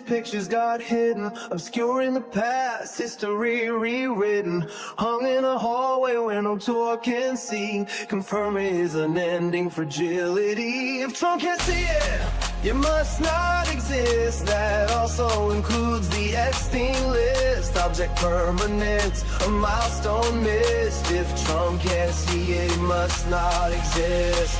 Pictures got hidden, obscuring the past, history rewritten, hung in a hallway where no door can see, confirming his unending fragility. If Trump can't see it, you must not exist. That also includes the Epstein list, object permanent, a milestone missed. If Trump can't see it, he must not exist.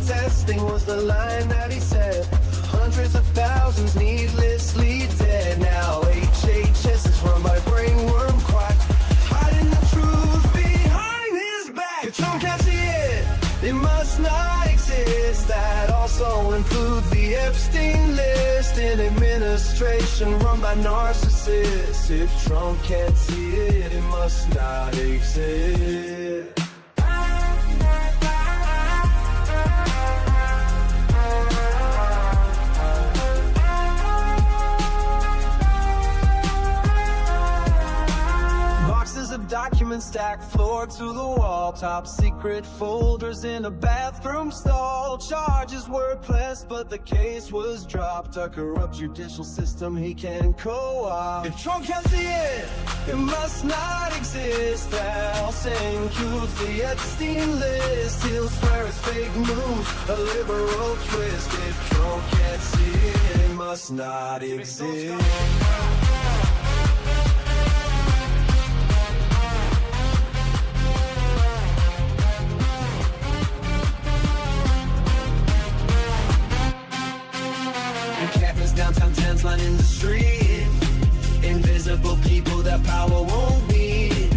Testing was the line that he said. Hundreds of thousands needlessly dead. Now HHS is run by brainworm quack, hiding the truth behind his back. If Trump can't see it, it must not exist. That also includes the Epstein list, an administration run by narcissists. If Trump can't see it, it must not exist. Of documents stacked floor to the wall, top secret folders in a bathroom stall. Charges were pressed but the case was dropped. A corrupt judicial system he can co-opt. If Trump can't see it, it must not exist. That also includes the Epstein list. He'll swear it's fake news, a liberal twist. If Trump can't see it, it must not exist. Downtown tents lining the street, invisible people that power won't need.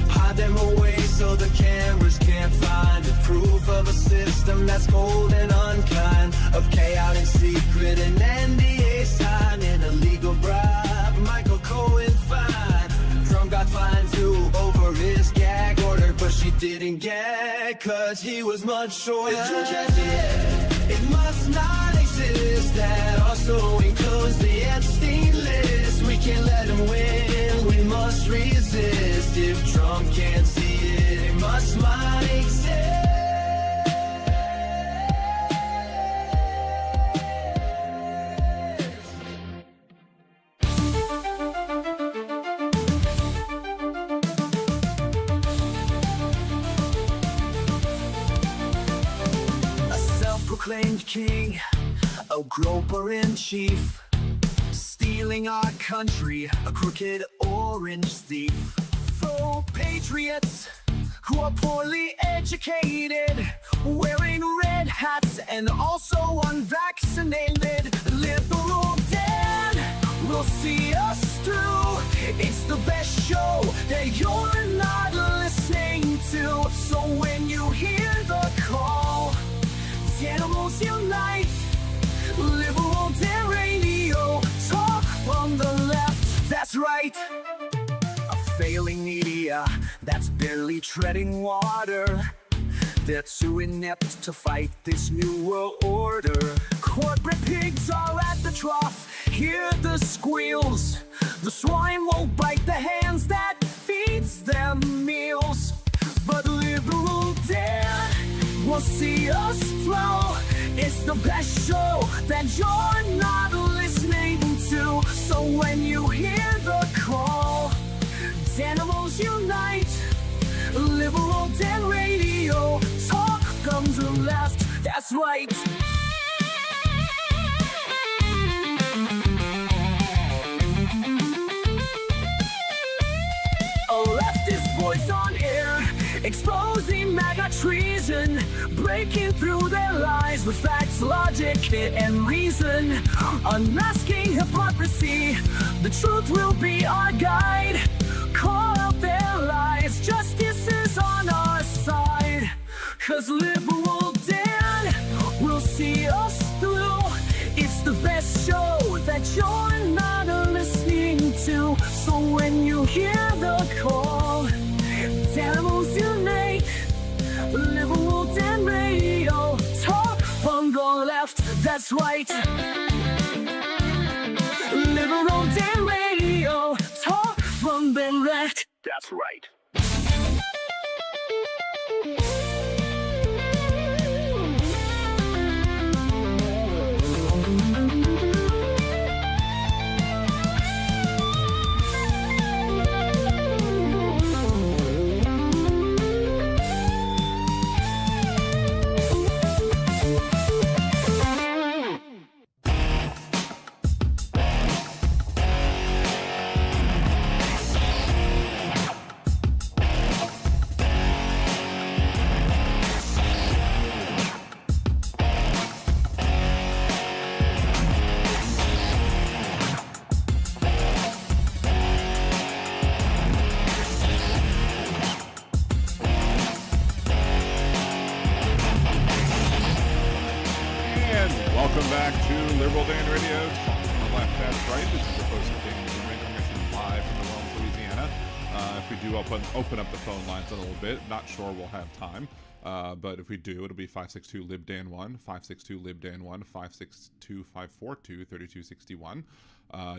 Hide them away so the cameras can't find it. Proof of a system that's cold and unkind, of chaos in secret and NDA sign, an illegal bribe Michael Cohen fine. Trump got fined too over his gag order, but she didn't gag cause he was much shorter. If you can't see it, it must not exist. That also includes the Epstein list. We can't let him win, we must resist. If Trump can't see it, it must not exist. Proclaimed king, a groper in chief, stealing our country, a crooked orange thief. For patriots, who are poorly educated, wearing red hats and also unvaccinated. Liberal Dan will see us through. It's the best show that you're not listening to. So when you hear the call, the animals unite. Liberal Dan Radio, talk from the left, that's right. A failing media that's barely treading water. They're too inept to fight this new world order. Corporate pigs are at the trough, hear the squeals. The swine won't bite the hands that feeds them meals. But Liberal Dan will see us through. It's the best show that you're not listening to. So when you hear the call, animals unite. Liberal Dan Radio, talk comes the left, that's right. A leftist voice on air, exposing MAGA treason, breaking through their lies with facts, logic, and reason. Unmasking hypocrisy, the truth will be our guide. Call out their lies, justice is on our side. 'Cause Liberal Dan will see us through. It's the best show that you're not listening to. So when you hear the call, animals unite. Liberal Dan Radio, talk from the left, that's right. Liberal Dan Radio, talk from the left, that's right. Welcome back to Liberal Dan Radio, talk from the left, that's right. This is your host, Dan coming live from the Rome, Louisiana. If we do open up the phone lines in a little bit, not sure we'll have time, but if we do, it'll be 562-LIB-DAN1, 562-LIB-DAN1, 562-542-3261.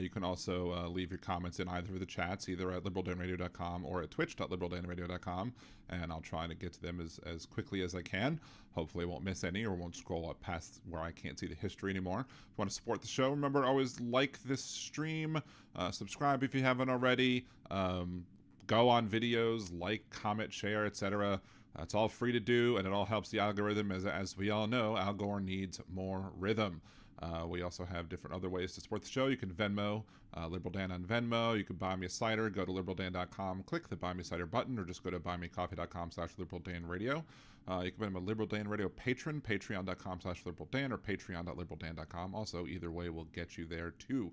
You can also leave your comments in either of the chats, either at liberaldanradio.com or at twitch.liberaldanradio.com, and I'll try to get to them as quickly as I can. Hopefully I won't miss any or won't scroll up past where I can't see the history anymore. If you want to support the show, remember, always like this stream, subscribe if you haven't already, go on videos, like, comment, share, etc. It's all free to do, and it all helps the algorithm. As we all know, Al Gore needs more rhythm. We also have different other ways to support the show. You can Venmo, Liberal Dan on Venmo. You can buy me a cider. Go to liberaldan.com, click the Buy Me a Cider button, or just go to buymecoffee.com/liberaldanradio. You can become a Liberal Dan Radio patron, patreon.com/liberaldan or patreon.liberaldan.com. Also, either way will get you there too.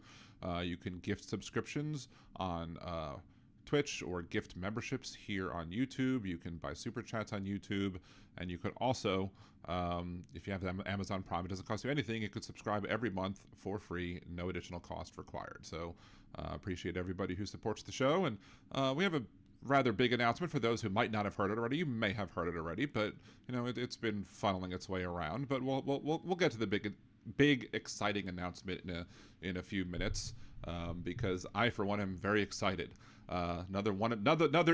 You can gift subscriptions on Twitch or gift memberships here on YouTube. You can buy super chats on YouTube, and you could also, if you have Amazon Prime, it doesn't cost you anything. You could subscribe every month for free, no additional cost required. So appreciate everybody who supports the show. And we have a rather big announcement for those who might not have heard it already. You may have heard it already, but you know it's been funneling its way around. But we'll get to the big exciting announcement in a few minutes, because I, for one, am very excited. Another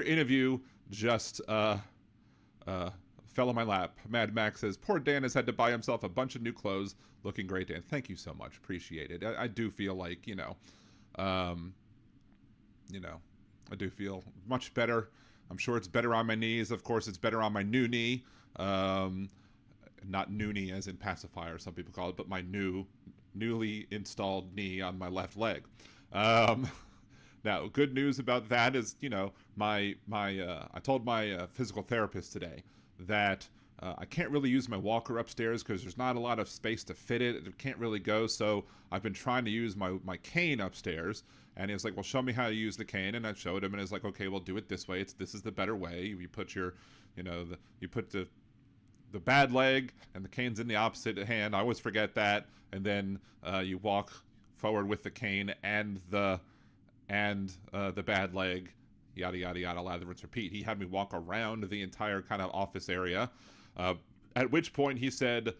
interview just fell on my lap. Mad Max says, poor Dan has had to buy himself a bunch of new clothes. Looking great, Dan. Thank you so much. Appreciate it. I do feel like, I do feel much better. I'm sure it's better on my knees. Of course, it's better on my new knee. Not noonie as in pacifier, some people call it, but my newly installed knee on my left leg. Now, good news about that is, I told my physical therapist today that I can't really use my walker upstairs because there's not a lot of space to fit it. It can't really go. So I've been trying to use my cane upstairs. And he was like, well, show me how to use the cane. And I showed him, and it's like, okay, well, do it this way. This is the better way. You put your, you put the bad leg, and the cane's in the opposite hand. I always forget that. And then you walk forward with the cane and the bad leg, yada yada yada, lather, rinse, repeat. He had me walk around the entire kind of office area, at which point he said,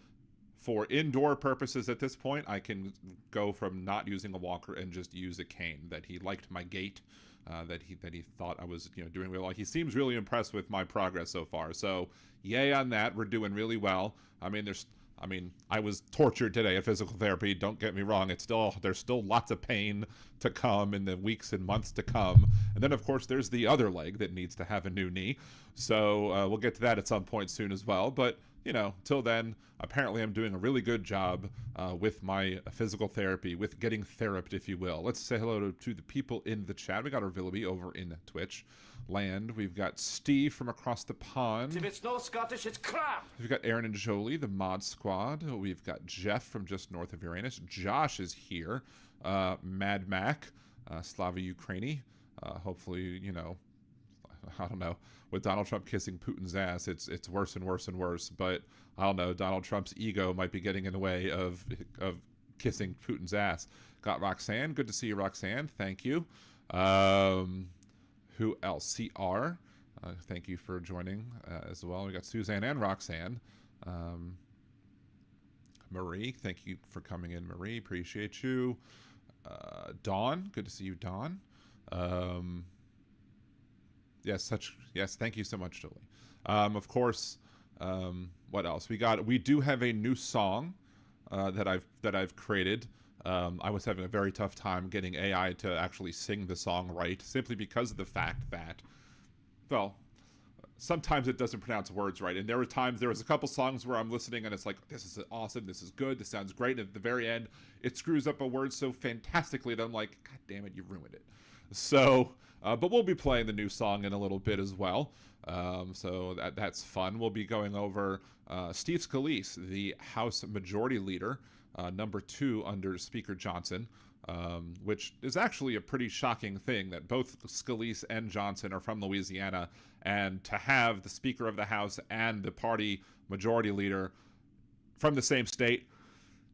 for indoor purposes at this point, I can go from not using a walker and just use a cane. That he liked my gait, that he thought I was doing really well. He seems really impressed with my progress so far. So yay on that. We're doing really well. I mean, I was tortured today at physical therapy. Don't get me wrong. There's still lots of pain to come in the weeks and months to come. And then, of course, there's the other leg that needs to have a new knee. So we'll get to that at some point soon as well. But, till then, apparently I'm doing a really good job with my physical therapy, with getting theraped, if you will. Let's say hello to the people in the chat. We got our Willoughby over in Twitch land. We've got Steve from across the pond. If it's no Scottish, it's crap. We've got Aaron and Jolie, the mod squad. We've got Jeff from just north of Uranus. Josh is here. Mad Mac, Slava Ukraini. Hopefully, I don't know. With Donald Trump kissing Putin's ass, it's worse and worse and worse. But I don't know. Donald Trump's ego might be getting in the way of kissing Putin's ass. Got Roxanne. Good to see you, Roxanne. Thank you. Who else? CR. Thank you for joining as well. We got Suzanne and Roxanne. Marie, thank you for coming in, Marie. Appreciate you. Dawn, good to see you, Dawn. Yes, thank you so much, Julie. Of course, what else? We do have a new song that I've created. I was having a very tough time getting AI to actually sing the song right, simply because of the fact that, well, sometimes it doesn't pronounce words right. And there was a couple songs where I'm listening and it's like, this is awesome, this is good, this sounds great. And at the very end, it screws up a word so fantastically that I'm like, God damn it, you ruined it. So, but we'll be playing the new song in a little bit as well. So that's fun. We'll be going over Steve Scalise, the House Majority Leader, number 2 under Speaker Johnson, which is actually a pretty shocking thing that both Scalise and Johnson are from Louisiana, and to have the Speaker of the House and the party Majority Leader from the same state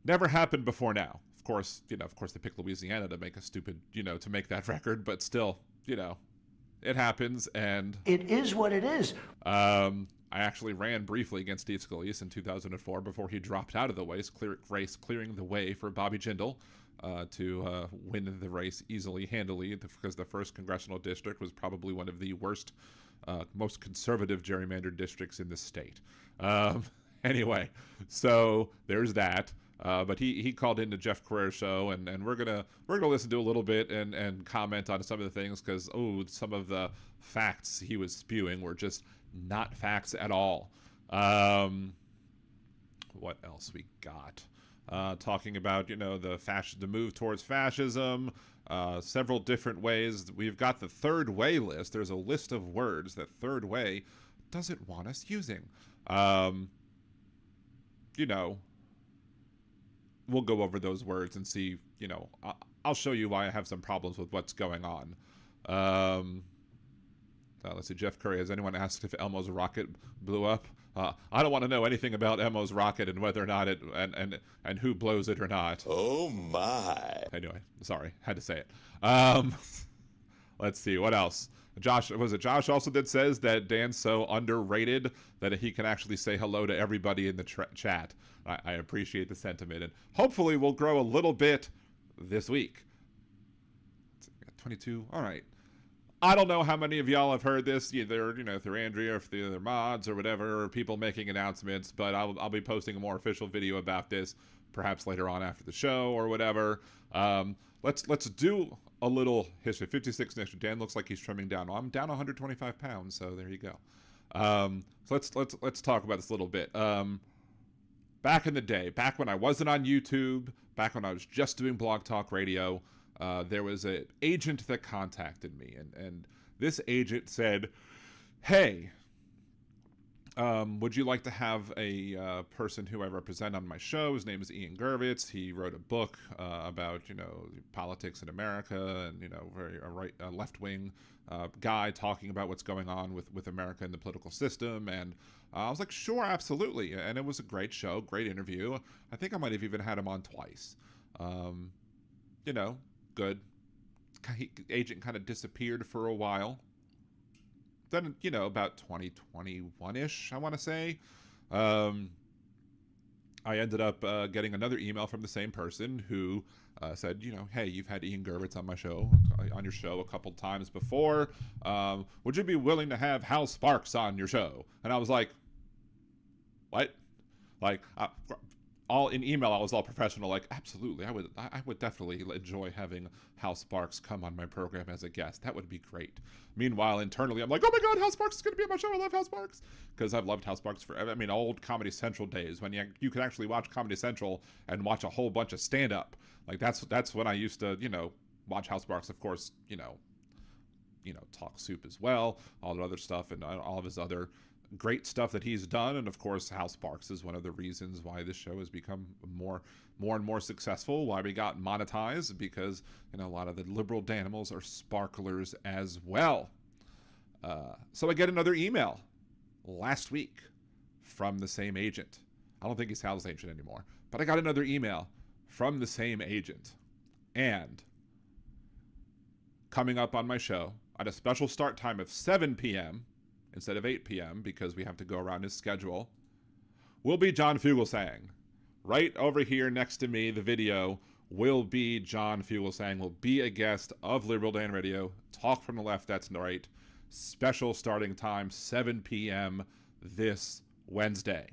never happened before now. Of course, they picked Louisiana to make a stupid, to make that record, but still, it happens, and it is what it is. I actually ran briefly against Steve Scalise in 2004 before he dropped out of the race, clearing the way for Bobby Jindal to win the race easily, handily, because the 1st congressional district was probably one of the worst, most conservative gerrymandered districts in the state. Anyway, so there's that. But he called into Jeff Carrera's show, and we're gonna listen to a little bit and comment on some of the things, because some of the facts he was spewing were just not facts at all. What else we got? Talking about the move towards fascism, several different ways. We've got the third way list. There's a list of words that Third Way doesn't want us using. We'll go over those words and see, I'll show you why I have some problems with what's going on. Let's see, Jeff Curry, has anyone asked if Elmo's rocket blew up? I don't want to know anything about Elmo's rocket and whether or not it, and who blows it or not. Oh my. Anyway, sorry, had to say it. Let's see, what else? Josh also says that Dan's so underrated that he can actually say hello to everybody in the chat. I appreciate the sentiment, and hopefully we'll grow a little bit this week. 22. All right. I don't know how many of y'all have heard this, either through Andrea or through other mods or whatever, or people making announcements. But I'll be posting a more official video about this, perhaps later on after the show or whatever. Let's do a little history. 56 next. Dan looks like he's trimming down. Well, I'm down 125 pounds, so there you go. So let's talk about this a little bit. Back in the day, back when I wasn't on YouTube, back when I was just doing Blog Talk Radio, there was an agent that contacted me, and this agent said, hey, would you like to have a person who I represent on my show? His name is Ian Gervitz. He wrote a book about, politics in America, and, very a left-wing guy talking about what's going on with America and the political system. And I was like, sure, absolutely. And it was a great show, great interview. I think I might have even had him on twice. Good. Agent kind of disappeared for a while. Then, about 2021-ish, I want to say, I ended up getting another email from the same person who said, hey, you've had Ian Gervitz on your show a couple times before. Would you be willing to have Hal Sparks on your show? And I was like, what? Like, all in email, I was all professional, like, absolutely, I would definitely enjoy having Hal Sparks come on my program as a guest. That would be great. Meanwhile, internally, I'm like, oh my God, Hal Sparks is going to be on my show. I love Hal Sparks. Because I've loved Hal Sparks forever. I mean, old Comedy Central days when you could actually watch Comedy Central and watch a whole bunch of stand-up. Like, that's when I used to, watch Hal Sparks, of course, Talk Soup as well, all the other stuff, and all of his other great stuff that he's done. And of course, Hal Sparks is one of the reasons why this show has become more and more successful, why we got monetized, because a lot of the liberal Danimals are sparklers as well. So I get another email last week from the same agent. I don't think he's Hal's agent anymore, but I got another email from the same agent, and coming up on my show at a special start time of 7 p.m. instead of 8 p.m. because we have to go around his schedule, will be John Fugelsang. Right over here next to me, the video will be John Fugelsang, will be a guest of Liberal Dan Radio. Talk from the left, that's right. Special starting time, 7 p.m. this Wednesday.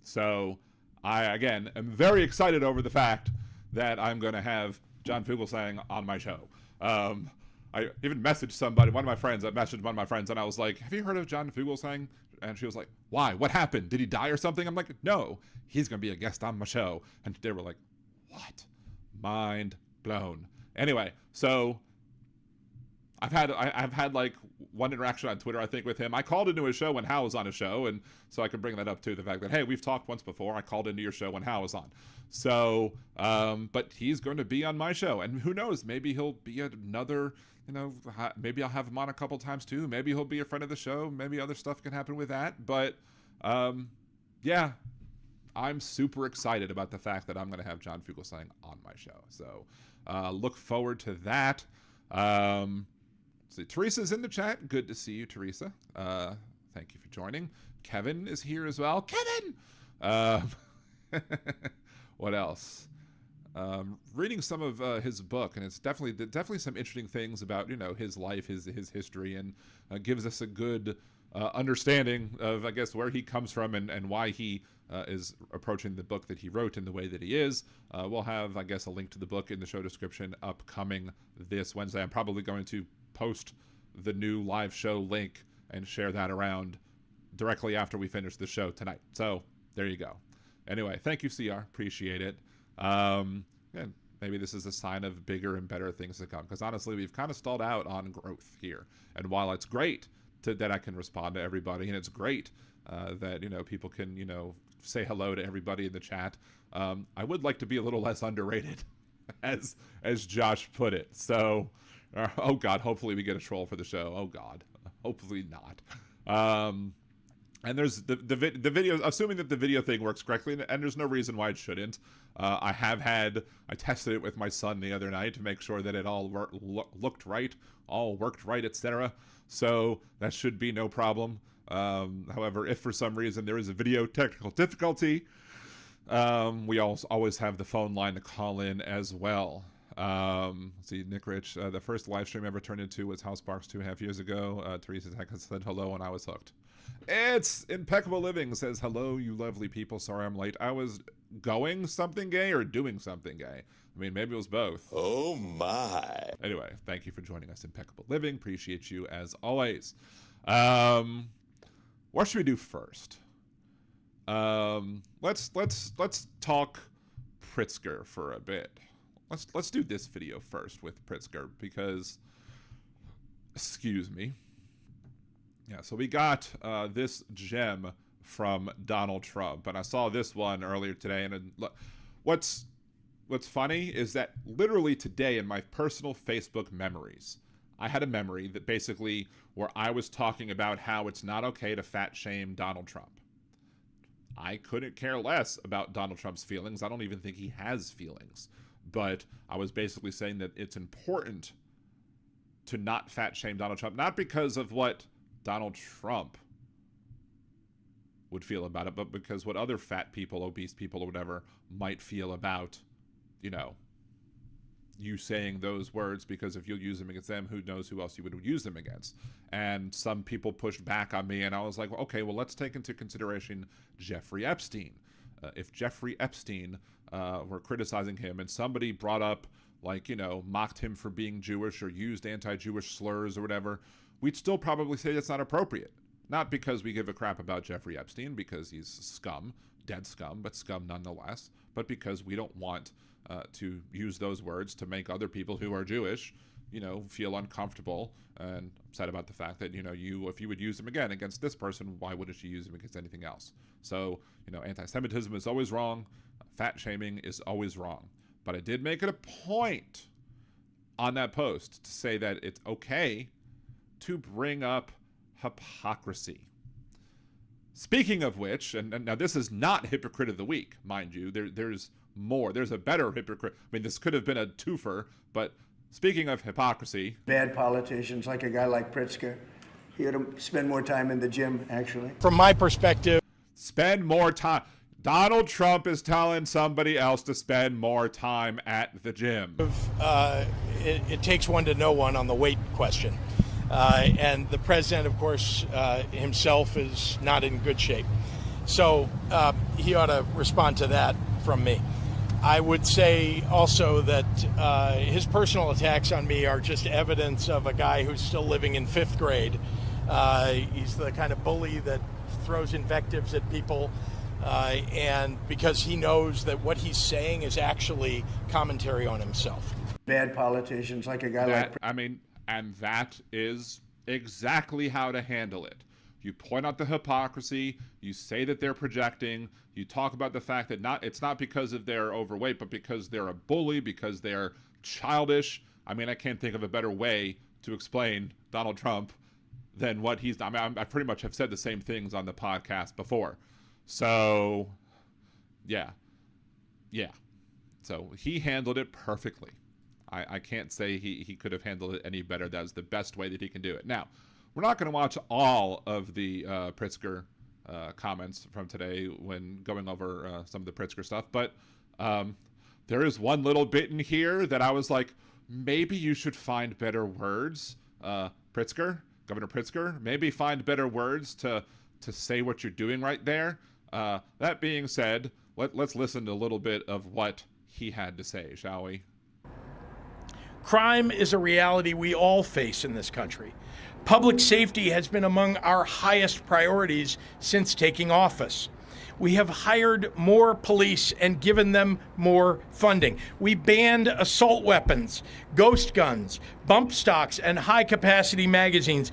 So I, again, am very excited over the fact that I'm going to have John Fugelsang on my show. I even messaged somebody, I messaged one of my friends, and I was like, have you heard of John Fugelsang? And she was like, why? What happened? Did he die or something? I'm like, no, he's going to be a guest on my show. And they were like, what? Mind blown. Anyway, so I've had like one interaction on Twitter, I think, with him. I called into his show when Hal was on his show, and so I can bring that up too, the fact that, hey, we've talked once before. I called into your show when Hal was on. So, but he's going to be on my show, and who knows, maybe he'll be another, maybe I'll have him on a couple times too. Maybe he'll be a friend of the show. Maybe other stuff can happen with that. But, yeah, I'm super excited about the fact that I'm going to have John Fugelsang on my show. So, look forward to that. See, Teresa's in the chat. Good to see you, Teresa. Thank you for joining. Kevin is here as well. Kevin! What else? Reading some of his book, and it's definitely some interesting things about his life, his history, and gives us a good understanding of, I guess, where he comes from and why he is approaching the book that he wrote in the way that he is. We'll have, I guess, a link to the book in the show description upcoming this Wednesday. I'm probably going to post the new live show link and share that around directly after we finish the show tonight. So there you go. Anyway, thank you, CR. Appreciate it. And maybe this is a sign of bigger and better things to come, because honestly, we've kind of stalled out on growth here. And while it's great that I can respond to everybody, and it's great that people can say hello to everybody in the chat, I would like to be a little less underrated, as Josh put it. So, oh God, hopefully we get a troll for the show. Oh God, hopefully not. And there's the video, assuming that the video thing works correctly, and there's no reason why it shouldn't. I tested it with my son the other night to make sure that it all looked right, all worked right, etc. So that should be no problem. However, if for some reason there is a video technical difficulty, we always have the phone line to call in as well. Let's see, Nick Rich, the first live stream I ever turned into was House Sparks 2.5 years ago. Teresa said hello and I was hooked. It's Impeccable Living says, hello, you lovely people. Sorry I'm late. I was going something gay or doing something gay. I mean, maybe it was both. Oh my. Anyway, thank you for joining us, Impeccable Living. Appreciate you as always. What should we do first? Let's talk Pritzker for a bit. let's do this video first with Pritzker because, excuse me. Yeah, so we got this gem from Donald Trump, and I saw this one earlier today. And what's funny is that literally today in my personal Facebook memories, I had a memory that basically where I was talking about how it's not okay to fat shame Donald Trump. I couldn't care less about Donald Trump's feelings. I don't even think he has feelings. But I was basically saying that it's important to not fat shame Donald Trump, not because of what Donald Trump would feel about it, but because what other fat people, obese people, or whatever might feel about, you know, you saying those words, because if you'll use them against them, who knows who else you would use them against. And some people pushed back on me, and I was like, well, okay, well, let's take into consideration Jeffrey Epstein. If Jeffrey Epstein were criticizing him and somebody brought up, like, you know, mocked him for being Jewish or used anti-Jewish slurs or whatever, we'd still probably say that's not appropriate. Not because we give a crap about Jeffrey Epstein, because he's scum, dead scum, but scum nonetheless, but because we don't want to use those words to make other people who are Jewish, you know, feel uncomfortable and upset about the fact that, you know, if you would use them again against this person, why wouldn't you use them against anything else? So, you know, anti-Semitism is always wrong. Fat shaming is always wrong. But I did make it a point on that post to say that it's okay to bring up hypocrisy. Speaking of which, and now this is not Hypocrite of the Week, mind you. There's more. There's a better hypocrite. I mean, this could have been a twofer, but speaking of hypocrisy. Bad politicians, like a guy like Pritzker. He ought to spend more time in the gym, actually. From my perspective. Spend more time. Donald Trump is telling somebody else to spend more time at the gym. It takes one to know one on the weight question. And the president, of course, himself is not in good shape. So he ought to respond to that from me. I would say also that his personal attacks on me are just evidence of a guy who's still living in fifth grade. He's the kind of bully that throws invectives at people. And because he knows that what he's saying is actually commentary on himself. Bad politicians, like a guy like... I mean, and that is exactly how to handle it. You point out the hypocrisy, you say that they're projecting, you talk about the fact that it's not because of they're overweight, but because they're a bully, because they're childish. I mean, I can't think of a better way to explain Donald Trump than what he's done. I mean, I pretty much have said the same things on the podcast before. So, yeah. So he handled it perfectly. I can't say he could have handled it any better. That was the best way that he can do it. Now, we're not going to watch all of the Pritzker comments from today when going over some of the Pritzker stuff, but there is one little bit in here that I was like, maybe you should find better words, Pritzker, Governor Pritzker, maybe find better words to say what you're doing right there. That being said, let's listen to a little bit of what he had to say, shall we? Crime is a reality we all face in this country. Public safety has been among our highest priorities since taking office. We have hired more police and given them more funding. We banned assault weapons, ghost guns, bump stocks, and high-capacity magazines.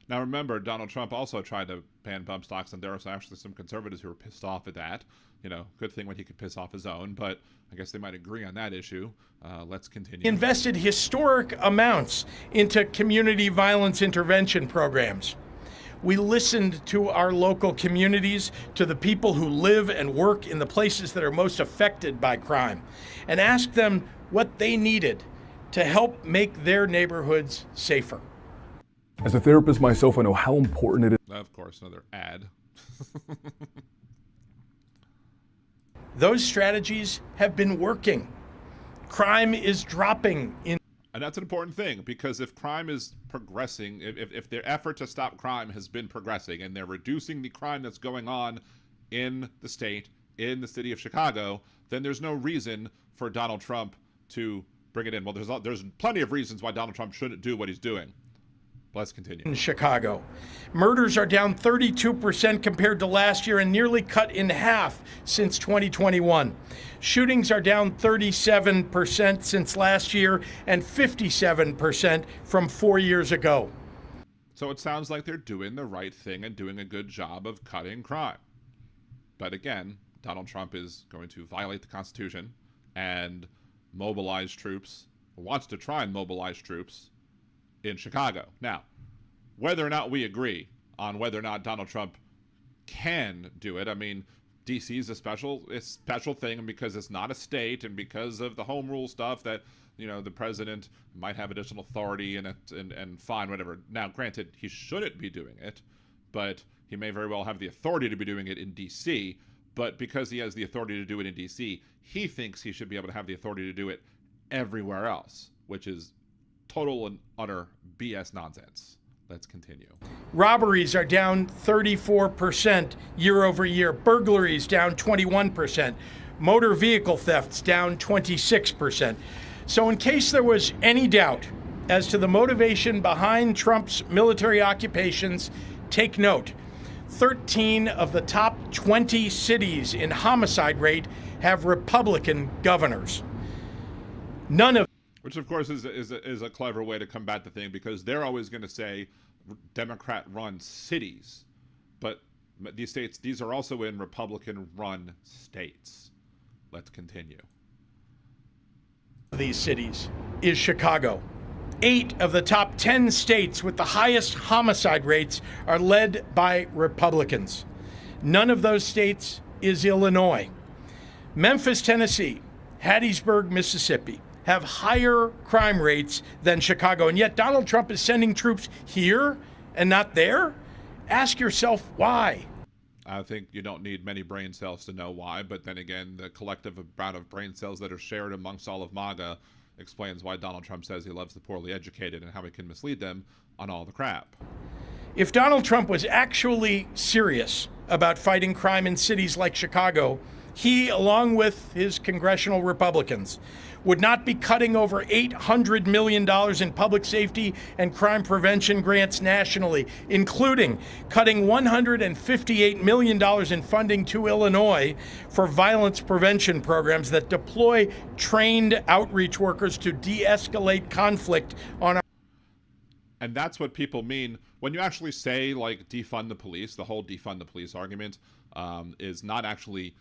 Now remember, Donald Trump also tried to ban bump stocks, and there was actually some conservatives who were pissed off at that. You know, good thing when he could piss off his own, but I guess they might agree on that issue. Let's continue. Invested historic amounts into community violence intervention programs. We listened to our local communities, to the people who live and work in the places that are most affected by crime, and asked them what they needed to help make their neighborhoods safer. As a therapist myself, I know how important it is. Of course, another ad. Those strategies have been working. Crime is dropping in. And that's an important thing, because if crime is progressing, if their effort to stop crime has been progressing and they're reducing the crime that's going on in the state, in the city of Chicago, then there's no reason for Donald Trump to bring it in. Well, there's plenty of reasons why Donald Trump shouldn't do what he's doing. Let's continue. In Chicago, murders are down 32% compared to last year and nearly cut in half since 2021. Shootings are down 37% since last year and 57% from 4 years ago. So it sounds like they're doing the right thing and doing a good job of cutting crime. But again, Donald Trump is going to violate the Constitution and mobilize troops, wants to try and mobilize troops in Chicago. Now, whether or not we agree on whether or not Donald Trump can do it, I mean, D.C. is a special thing because it's not a state and because of the home rule stuff that, you know, the president might have additional authority and fine, whatever. Now, granted, he shouldn't be doing it, but he may very well have the authority to be doing it in D.C., but because he has the authority to do it in D.C., he thinks he should be able to have the authority to do it everywhere else, which is total and utter BS nonsense. Let's continue. Robberies are down 34% year over year. Burglaries down 21%. Motor vehicle thefts down 26%. So in case there was any doubt as to the motivation behind Trump's military occupations, take note. 13 of the top 20 cities in homicide rate have Republican governors. None of Which, of course, is a clever way to combat the thing, because they're always going to say Democrat-run cities. But these are also in Republican-run states. Let's continue. these cities is Chicago. 8 of the top 10 states with the highest homicide rates are led by Republicans. None of those states is Illinois. Memphis, Tennessee, Hattiesburg, Mississippi have higher crime rates than Chicago, and yet Donald Trump is sending troops here and not there? Ask yourself why. I think you don't need many brain cells to know why, but then again, the collective amount of brain cells that are shared amongst all of MAGA explains why Donald Trump says he loves the poorly educated and how he can mislead them on all the crap. If Donald Trump was actually serious about fighting crime in cities like Chicago, he, along with his congressional Republicans, would not be cutting over $800 million in public safety and crime prevention grants nationally, including cutting $158 million in funding to Illinois for violence prevention programs that deploy trained outreach workers to de-escalate conflict on our. And that's what people mean when you actually say, like, defund the police. The whole defund the police argument is not actually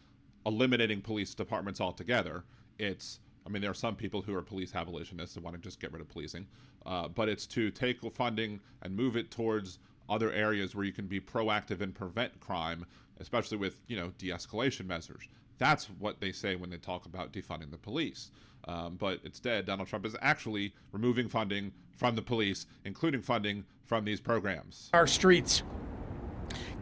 eliminating police departments altogether. It's, I mean, there are some people who are police abolitionists and want to just get rid of policing, but it's to take funding and move it towards other areas where you can be proactive and prevent crime, especially with, you know, de-escalation measures. That's what they say when they talk about defunding the police. But instead, Donald Trump is actually removing funding from the police, including funding from these programs. Our streets,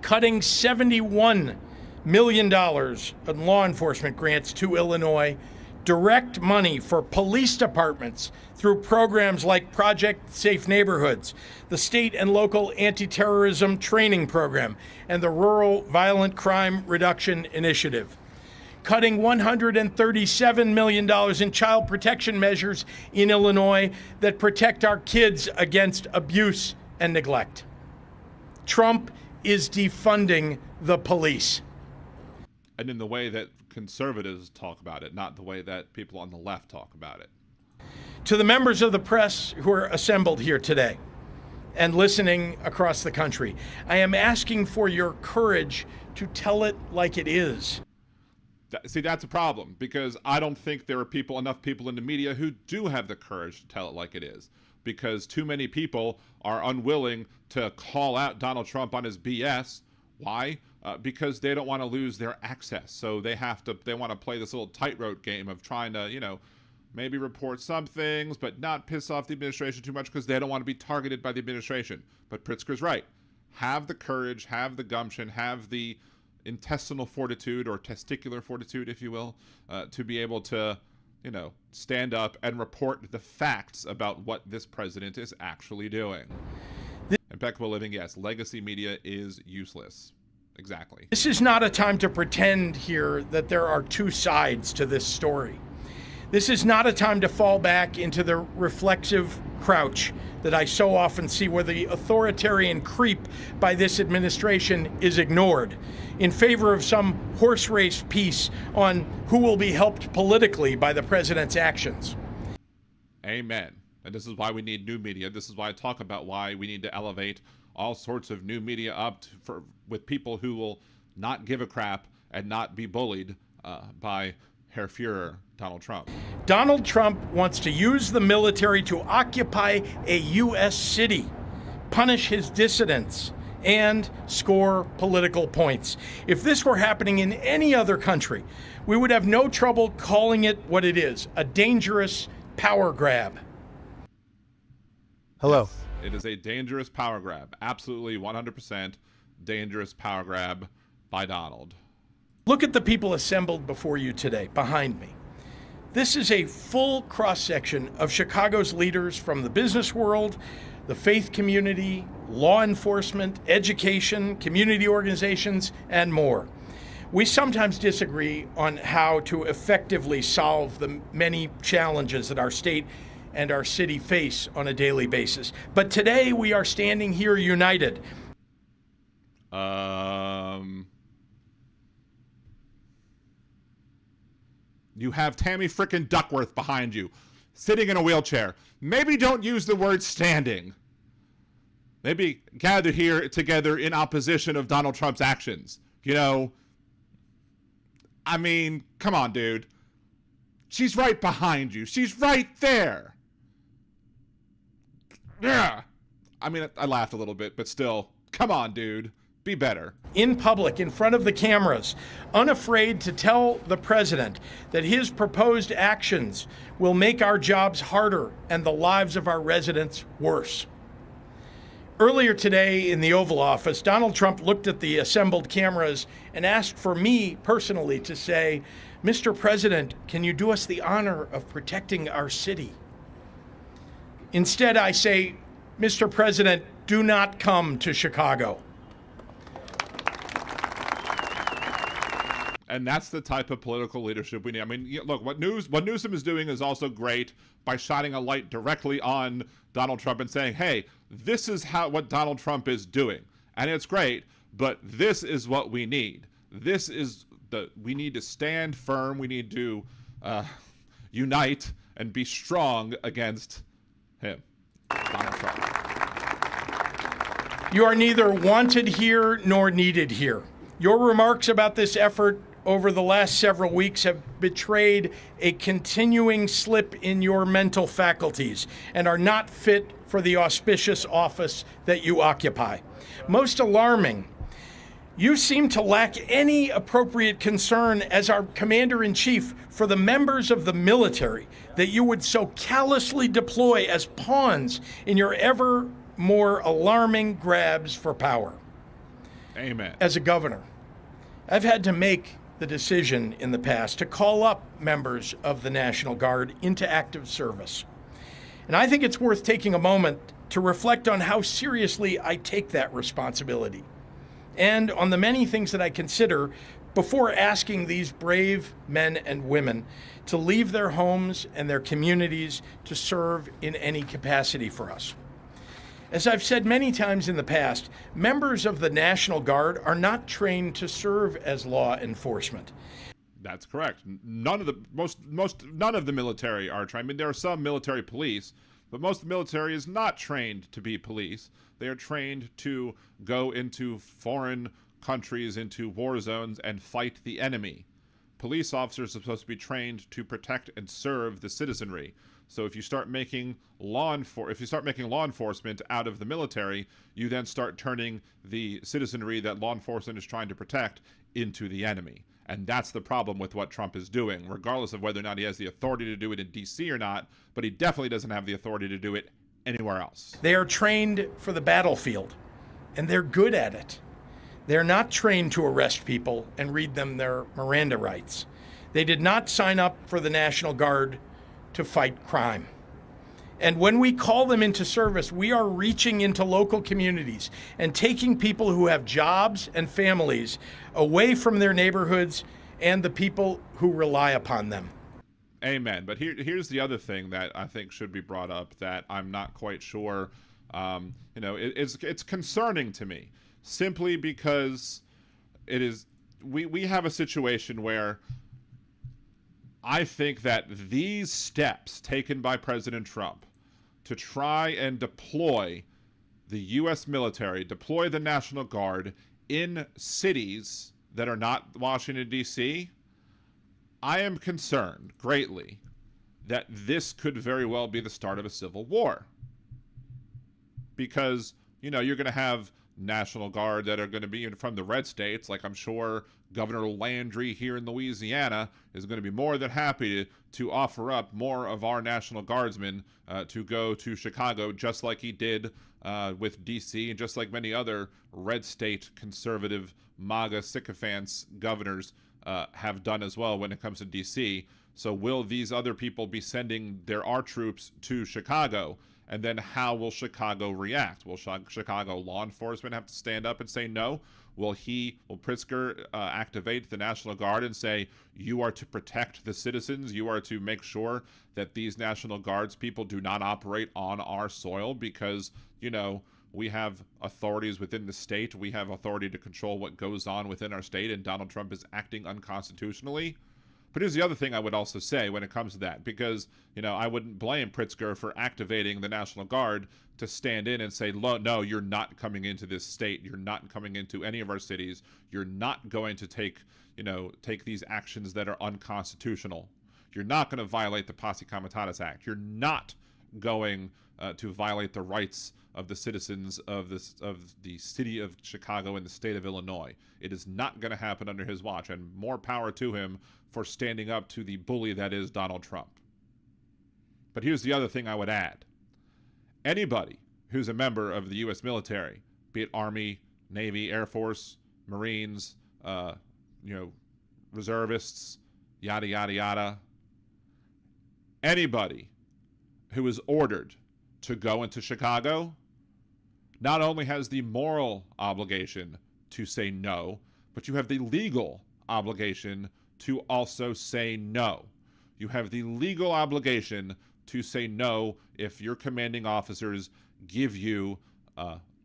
cutting $71 million in law enforcement grants to Illinois, direct money for police departments through programs like Project Safe Neighborhoods, the state and local anti-terrorism training program, and the Rural Violent Crime Reduction Initiative. Cutting $137 million in child protection measures in Illinois that protect our kids against abuse and neglect. Trump is defunding the police. And in the way that conservatives talk about it, not the way that people on the left talk about it. To the members of the press who are assembled here today and listening across the country, I am asking for your courage to tell it like it is. See, that's a problem, because I don't think there are enough people in the media who do have the courage to tell it like it is, because too many people are unwilling to call out Donald Trump on his BS. Why? Because they don't want to lose their access. So they want to play this little tightrope game of trying to, you know, maybe report some things, but not piss off the administration too much because they don't want to be targeted by the administration. But Pritzker's right. Have the courage, have the gumption, have the intestinal fortitude, or testicular fortitude, if you will, to be able to, you know, stand up and report the facts about what this president is actually doing. Impeccable living, yes. Legacy media is useless. Exactly. This is not a time to pretend here that there are two sides to this story. This is not a time to fall back into the reflexive crouch that I so often see, where the authoritarian creep by this administration is ignored in favor of some horse race piece on who will be helped politically by the president's actions. Amen. And this is why we need new media. This is why I talk about why we need to elevate all sorts of new media up with people who will not give a crap and not be bullied by Herr Führer Donald Trump. Donald Trump wants to use the military to occupy a U.S. city, punish his dissidents, and score political points. If this were happening in any other country, we would have no trouble calling it what it is, a dangerous power grab. Hello. It is a dangerous power grab. Absolutely 100% dangerous power grab by Donald. Look at the people assembled before you today, behind me. This is a full cross-section of Chicago's leaders from the business world, the faith community, law enforcement, education, community organizations, and more. We sometimes disagree on how to effectively solve the many challenges that our state and our city face on a daily basis. But today we are standing here united. You have Tammy frickin' Duckworth behind you, sitting in a wheelchair. Maybe don't use the word standing. Maybe gather here together in opposition of Donald Trump's actions. You know, I mean, come on, dude. She's right behind you. She's right there. Yeah. I mean, I laughed a little bit, but still, come on, dude. Be better. In public, in front of the cameras, unafraid to tell the president that his proposed actions will make our jobs harder and the lives of our residents worse. Earlier today in the Oval Office, Donald Trump looked at the assembled cameras and asked for me personally to say, "Mr. President, can you do us the honor of protecting our city?" Instead, I say, "Mr. President, do not come to Chicago." And that's the type of political leadership we need. I mean, look, what Newsom is doing is also great by shining a light directly on Donald Trump and saying, hey, this is what Donald Trump is doing. And it's great, but this is what we need. We need to stand firm. We need to unite and be strong against him, Donald Trump. You are neither wanted here nor needed here. Your remarks about this effort over the last several weeks have betrayed a continuing slip in your mental faculties and are not fit for the auspicious office that you occupy. Most alarming, you seem to lack any appropriate concern as our commander-in-chief for the members of the military that you would so callously deploy as pawns in your ever more alarming grabs for power. Amen. As a governor, I've had to make the decision in the past to call up members of the National Guard into active service. And I think it's worth taking a moment to reflect on how seriously I take that responsibility and on the many things that I consider before asking these brave men and women to leave their homes and their communities to serve in any capacity for us. As I've said many times in the past, members of the National Guard are not trained to serve as law enforcement. That's correct. None of the military are trained. I mean, there are some military police, but most of the military is not trained to be police. They are trained to go into foreign countries, into war zones, and fight the enemy. Police officers are supposed to be trained to protect and serve the citizenry. So if you start making law enforcement out of the military, you then start turning the citizenry that law enforcement is trying to protect into the enemy. And that's the problem with what Trump is doing, regardless of whether or not he has the authority to do it in D.C. or not, but he definitely doesn't have the authority to do it anywhere else. They are trained for the battlefield, and they're good at it. They're not trained to arrest people and read them their Miranda rights. They did not sign up for the National Guard to fight crime. And when we call them into service, we are reaching into local communities and taking people who have jobs and families away from their neighborhoods and the people who rely upon them. Amen. But here's the other thing that I think should be brought up that I'm not quite sure. It's concerning to me simply because it is. We have a situation where I think that these steps taken by President Trump to try and deploy the U.S. military, deploy the National Guard in cities that are not Washington, D.C., I am concerned greatly that this could very well be the start of a civil war. Because, you're going to have National Guard that are going to be from the red states. Like, I'm sure Governor Landry here in Louisiana is going to be more than happy to offer up more of our National Guardsmen to go to Chicago, just like he did with D.C. and just like many other red state conservative MAGA sycophants governors have done as well when it comes to D.C. So will these other people be sending our troops to Chicago? And then how will Chicago react? Will Chicago law enforcement have to stand up and say no? Will Pritzker activate the National Guard and say, you are to protect the citizens, you are to make sure that these National Guards people do not operate on our soil because, we have authorities within the state, we have authority to control what goes on within our state, and Donald Trump is acting unconstitutionally? But here's the other thing I would also say when it comes to that, because, I wouldn't blame Pritzker for activating the National Guard to stand in and say, no, you're not coming into this state. You're not coming into any of our cities. You're not going to take these actions that are unconstitutional. You're not going to violate the Posse Comitatus Act. You're not going to violate the rights of the citizens of the city of Chicago and the state of Illinois. It is not going to happen under his watch, and more power to him for standing up to the bully that is Donald Trump. But here's the other thing I would add. Anybody who's a member of the U.S. military, be it Army, Navy, Air Force, Marines, reservists, yada, yada, yada, anybody who is ordered to go into Chicago not only has the moral obligation to say no, but you have the legal obligation to also say no. You have the legal obligation to say no if your commanding officers give you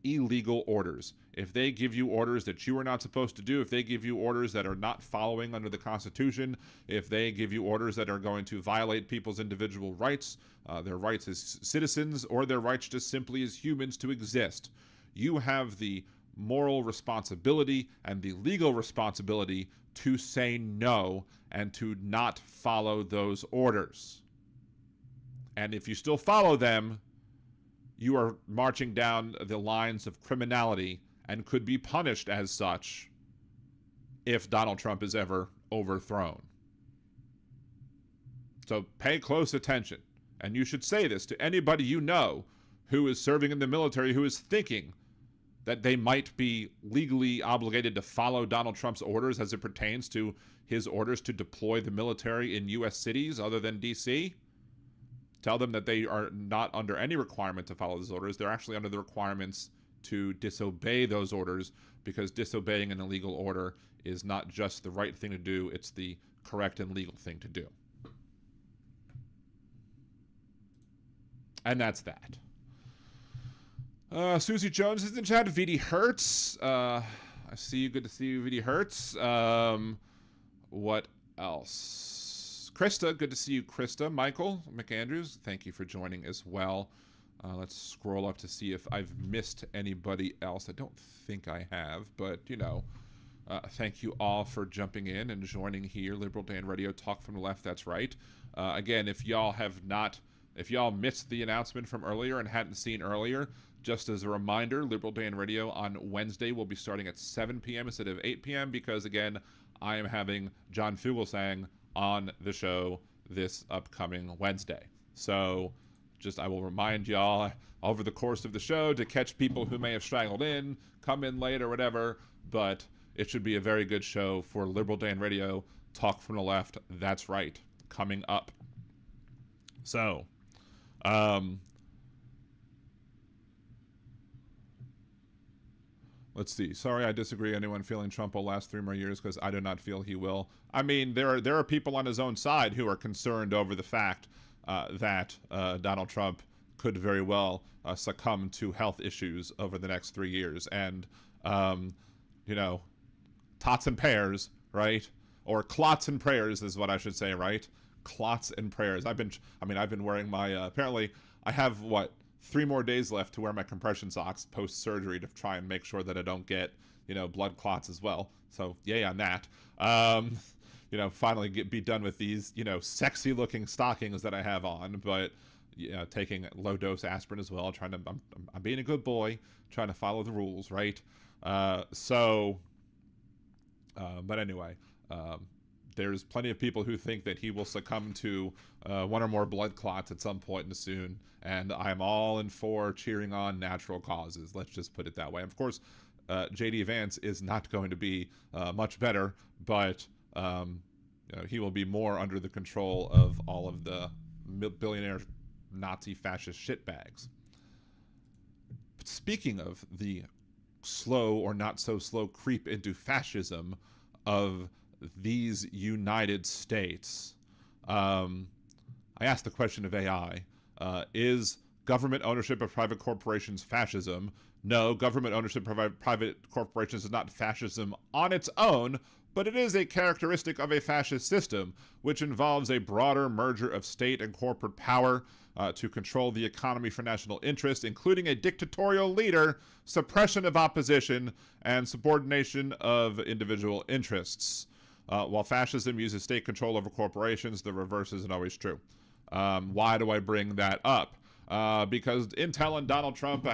illegal orders. If they give you orders that you are not supposed to do, if they give you orders that are not following under the Constitution, if they give you orders that are going to violate people's individual rights, their rights as citizens, or their rights just simply as humans to exist, you have the moral responsibility and the legal responsibility to say no and to not follow those orders. And if you still follow them, you are marching down the lines of criminality and could be punished as such if Donald Trump is ever overthrown. So pay close attention. And you should say this to anybody you know who is serving in the military who is thinking that they might be legally obligated to follow Donald Trump's orders as it pertains to his orders to deploy the military in U.S. cities other than D.C. Tell them that they are not under any requirement to follow those orders. They're actually under the requirements to disobey those orders, because disobeying an illegal order is not just the right thing to do, it's the correct and legal thing to do. And that's that. Susie Jones is in chat. VD Hertz. I see you. Good to see you, VD Hertz. What else? Krista. Good to see you, Krista. Michael McAndrews. Thank you for joining as well. Let's scroll up to see if I've missed anybody else. I don't think I have, but, thank you all for jumping in and joining here. Liberal Dan Radio, Talk from the Left, that's right. Again, if y'all missed the announcement from earlier and hadn't seen earlier, just as a reminder, Liberal Dan Radio on Wednesday will be starting at 7 p.m. instead of 8 p.m. because, again, I am having John Fugelsang on the show this upcoming Wednesday. So I will remind y'all over the course of the show to catch people who may have straggled in, come in late or whatever, but it should be a very good show for Liberal Dan Radio, Talk from the Left, that's right, coming up. So, Let's see. Sorry, I disagree. Anyone feeling Trump will last 3 more years, because I do not feel he will. I mean, there are people on his own side who are concerned over the fact that Donald Trump could very well succumb to health issues over the next 3 years. And, you know, tots and pears, right? Or clots and prayers is what I should say, right? Clots and prayers. I've been wearing my, apparently, I have, 3 more days left to wear my compression socks post-surgery to try and make sure that I don't get, blood clots as well. So, yay on that. Finally be done with these, sexy-looking stockings that I have on, but, taking low-dose aspirin as well. I'm being a good boy, trying to follow the rules, right? But anyway, there's plenty of people who think that he will succumb to 1 or more blood clots at some point soon, and I'm all in for cheering on natural causes. Let's just put it that way. Of course, J.D. Vance is not going to be much better, but he will be more under the control of all of the billionaire Nazi fascist shitbags. But speaking of the slow or not so slow creep into fascism of these United States, I asked the question of AI, is government ownership of private corporations fascism? No, government ownership of private corporations is not fascism on its own, but it is a characteristic of a fascist system, which involves a broader merger of state and corporate power to control the economy for national interest, including a dictatorial leader, suppression of opposition, and subordination of individual interests. While fascism uses state control over corporations, the reverse isn't always true. Why do I bring that up? Because Intel and Donald Trump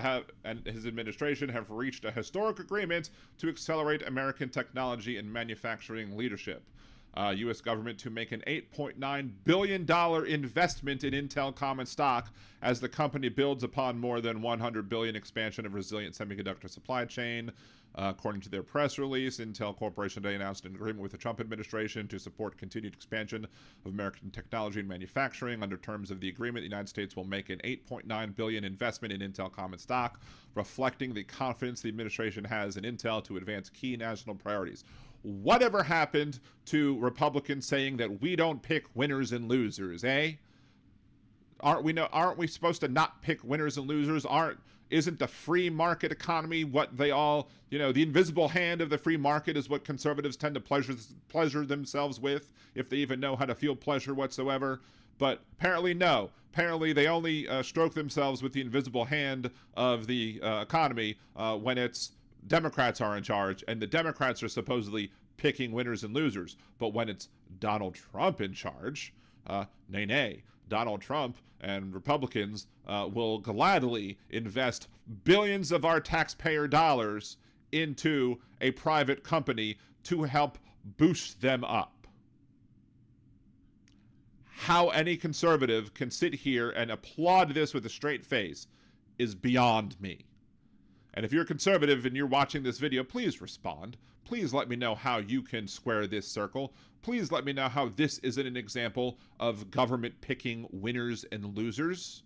and his administration have reached a historic agreement to accelerate American technology and manufacturing leadership. U.S. government to make an $8.9 billion investment in Intel common stock as the company builds upon more than $100 billion expansion of resilient semiconductor supply chain. According to their press release, Intel Corporation today announced an agreement with the Trump administration to support continued expansion of American technology and manufacturing. Under terms of the agreement, the United States will make an $8.9 billion investment in Intel common stock, reflecting the confidence the administration has in Intel to advance key national priorities. Whatever happened to Republicans saying that we don't pick winners and losers, eh? Aren't we supposed to not pick winners and losers? Isn't the free market economy what they all, the invisible hand of the free market is what conservatives tend to pleasure themselves with, if they even know how to feel pleasure whatsoever? But apparently no. Apparently they only stroke themselves with the invisible hand of the economy when it's Democrats are in charge, and the Democrats are supposedly picking winners and losers. But when it's Donald Trump in charge, nay. Donald Trump and Republicans will gladly invest billions of our taxpayer dollars into a private company to help boost them up. How any conservative can sit here and applaud this with a straight face is beyond me. And if you're a conservative and you're watching this video, please respond. Please let me know how you can square this circle. Please let me know how this isn't an example of government picking winners and losers.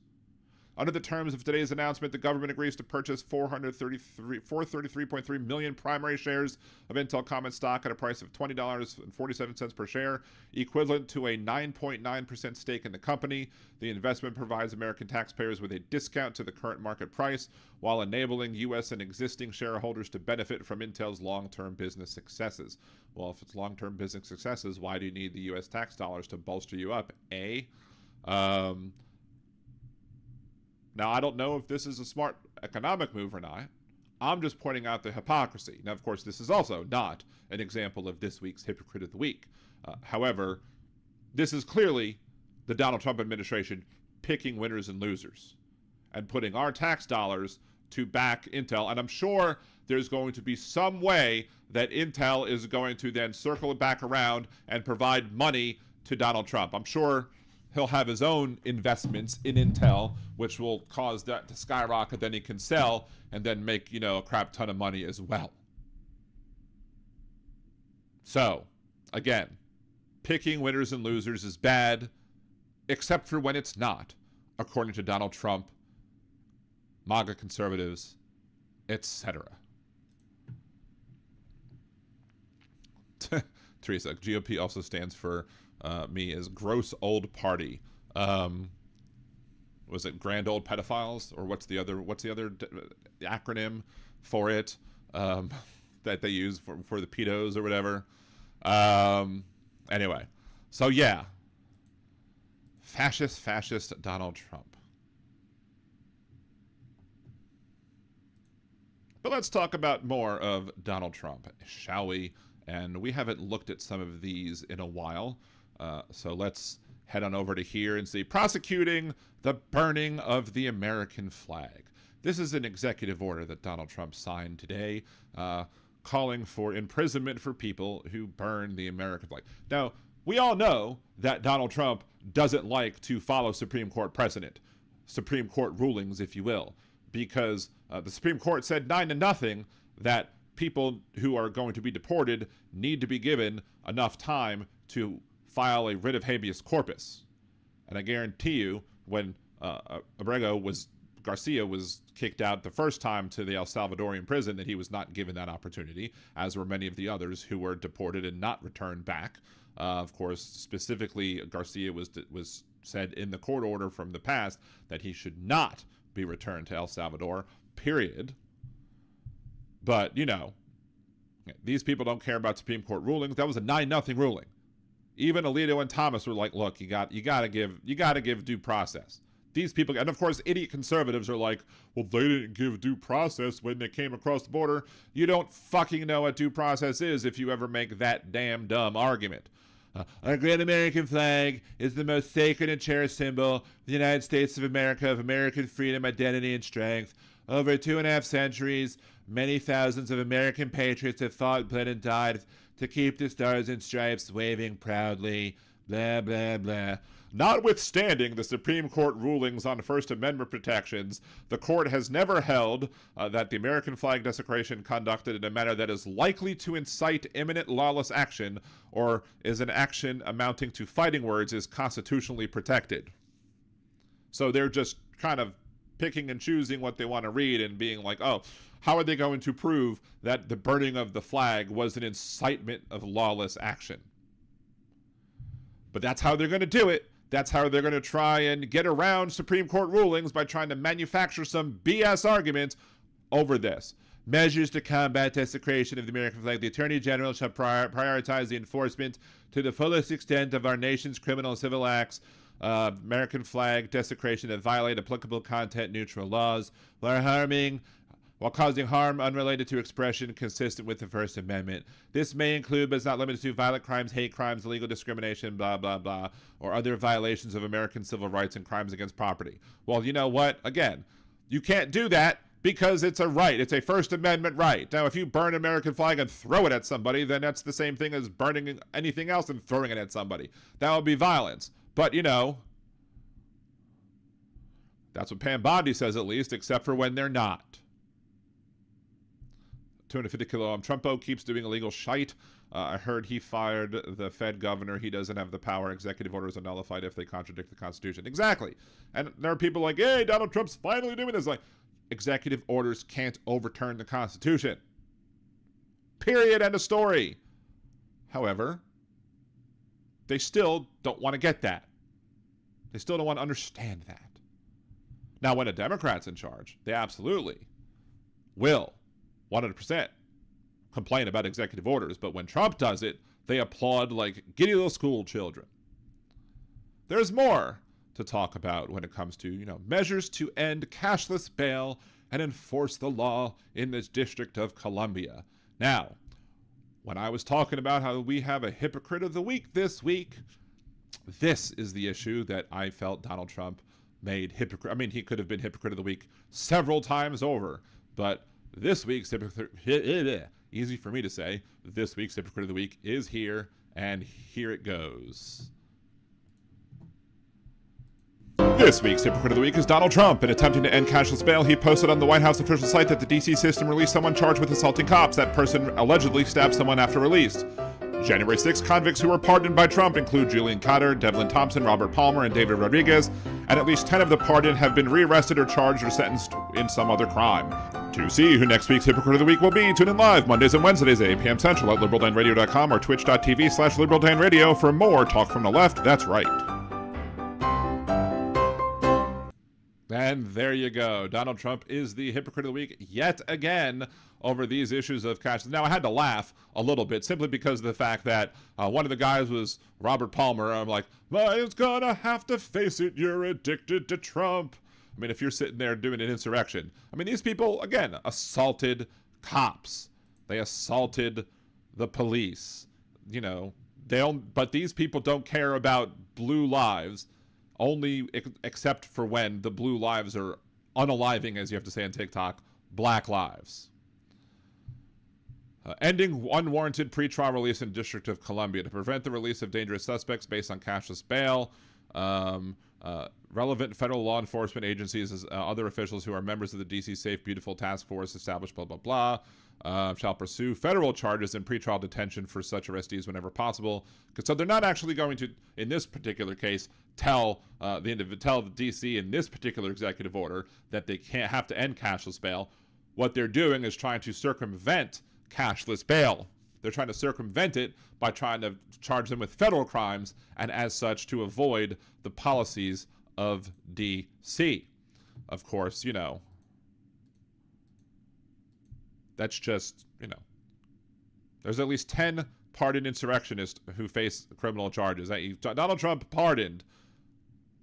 Under the terms of today's announcement, the government agrees to purchase 433.3 million primary shares of Intel common stock at a price of $20.47 per share, equivalent to a 9.9% stake in the company. The investment provides American taxpayers with a discount to the current market price, while enabling U.S. and existing shareholders to benefit from Intel's long-term business successes. Well, if it's long-term business successes, why do you need the U.S. tax dollars to bolster you up, eh? Now, I don't know if this is a smart economic move or not. I'm just pointing out the hypocrisy. Now, of course, this is also not an example of this week's Hypocrite of the Week. However, this is clearly the Donald Trump administration picking winners and losers and putting our tax dollars to back Intel. And I'm sure there's going to be some way that Intel is going to then circle it back around and provide money to Donald Trump. I'm sure he'll have his own investments in Intel, which will cause that to skyrocket. Then he can sell and then make, a crap ton of money as well. So, again, picking winners and losers is bad, except for when it's not, according to Donald Trump, MAGA conservatives, etc. Teresa, GOP also stands for me as gross old party. Was it grand old pedophiles, or what's the other acronym for it that they use for the pedos or whatever? Anyway, so yeah, fascist Donald Trump. But let's talk about more of Donald Trump, shall we? And we haven't looked at some of these in a while, so let's head on over to here and see prosecuting the burning of the American flag. This is an executive order that Donald Trump signed today, calling for imprisonment for people who burn the American flag. Now, we all know that Donald Trump doesn't like to follow Supreme Court precedent, Supreme Court rulings, if you will, because the Supreme Court said 9-0 that people who are going to be deported need to be given enough time to file a writ of habeas corpus. And I guarantee you, when Garcia was kicked out the first time to the El Salvadorian prison, that he was not given that opportunity, as were many of the others who were deported and not returned back. Of course, specifically, Garcia was said in the court order from the past that he should not be returned to El Salvador, period. But, you know, these people don't care about Supreme Court rulings. That was a 9-0 ruling. Even Alito and Thomas were like, look, you got to give due process. These people, and of course, idiot conservatives are like, well, they didn't give due process when they came across the border. You don't fucking know what due process is if you ever make that damn dumb argument. Our great American flag is the most sacred and cherished symbol of the United States of America, of American freedom, identity, and strength. Over 2.5 centuries, many thousands of American patriots have fought, bled, and died to keep the stars and stripes waving proudly, blah, blah, blah. Notwithstanding the Supreme Court rulings on First Amendment protections, the court has never held that the American flag desecration conducted in a manner that is likely to incite imminent lawless action or is an action amounting to fighting words is constitutionally protected. So they're just kind of picking and choosing what they want to read and being like, oh, how are they going to prove that the burning of the flag was an incitement of lawless action? But that's how they're going to do it. That's how they're going to try and get around Supreme Court rulings, by trying to manufacture some BS arguments over this. Measures to combat desecration of the American flag. The Attorney General shall prioritize the enforcement to the fullest extent of our nation's criminal and civil acts, American flag desecration that violate applicable content-neutral laws while causing harm unrelated to expression consistent with the First Amendment. This may include, but is not limited to, violent crimes, hate crimes, illegal discrimination, blah, blah, blah, or other violations of American civil rights and crimes against property. Well, you know what? Again, you can't do that because it's a right. It's a First Amendment right. Now, if you burn an American flag and throw it at somebody, then that's the same thing as burning anything else and throwing it at somebody. That would be violence. But, you know, that's what Pam Bondi says, at least, except for when they're not. 250 kilo Trumpo keeps doing illegal shite. I heard he fired the Fed governor. He doesn't have the power. Executive orders are nullified if they contradict the Constitution. Exactly. And there are people like, hey, Donald Trump's finally doing this. Like, executive orders can't overturn the Constitution. Period. End of story. However, they still don't want to get that. They still don't want to understand that. Now, when a Democrat's in charge, they absolutely will 100% complain about executive orders, but when Trump does it, they applaud like giddy little school children. There's more to talk about when it comes to, you know, measures to end cashless bail and enforce the law in the District of Columbia. Now, when I was talking about how we have a hypocrite of the week this week, this is the issue that I felt Donald Trump made hypocrite. I mean, he could have been hypocrite of the week several times over, but this week's hypocrite, easy for me to say, this week's hypocrite of the week is here, and here it goes. This week's hypocrite of the week is Donald Trump. In attempting to end cashless bail, he posted on the White House official site that the DC system released someone charged with assaulting cops. That person allegedly stabbed someone after release. January 6 convicts who were pardoned by Trump include Julian Cotter, Devlin Thompson, Robert Palmer, and David Rodriguez, and at least 10 of the pardoned have been rearrested or charged or sentenced in some other crime. To see who next week's Hypocrite of the Week will be, tune in live Mondays and Wednesdays at 8 p.m. Central at liberaldanradio.com or twitch.tv/liberaldanradio for more talk from the left. That's right. And there you go. Donald Trump is the Hypocrite of the Week yet again over these issues of cash. Now, I had to laugh a little bit simply because of the fact that one of the guys was Robert Palmer. I'm like, "It's gonna have to face it, you're addicted to Trump." I mean, if you're sitting there doing an insurrection. I mean, these people, again, assaulted cops. They assaulted the police. You know, but these people don't care about blue lives, only except for when the blue lives are unaliving, as you have to say on TikTok, black lives. Ending unwarranted pretrial release in District of Columbia to prevent the release of dangerous suspects based on cashless bail. Relevant federal law enforcement agencies as other officials who are members of the D.C. Safe Beautiful Task Force established blah, blah, blah, shall pursue federal charges in pretrial detention for such arrestees whenever possible. So they're not actually going to, in this particular case, tell the D.C. in this particular executive order that they can't have to end cashless bail. What they're doing is trying to circumvent cashless bail. They're trying to circumvent it by trying to charge them with federal crimes and as such to avoid the policies of D.C. Of course, you know, that's just, you know, there's at least 10 pardoned insurrectionists who face criminal charges. Donald Trump pardoned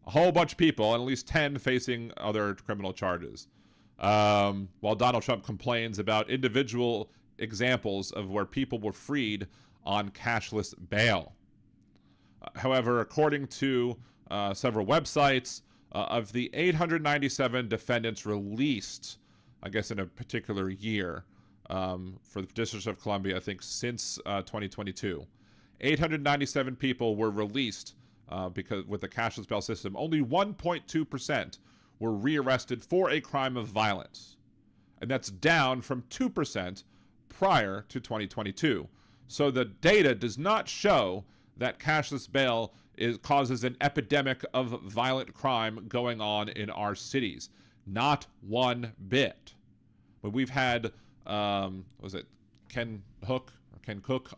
a whole bunch of people and at least 10 facing other criminal charges. While Donald Trump complains about individual examples of where people were freed on cashless bail. However, according to several websites, of the 897 defendants released, I guess in a particular year, for the District of Columbia, I think since 2022, 897 people were released because with the cashless bail system. Only 1.2% were rearrested for a crime of violence, and that's down from 2% prior to 2022. So the data does not show that cashless bail causes an epidemic of violent crime going on in our cities. Not one bit. But we've had, was it Ken Cook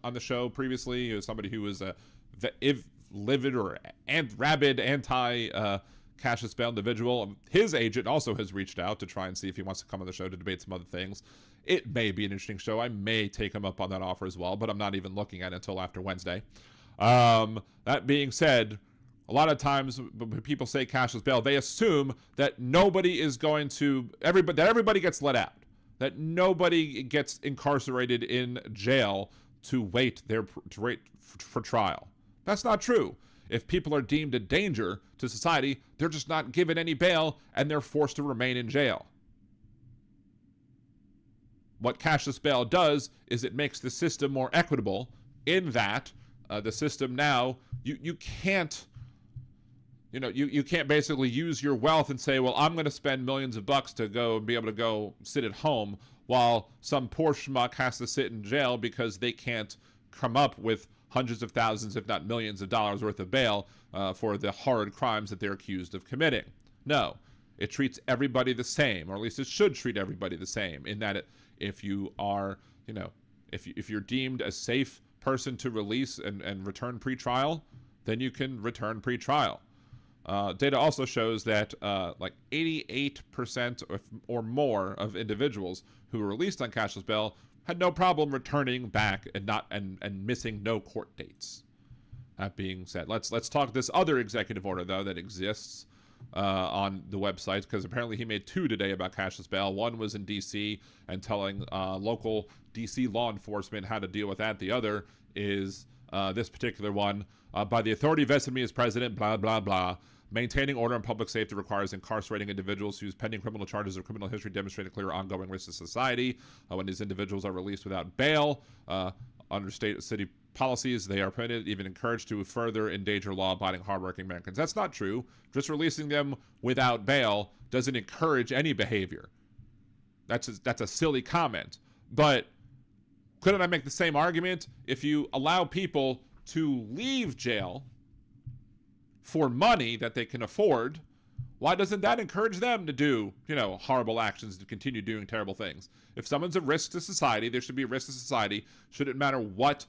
on the show previously? He was somebody who was a livid or rabid anti-cashless bail individual. His agent also has reached out to try and see if he wants to come on the show to debate some other things. It may be an interesting show. I may take him up on that offer as well, but I'm not even looking at it until after Wednesday. That being said, a lot of times when people say cashless bail, they assume that nobody is going to, that everybody gets let out, that nobody gets incarcerated in jail to wait for trial. That's not true. If people are deemed a danger to society, they're just not given any bail and they're forced to remain in jail. What cashless bail does is it makes the system more equitable in that the system now, you can't, you can't basically use your wealth and say, well, I'm going to spend millions of bucks to go and be able to go sit at home while some poor schmuck has to sit in jail because they can't come up with hundreds of thousands, if not millions of dollars worth of bail for the horrid crimes that they're accused of committing. No, it treats everybody the same, or at least it should treat everybody the same, in that if you are, if you're deemed a safe person to release and return pre-trial, then you can return pre-trial. Data also shows that like 88% or more of individuals who were released on cashless bail had no problem returning back and missing no court dates. That being said, let's talk this other executive order though that exists on the website, because apparently he made two today about cashless bail. One was in D.C. and telling local D.C. law enforcement how to deal with that. The other is this particular one. By the authority vested in me as president, blah, blah, blah. Maintaining order and public safety requires incarcerating individuals whose pending criminal charges or criminal history demonstrate a clear ongoing risk to society. When these individuals are released without bail, under city policies, they are permitted, even encouraged to further endanger law-abiding, hardworking Americans. That's not true. Just releasing them without bail doesn't encourage any behavior. That's a silly comment. But couldn't I make the same argument if you allow people to leave jail for money that they can afford, Why doesn't that encourage them to do, horrible actions, to continue doing terrible things? If someone's a risk to society, there should be a risk to society. Shouldn't matter what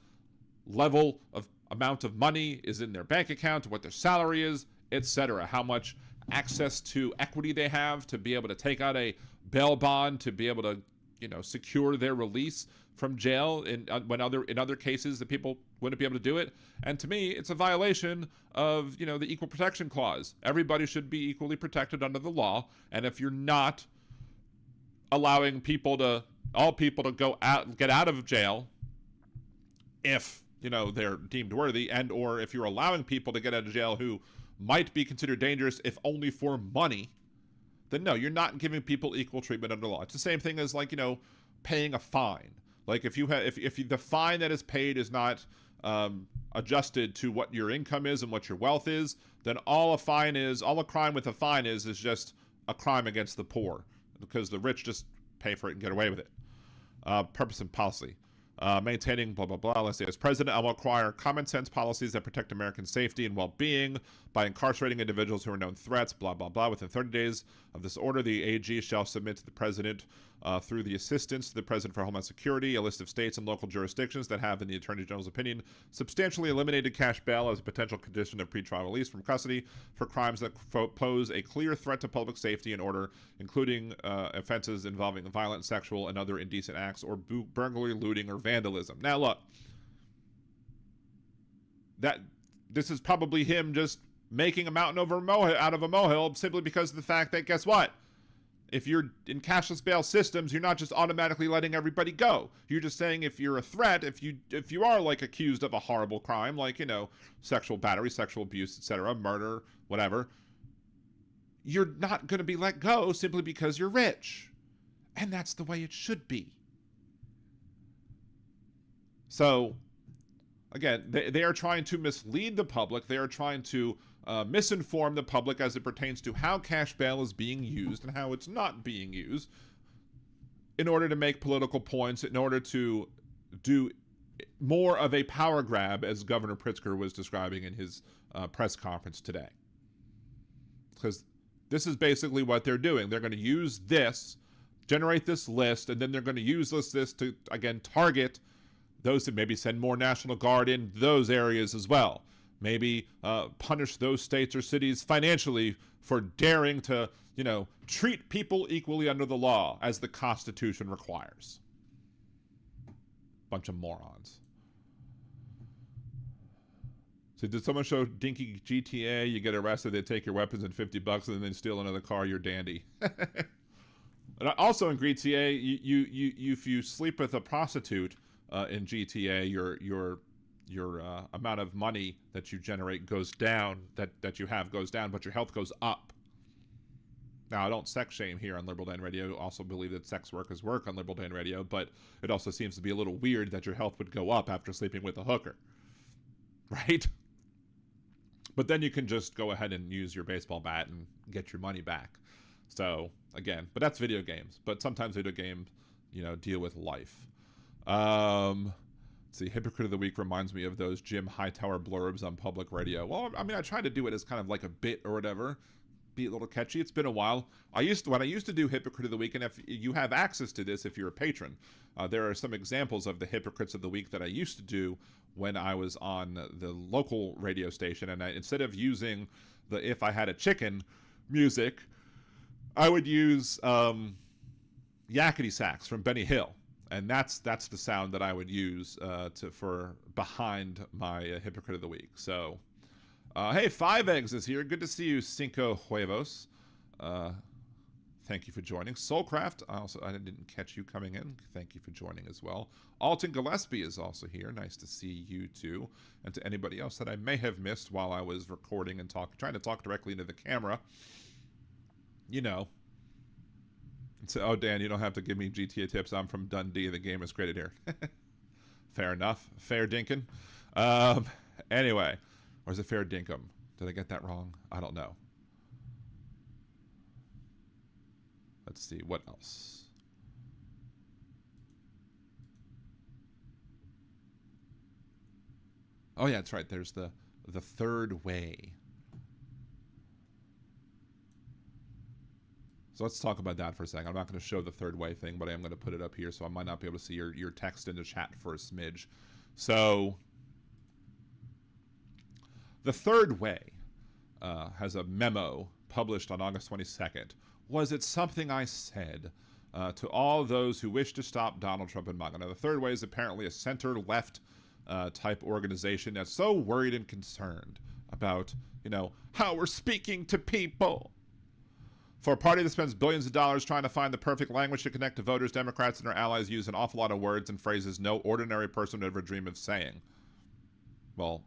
level of amount of money is in their bank account, what their salary is, etc. How much access to equity they have to be able to take out a bail bond, to be able to, secure their release from jail in other cases that people wouldn't be able to do it. And to me, it's a violation of, the Equal Protection Clause. Everybody should be equally protected under the law. And if you're not allowing all people to get out of jail, if, they're deemed worthy, and or if you're allowing people to get out of jail who might be considered dangerous if only for money, then no, you're not giving people equal treatment under law. It's the same thing as paying a fine. Like if the fine that is paid is not adjusted to what your income is and what your wealth is, then all a crime with a fine is just a crime against the poor, because the rich just pay for it and get away with it. Purpose and policy. Maintaining blah, blah, blah. Let's say, as president, I will require common sense policies that protect American safety and well-being by incarcerating individuals who are known threats, blah, blah, blah. Within 30 days of this order, the AG shall submit to the president through the assistance to the president for Homeland Security a list of states and local jurisdictions that have, in the Attorney General's opinion, substantially eliminated cash bail as a potential condition of pretrial release from custody for crimes that pose a clear threat to public safety and order, including offenses involving violent, sexual, and other indecent acts, or burglary, looting, or vandalism. Now, look, this is probably him just making a mountain out of a molehill simply because of the fact that, guess what? If you're in cashless bail systems, you're not just automatically letting everybody go. You're just saying if you're a threat, if you are accused of a horrible crime, sexual battery, sexual abuse, etc., murder, whatever, you're not going to be let go simply because you're rich. And that's the way it should be. So, again, they are trying to mislead the public. They are trying to misinform the public as it pertains to how cash bail is being used and how it's not being used in order to make political points, in order to do more of a power grab, as Governor Pritzker was describing in his press conference today. Because this is basically what they're doing. They're going to use this, generate this list, and then they're going to use this list to, again, target those that maybe send more National Guard in those areas as well. Maybe punish those states or cities financially for daring to, treat people equally under the law as the Constitution requires. Bunch of morons. So did someone show dinky GTA? You get arrested, they take your weapons and $50, and then steal another car. You're dandy. And also in GTA, if you sleep with a prostitute in GTA, your amount of money that you generate goes down, that you have goes down, but your health goes up. Now, I don't sex shame here on Liberal Dan Radio. I also believe that sex work is work on Liberal Dan Radio, but it also seems to be a little weird that your health would go up after sleeping with a hooker. Right? But then you can just go ahead and use your baseball bat and get your money back. So, again, but that's video games. But sometimes video games, deal with life. Let's see, Hypocrite of the Week reminds me of those Jim Hightower blurbs on public radio. Well, I mean, I try to do it as kind of like a bit or whatever. Be a little catchy. It's been a while. When I used to do Hypocrite of the Week, and if you have access to this if you're a patron, there are some examples of the Hypocrites of the Week that I used to do when I was on the local radio station, and instead of using the If I Had a Chicken music, I would use yakety sax from Benny Hill. And that's the sound that I would use for behind my Hypocrite of the Week. So, hey, 5 Eggs is here. Good to see you, Cinco Huevos. Thank you for joining. Soulcraft, I didn't catch you coming in. Thank you for joining as well. Alton Gillespie is also here. Nice to see you too. And to anybody else that I may have missed while I was recording and trying to talk directly into the camera. So, oh, Dan, you don't have to give me GTA tips. I'm from Dundee. The game is created here. Fair enough. Fair dinkum. Anyway, or is it fair dinkum? Did I get that wrong? I don't know. Let's see. What else? Oh, yeah, that's right. There's the third way. So let's talk about that for a second. I'm not going to show the third way thing, but I am going to put it up here, so I might not be able to see your text in the chat for a smidge. So the third way has a memo published on August 22nd. Was it something I said to all those who wish to stop Donald Trump and MAGA? Now, the third way is apparently a center-left type organization that's so worried and concerned about, how we're speaking to people. For a party that spends billions of dollars trying to find the perfect language to connect to voters, Democrats and their allies use an awful lot of words and phrases no ordinary person would ever dream of saying. Well,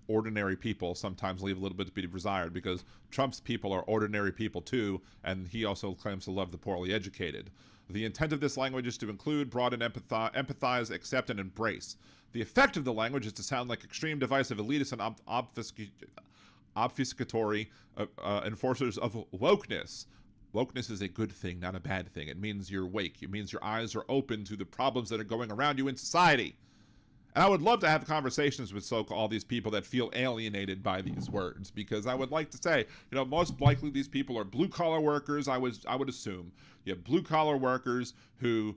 ordinary people sometimes leave a little bit to be desired, because Trump's people are ordinary people too, and he also claims to love the poorly educated. The intent of this language is to include, broaden, empathize, accept, and embrace. The effect of the language is to sound like extreme, divisive, elitist, and obfuscatory enforcers of wokeness. Wokeness is a good thing, not a bad thing. It means you're awake. It means your eyes are open to the problems that are going around you in society. And I would love to have conversations with all these people that feel alienated by these words, because I would like to say, most likely these people are blue-collar workers, I would assume. You have blue-collar workers who,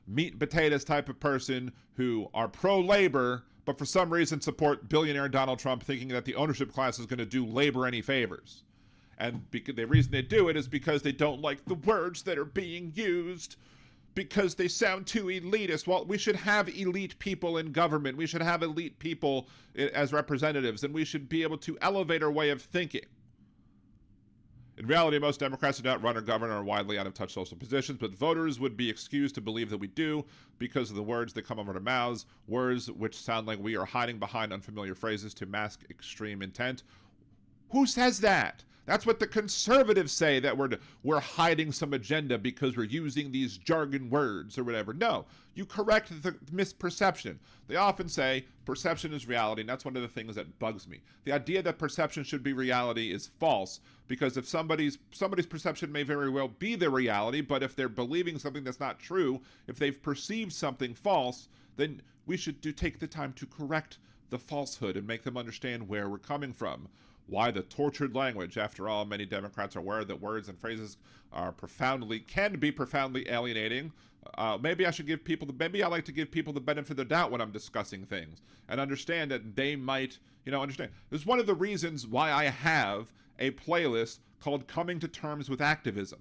meat and potatoes type of person who are pro-labor, but for some reason support billionaire Donald Trump, thinking that the ownership class is going to do labor any favors. And the reason they do it is because they don't like the words that are being used, because they sound too elitist. Well, we should have elite people in government. We should have elite people as representatives, and we should be able to elevate our way of thinking. In reality, most Democrats do not run or govern or are widely out of touch social positions, but voters would be excused to believe that we do because of the words that come over our mouths, words which sound like we are hiding behind unfamiliar phrases to mask extreme intent. Who says that? That's what the conservatives say, that we're hiding some agenda because we're using these jargon words or whatever. No, you correct the misperception. They often say perception is reality, and that's one of the things that bugs me. The idea that perception should be reality is false, because if somebody's perception may very well be their reality, but if they're believing something that's not true, if they've perceived something false, then we should take the time to correct the falsehood and make them understand where we're coming from. Why the tortured language? After all, many Democrats are aware that words and phrases can be profoundly alienating. Maybe I like to give people the benefit of the doubt when I'm discussing things, and understand that they might, understand. This is one of the reasons why I have a playlist called Coming to Terms with Activism.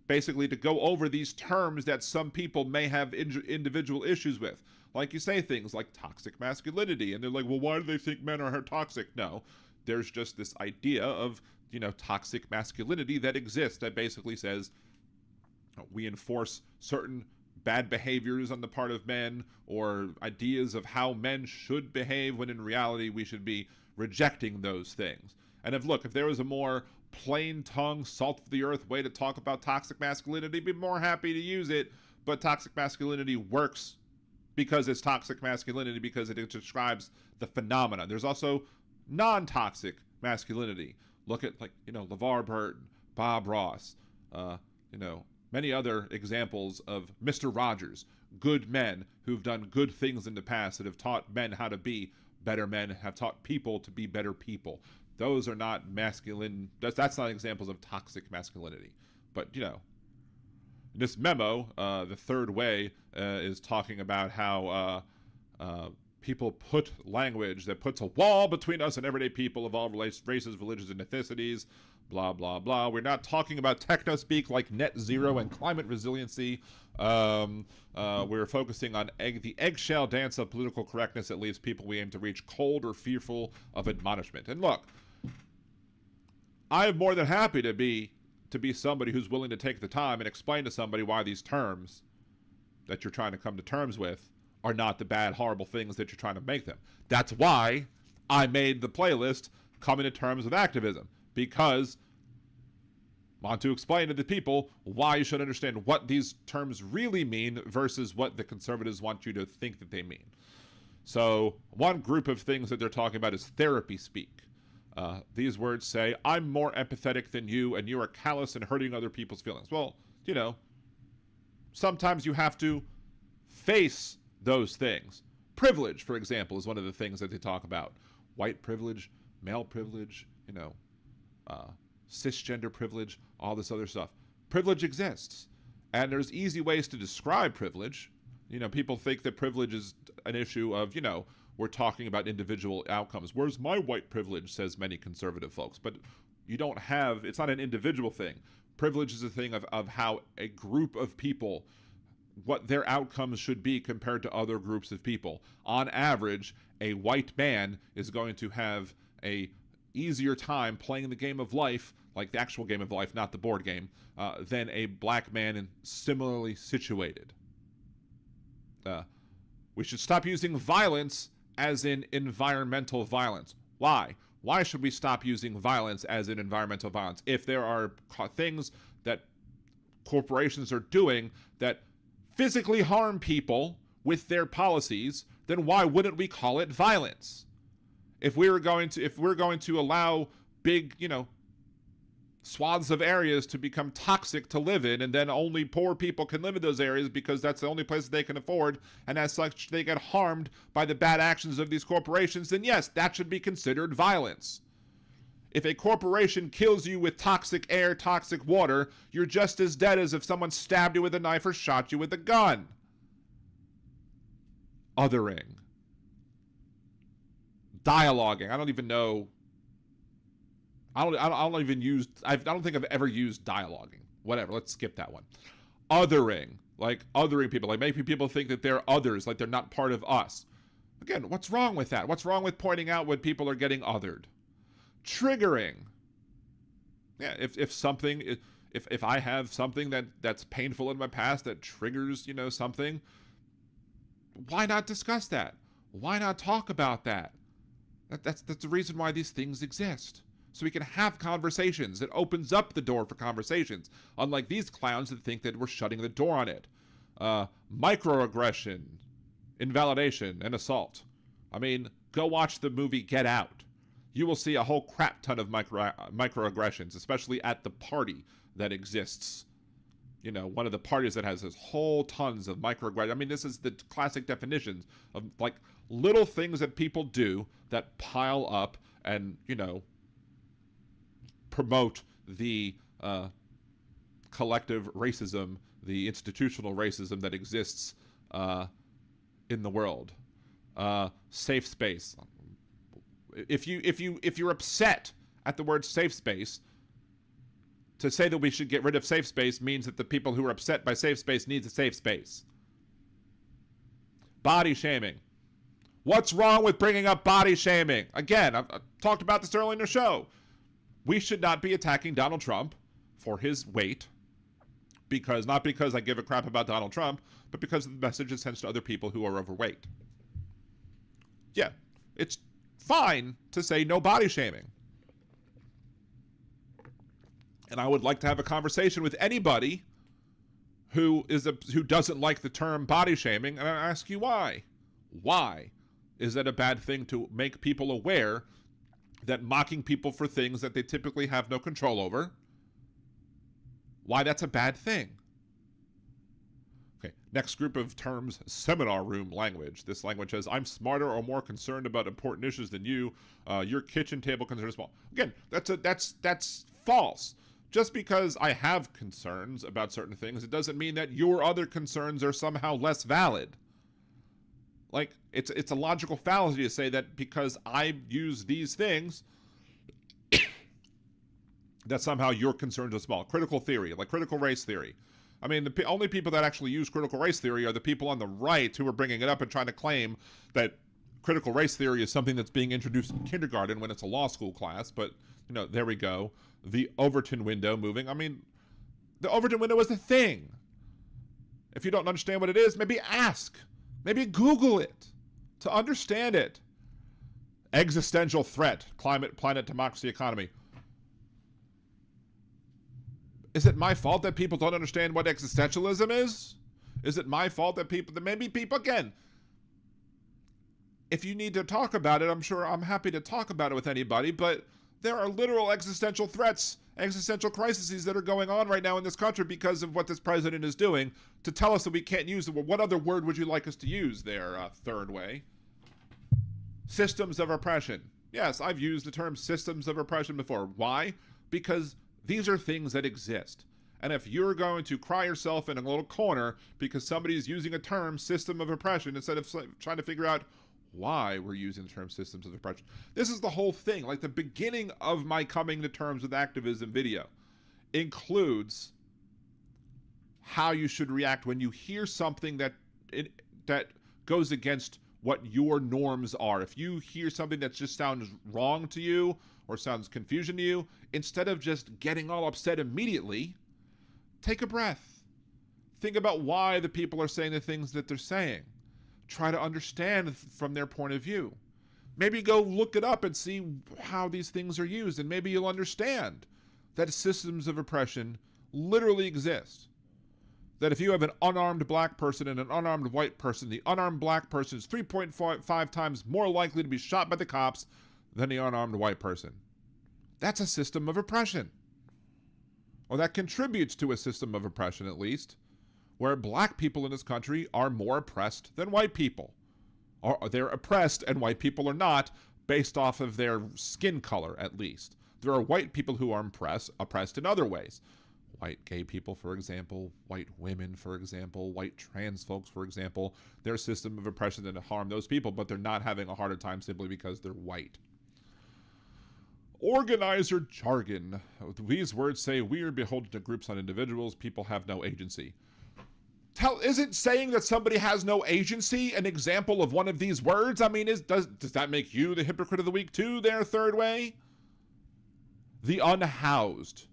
Basically, to go over these terms that some people may have individual issues with. Like, you say things like toxic masculinity, and they're like, well, why do they think men are toxic? No. There's just this idea of, toxic masculinity that exists that basically says we enforce certain bad behaviors on the part of men, or ideas of how men should behave, when in reality we should be rejecting those things. And if there was a more plain tongue, salt of the earth way to talk about toxic masculinity, I'd be more happy to use it. But toxic masculinity works because it's toxic masculinity, because it describes the phenomena. There's also non-toxic masculinity. Look at LeVar Burton, Bob Ross, many other examples of Mr. Rogers, good men who've done good things in the past, that have taught men how to be better men, have taught people to be better people. Those are not masculine. That's not examples of toxic masculinity. But this memo, the third way, is talking about how people put language that puts a wall between us and everyday people of all races, religions, and ethnicities, blah, blah, blah. We're not talking about techno-speak like net zero and climate resiliency. We're focusing on the eggshell dance of political correctness that leaves people we aim to reach cold or fearful of admonishment. And look, I am more than happy to be somebody who's willing to take the time and explain to somebody why these terms that you're trying to come to terms with are not the bad, horrible things that you're trying to make them. That's why I made the playlist Coming to Terms with Activism, because I want to explain to the people why you should understand what these terms really mean versus what the conservatives want you to think that they mean. So one group of things that they're talking about is therapy speak. These words say, I'm more empathetic than you, and you are callous and hurting other people's feelings. Well, sometimes you have to face those things. Privilege, for example, is one of the things that they talk about. White privilege, male privilege, cisgender privilege, all this other stuff. Privilege exists. And there's easy ways to describe privilege. People think that privilege is an issue of, we're talking about individual outcomes. Where's my white privilege, says many conservative folks. But it's not an individual thing. Privilege is a thing of how a group of people, what their outcomes should be compared to other groups of people. On average, a white man is going to have a easier time playing the game of life, like the actual game of life, not the board game, than a black man and similarly situated. We should stop using violence as in environmental violence. Why? Why should we stop using violence as in environmental violence? If there are things that corporations are doing that physically harm people with their policies, then why wouldn't we call it violence? If we're going to allow big, swaths of areas to become toxic to live in, and then only poor people can live in those areas because that's the only place they can afford, and as such they get harmed by the bad actions of these corporations, then yes, that should be considered violence. If a corporation kills you with toxic air, toxic water, you're just as dead as if someone stabbed you with a knife or shot you with a gun. Othering. Dialoguing. I don't think I've ever used dialoguing. Whatever, let's skip that one. Othering, like othering people, like making people think that they're others, like they're not part of us. Again, what's wrong with that? What's wrong with pointing out when people are getting othered? Triggering. Yeah, if I have something that's painful in my past that triggers, something, why not discuss that? Why not talk about that? That's the reason why these things exist. So we can have conversations. It opens up the door for conversations. Unlike these clowns that think that we're shutting the door on it. Microaggression, invalidation, and assault. I mean, go watch the movie Get Out. You will see a whole crap ton of microaggressions, especially at the party that exists. One of the parties that has this whole tons of microaggressions. I mean, this is the classic definitions of like little things that people do that pile up and, promote the collective racism, the institutional racism that exists in the world. Safe space. If you're upset at the word safe space, to say that we should get rid of safe space means that the people who are upset by safe space needs a safe space. Body shaming. What's wrong with bringing up body shaming? Again, I've talked about this earlier in the show. We should not be attacking Donald Trump for his weight, not because I give a crap about Donald Trump, but because of the message it sends to other people who are overweight. Yeah, it's fine to say no body shaming. And I would like to have a conversation with anybody who doesn't like the term body shaming, and I ask you why. Why is that a bad thing to make people aware that mocking people for things that they typically have no control over, why that's a bad thing? Okay, next group of terms, seminar room language. This language says, I'm smarter or more concerned about important issues than you. Your kitchen table concerns small. Again, that's false. Just because I have concerns about certain things, it doesn't mean that your other concerns are somehow less valid. Like, it's a logical fallacy to say that because I use these things, that somehow your concerns are small. Critical theory, like critical race theory. I mean, the only people that actually use critical race theory are the people on the right who are bringing it up and trying to claim that critical race theory is something that's being introduced in kindergarten when it's a law school class. But, there we go. The Overton window moving. I mean, the Overton window is the thing. If you don't understand what it is, maybe ask. Maybe Google it to understand it. Existential threat. Climate, planet, democracy, economy. Is it my fault that people don't understand what existentialism is? Is it my fault that maybe people, again, if you need to talk about it, I'm happy to talk about it with anybody, but there are literal existential threats, existential crises that are going on right now in this country because of what this president is doing. To tell us that we can't use the word, what other word would you like us to use there, third way? Systems of oppression. Yes, I've used the term systems of oppression before. Why? Because these are things that exist. And if you're going to cry yourself in a little corner because somebody's using a term, system of oppression, instead of trying to figure out why we're using the term systems of oppression. This is the whole thing. Like, the beginning of my coming to terms with activism video includes how you should react when you hear something that goes against what your norms are. If you hear something that just sounds wrong to you or sounds confusion to you, instead of just getting all upset immediately, take a breath. Think about why the people are saying the things that they're saying. Try to understand from their point of view. Maybe go look it up and see how these things are used, and maybe you'll understand that systems of oppression literally exist. That if you have an unarmed black person and an unarmed white person, the unarmed black person is 3.5 times more likely to be shot by the cops than the unarmed white person. That's a system of oppression. Or that contributes to a system of oppression, at least, where black people in this country are more oppressed than white people. Or they're oppressed and white people are not, based off of their skin color, at least. There are white people who are oppressed in other ways. White gay people, for example, white women, for example, white trans folks, for example. Their system of oppression that harm those people, but they're not having a harder time simply because they're white. Organizer jargon. These words say we are beholden to groups, not individuals. People have no agency. Isn't saying that somebody has no agency an example of one of these words? I mean, does that make you the hypocrite of the week too, there, third way? The unhoused.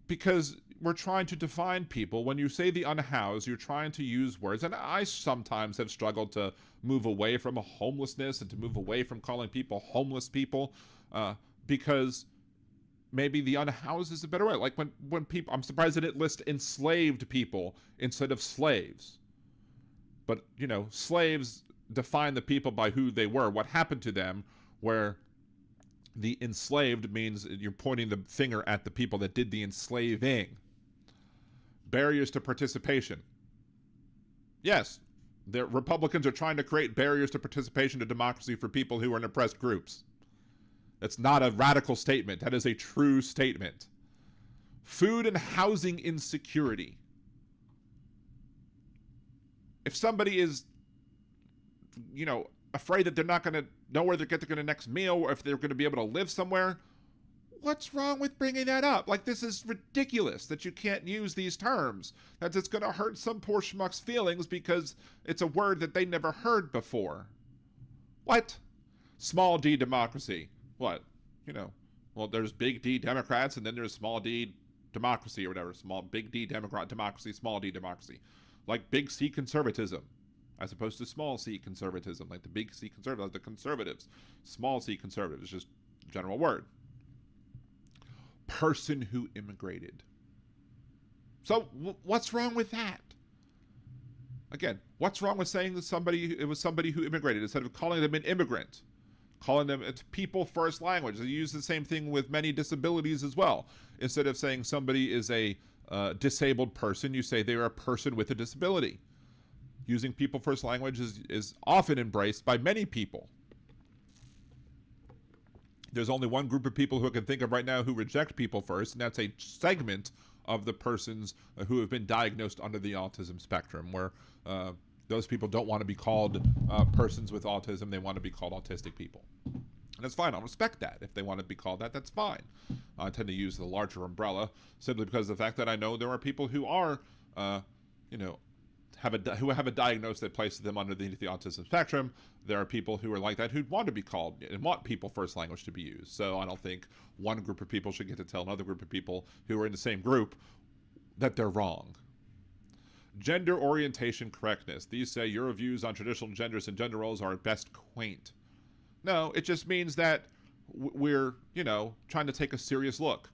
Because we're trying to define people. When you say the unhoused, you're trying to use words. And I sometimes have struggled to move away from homelessness and to move away from calling people homeless people because maybe the unhoused is a better way. Like when people, I'm surprised that it lists enslaved people instead of slaves. But, you know, slaves define the people by who they were, what happened to them, where the enslaved means you're pointing the finger at the people that did the enslaving. Barriers to participation. Yes, the Republicans are trying to create barriers to participation to democracy for people who are in oppressed groups. That's not a radical statement. That is a true statement. Food and housing insecurity. If somebody is, you know, afraid that they're not going to know where they're going to get their next meal or if they're going to be able to live somewhere, what's wrong with bringing that up? Like, this is ridiculous that you can't use these terms. That it's going to hurt some poor schmuck's feelings because it's a word that they never heard before. What? Small d democracy. What? You know, well, there's big D Democrats and then there's small d democracy or whatever. Big D democracy, small d democracy. Like big C conservatism, as opposed to small c conservatism, like the big C conservatives, like the conservatives. Small c conservatives, just a general word. Person who immigrated. So what's wrong with that? Again, what's wrong with saying that it was somebody who immigrated instead of calling them an immigrant? Calling them, it's people first language. They use the same thing with many disabilities as well. Instead of saying somebody is a disabled person, you say they're a person with a disability. Using people first language is often embraced by many people. There's only one group of people who I can think of right now who reject people first, and that's a segment of the persons who have been diagnosed under the autism spectrum, where those people don't want to be called persons with autism. They want to be called autistic people. And that's fine. I'll respect that. If they want to be called that, that's fine. I tend to use the larger umbrella simply because of the fact that I know there are people who are, who have a diagnosis that places them underneath the autism spectrum. There are people who are like that who want to be called and want people first language to be used. So I don't think one group of people should get to tell another group of people who are in the same group that they're wrong. Gender orientation correctness. These say your views on traditional genders and gender roles are at best quaint. No, it just means that we're, trying to take a serious look.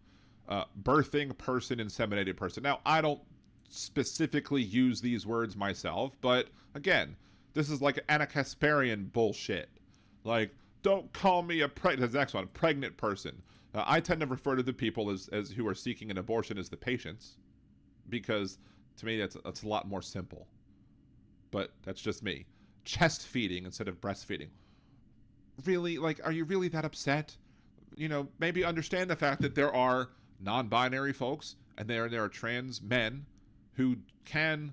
Birthing person, inseminated person. Now, I don't specifically use these words myself, but again, this is like Anna Kasparian bullshit. Like, don't call me the next one, pregnant person. I tend to refer to the people as who are seeking an abortion as the patients, because to me that's a lot more simple. But that's just me. Chest feeding instead of breastfeeding. Really? Like, are you really that upset? Maybe understand the fact that there are non-binary folks, and there are trans men who can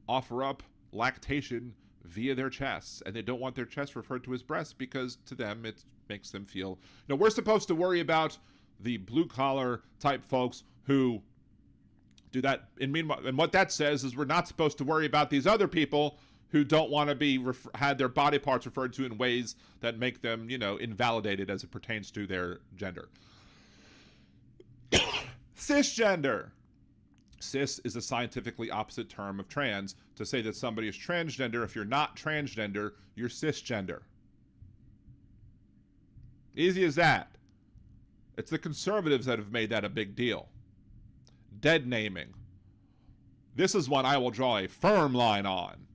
offer up lactation via their chests, and they don't want their chest referred to as breasts because to them it makes them feel, we're supposed to worry about the blue-collar type folks who do that. And what that says is we're not supposed to worry about these other people who don't want to be had their body parts referred to in ways that make them, invalidated as it pertains to their gender. Cisgender. Cis is a scientifically opposite term of trans. To say that somebody is transgender, if you're not transgender, you're cisgender. Easy as that. It's the conservatives that have made that a big deal. Dead naming. This is one I will draw a firm line on.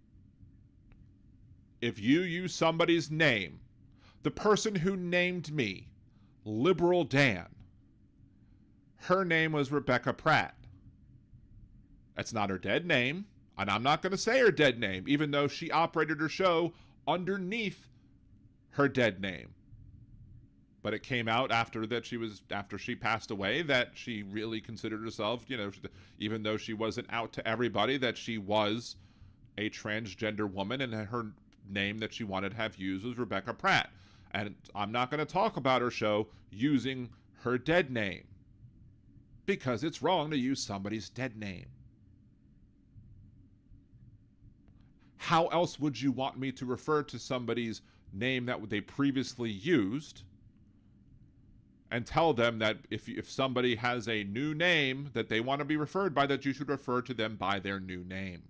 If you use somebody's name, the person who named me, Liberal Dan, her name was Rebecca Pratt. That's not her dead name, and I'm not going to say her dead name, even though she operated her show underneath her dead name. But it came out after she passed away that she really considered herself, even though she wasn't out to everybody, that she was a transgender woman, and her name that she wanted to have used was Rebecca Pratt. And I'm not going to talk about her show using her dead name, because it's wrong to use somebody's dead name. How else would you want me to refer to somebody's name that they previously used and tell them that if somebody has a new name that they want to be referred by, that you should refer to them by their new name?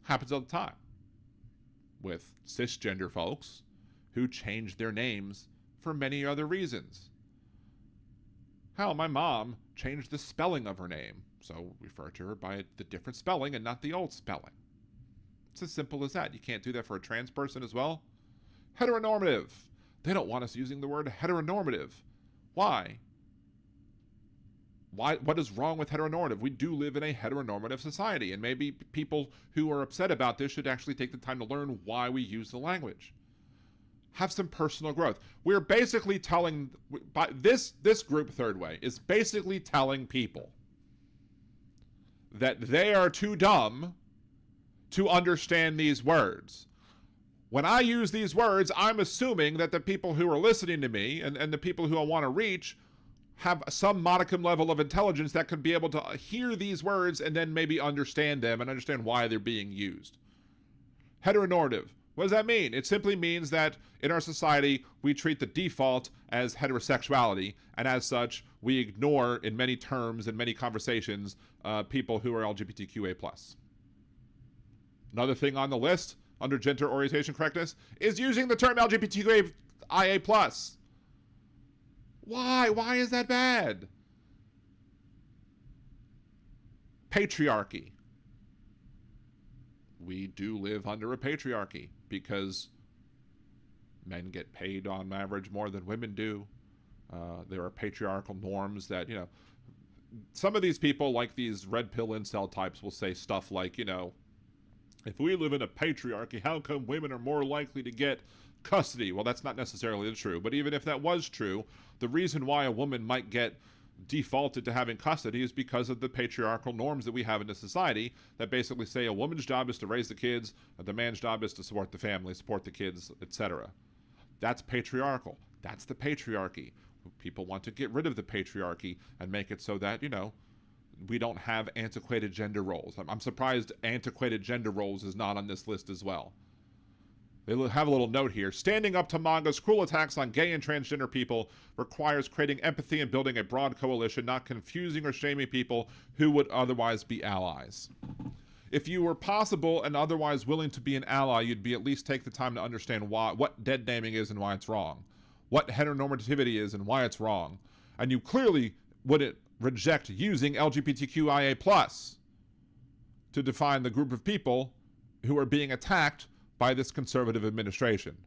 Happens all the time with cisgender folks who change their names for many other reasons. Hell, my mom changed the spelling of her name, so refer to her by the different spelling and not the old spelling. It's as simple as that. You can't do that for a trans person as well. Heteronormative. They don't want us using the word heteronormative. Why? What is wrong with heteronormative? We do live in a heteronormative society, and maybe people who are upset about this should actually take the time to learn why we use the language. Have some personal growth. We're basically telling, by this group, Third Way, is basically telling people that they are too dumb to understand these words. When I use these words, I'm assuming that the people who are listening to me and the people who I want to reach have some modicum level of intelligence that could be able to hear these words and then maybe understand them and understand why they're being used. Heteronormative. What does that mean? It simply means that in our society, we treat the default as heterosexuality, and as such, we ignore, in many terms, in many conversations, people who are LGBTQA+. Another thing on the list, under gender orientation correctness, is using the term LGBTQIA+. Why? Why is that bad? Patriarchy. We do live under a patriarchy because men get paid on average more than women do. There are patriarchal norms that, some of these people, like these red pill incel types, will say stuff like, if we live in a patriarchy, how come women are more likely to get custody? Well, that's not necessarily true. But even if that was true, the reason why a woman might get defaulted to having custody is because of the patriarchal norms that we have in the society that basically say a woman's job is to raise the kids, the man's job is to support the family, support the kids, etc. That's patriarchal. That's the patriarchy. People want to get rid of the patriarchy and make it so that, we don't have antiquated gender roles. I'm surprised antiquated gender roles is not on this list as well. They have a little note here. Standing up to MAGA's cruel attacks on gay and transgender people requires creating empathy and building a broad coalition, not confusing or shaming people who would otherwise be allies. If you were possible and otherwise willing to be an ally, you'd be at least take the time to understand what dead naming is and why it's wrong, what heteronormativity is and why it's wrong, and you clearly wouldn't reject using LGBTQIA+ to define the group of people who are being attacked by this conservative administration.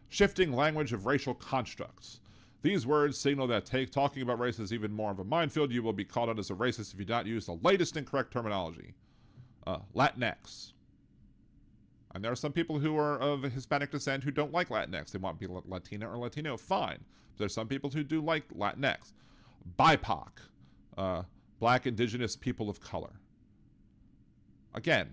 Shifting language of racial constructs. These words signal that talking about race is even more of a minefield. You will be called out as a racist if you do not use the latest and correct terminology. Latinx. And there are some people who are of Hispanic descent who don't like Latinx. They want to be Latina or Latino. Fine. There's some people who do like Latinx. BIPOC, Black, Indigenous, People of Color. Again,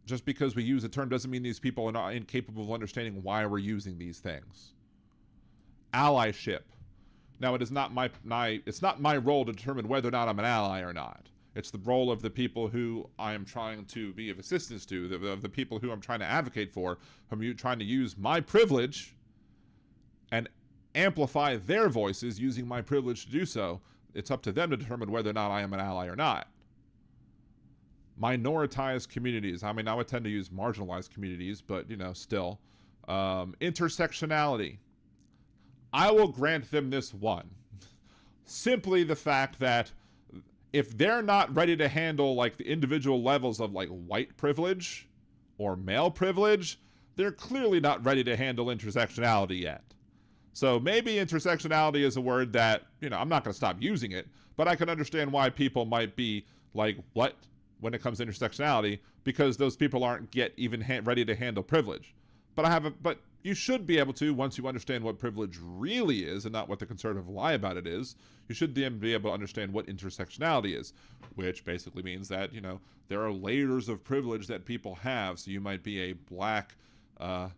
just because we use the term doesn't mean these people are not incapable of understanding why we're using these things. Allyship. Now, it is not it's not my role to determine whether or not I'm an ally or not. It's the role of the people who I am trying to be of assistance to, of the people who I'm trying to advocate for, whom I'm trying to use my privilege and amplify their voices using my privilege to do so. It's up to them to determine whether or not I am an ally or not. Minoritized communities. I mean, I would tend to use marginalized communities, but, still. Intersectionality. I will grant them this one. Simply the fact that if they're not ready to handle, like, the individual levels of, like, white privilege or male privilege, they're clearly not ready to handle intersectionality yet. So maybe intersectionality is a word that, I'm not going to stop using it, but I can understand why people might be like, what? When it comes to intersectionality, because those people aren't yet even ready to handle privilege. But you should be able to, once you understand what privilege really is and not what the conservative lie about it is, you should then be able to understand what intersectionality is, which basically means that, there are layers of privilege that people have. So you might be a black,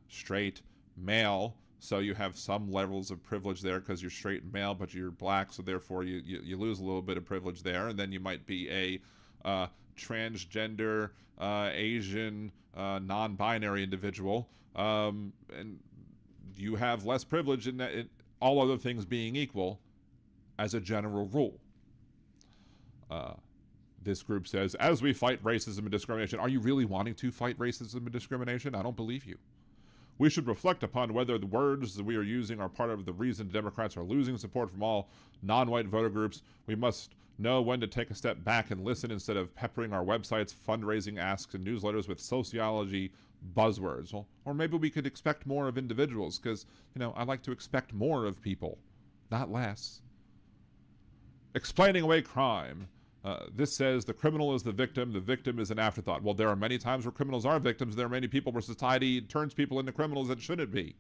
straight male, so you have some levels of privilege there because you're straight and male, but you're black, so therefore you lose a little bit of privilege there. And then you might be a transgender, Asian, non-binary individual, and you have less privilege in that, all other things being equal, as a general rule. This group says, as we fight racism and discrimination, are you really wanting to fight racism and discrimination? I don't believe you. We should reflect upon whether the words that we are using are part of the reason Democrats are losing support from all non-white voter groups. We must know when to take a step back and listen instead of peppering our websites, fundraising asks, and newsletters with sociology buzzwords. Well, or maybe we could expect more of individuals, because, I like to expect more of people, not less. Explaining away crime. This says the criminal is the victim is an afterthought. Well, there are many times where criminals are victims. There are many people where society turns people into criminals that shouldn't be.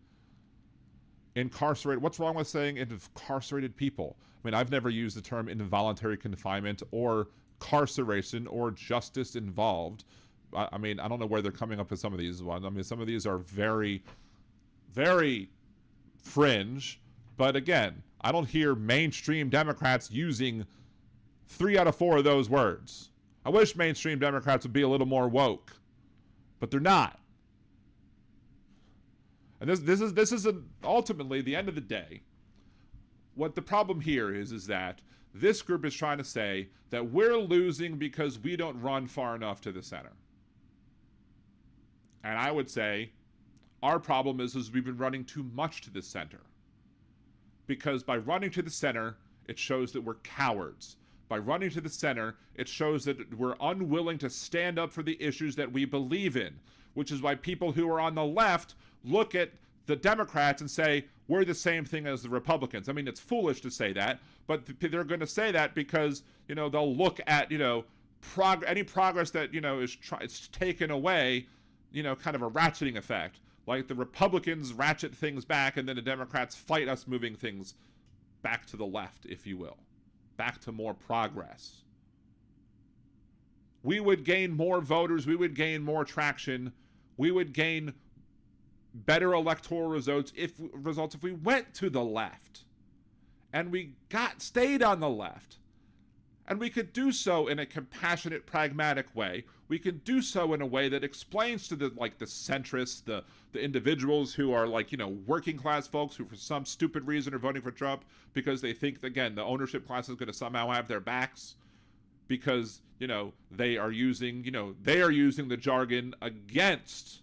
Incarcerated. What's wrong with saying incarcerated people? I mean, I've never used the term involuntary confinement or carceration or justice involved. I mean, I don't know where they're coming up with some of these ones. I mean, some of these are very, very fringe. But again, I don't hear mainstream Democrats using 3 out of 4 of those words. I wish mainstream Democrats would be a little more woke, but they're not. And this is ultimately the end of the day. What the problem here is that this group is trying to say that we're losing because we don't run far enough to the center. And I would say our problem is we've been running too much to the center. Because by running to the center, it shows that we're cowards. By running to the center, it shows that we're unwilling to stand up for the issues that we believe in, which is why people who are on the left look at the Democrats and say, we're the same thing as the Republicans. I mean, it's foolish to say that, but they're going to say that because, they'll look at, any progress that, is taken away, kind of a ratcheting effect. Like the Republicans ratchet things back and then the Democrats fight us moving things back to the left, if you will. Back to more progress. We would gain more voters. We would gain more traction. We would gain better electoral results if we went to the left. And we stayed on the left. And we could do so in a compassionate, pragmatic way. We can do so in a way that explains to the centrists, the individuals who are working class folks who for some stupid reason are voting for Trump because they think, again, the ownership class is going to somehow have their backs because, they are using the jargon against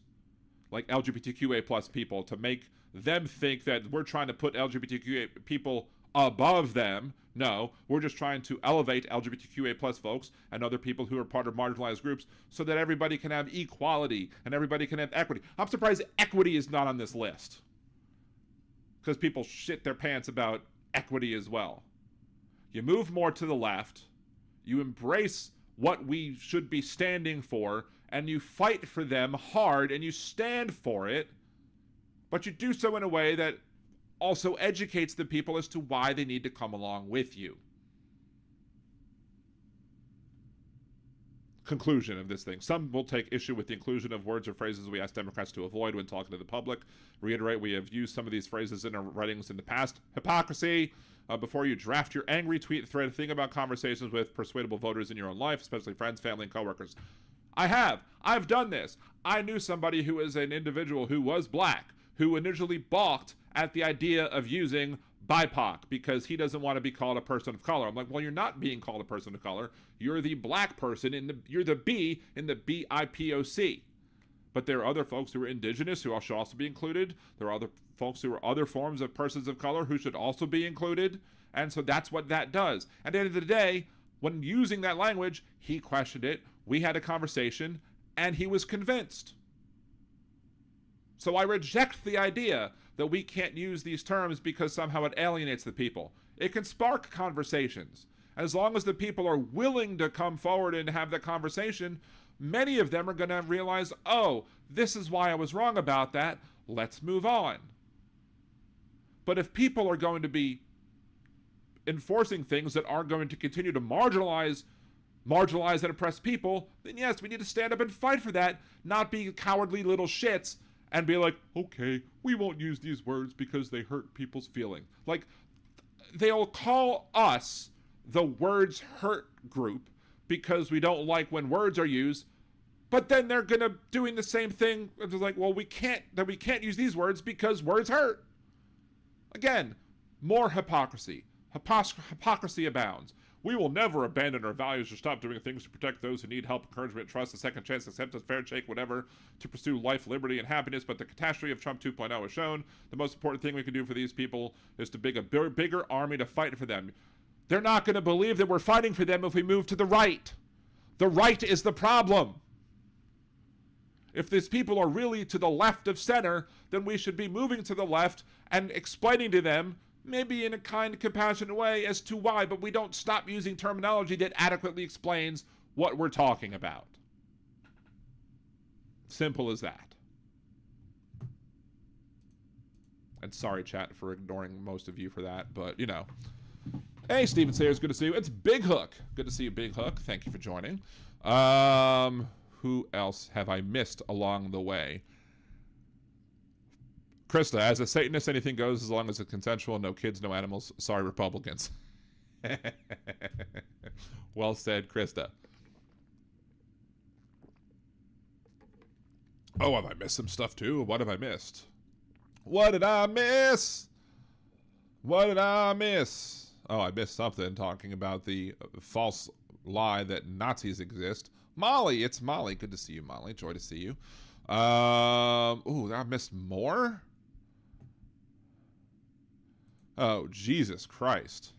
LGBTQA plus people to make them think that we're trying to put LGBTQA people above them. No, we're just trying to elevate LGBTQA plus folks and other people who are part of marginalized groups so that everybody can have equality and everybody can have equity. I'm surprised equity is not on this list because people shit their pants about equity as well. You move more to the left, you embrace what we should be standing for, and you fight for them hard and you stand for it, but you do so in a way that also educates the people as to why they need to come along with you. Conclusion of this thing. Some will take issue with the inclusion of words or phrases we ask Democrats to avoid when talking to the public. Reiterate, we have used some of these phrases in our writings in the past. Hypocrisy. Before you draft your angry tweet thread, think about conversations with persuadable voters in your own life, especially friends, family, and coworkers. I've done this. I knew somebody who was an individual who was black, who initially balked at the idea of using BIPOC because he doesn't want to be called a person of color. I'm like, well, you're not being called a person of color. You're the black person you're the B in the BIPOC. But there are other folks who are indigenous who should also be included. There are other folks who are other forms of persons of color who should also be included. And so that's what that does. At the end of the day, when using that language, he questioned it. We had a conversation, and he was convinced. So I reject the idea that we can't use these terms because somehow it alienates the people. It can spark conversations. As long as the people are willing to come forward and have that conversation, many of them are going to realize, oh, this is why I was wrong about that. Let's move on. But if people are going to be enforcing things that are going to continue to marginalize and oppress people, then yes, we need to stand up and fight for that, not be cowardly little shits and be like, okay, we won't use these words because they hurt people's feelings. Like, they'll call us the words hurt group because we don't like when words are used, but then they're gonna doing the same thing. It's like, well, we can't use these words because words hurt. Again, more hypocrisy. Hypocrisy abounds. We will never abandon our values or stop doing things to protect those who need help, encouragement, trust, a second chance, acceptance, fair shake, whatever, to pursue life, liberty, and happiness. But the catastrophe of Trump 2.0 has shown the most important thing we can do for these people is to build a bigger army to fight for them. They're not going to believe that we're fighting for them if we move to the right. The right is the problem. If these people are really to the left of center, then we should be moving to the left and explaining to them, maybe in a kind, compassionate way, as to why, but we don't stop using terminology that adequately explains what we're talking about. Simple as that. And sorry, chat, for ignoring most of you for that, but, you know. Hey, Steven Sayers, good to see you. It's Big Hook. Good to see you, Big Hook. Thank you for joining. Who else have I missed along the way? Krista, as a Satanist, anything goes as long as it's consensual. No kids, no animals. Sorry, Republicans. Well said, Krista. Oh, have I missed some stuff too? What have I missed? What did I miss? What did I miss? Oh, I missed something talking about the false lie that Nazis exist. Molly, it's Molly. Good to see you, Molly. Joy to see you. Ooh, I missed more? Oh, Jesus Christ.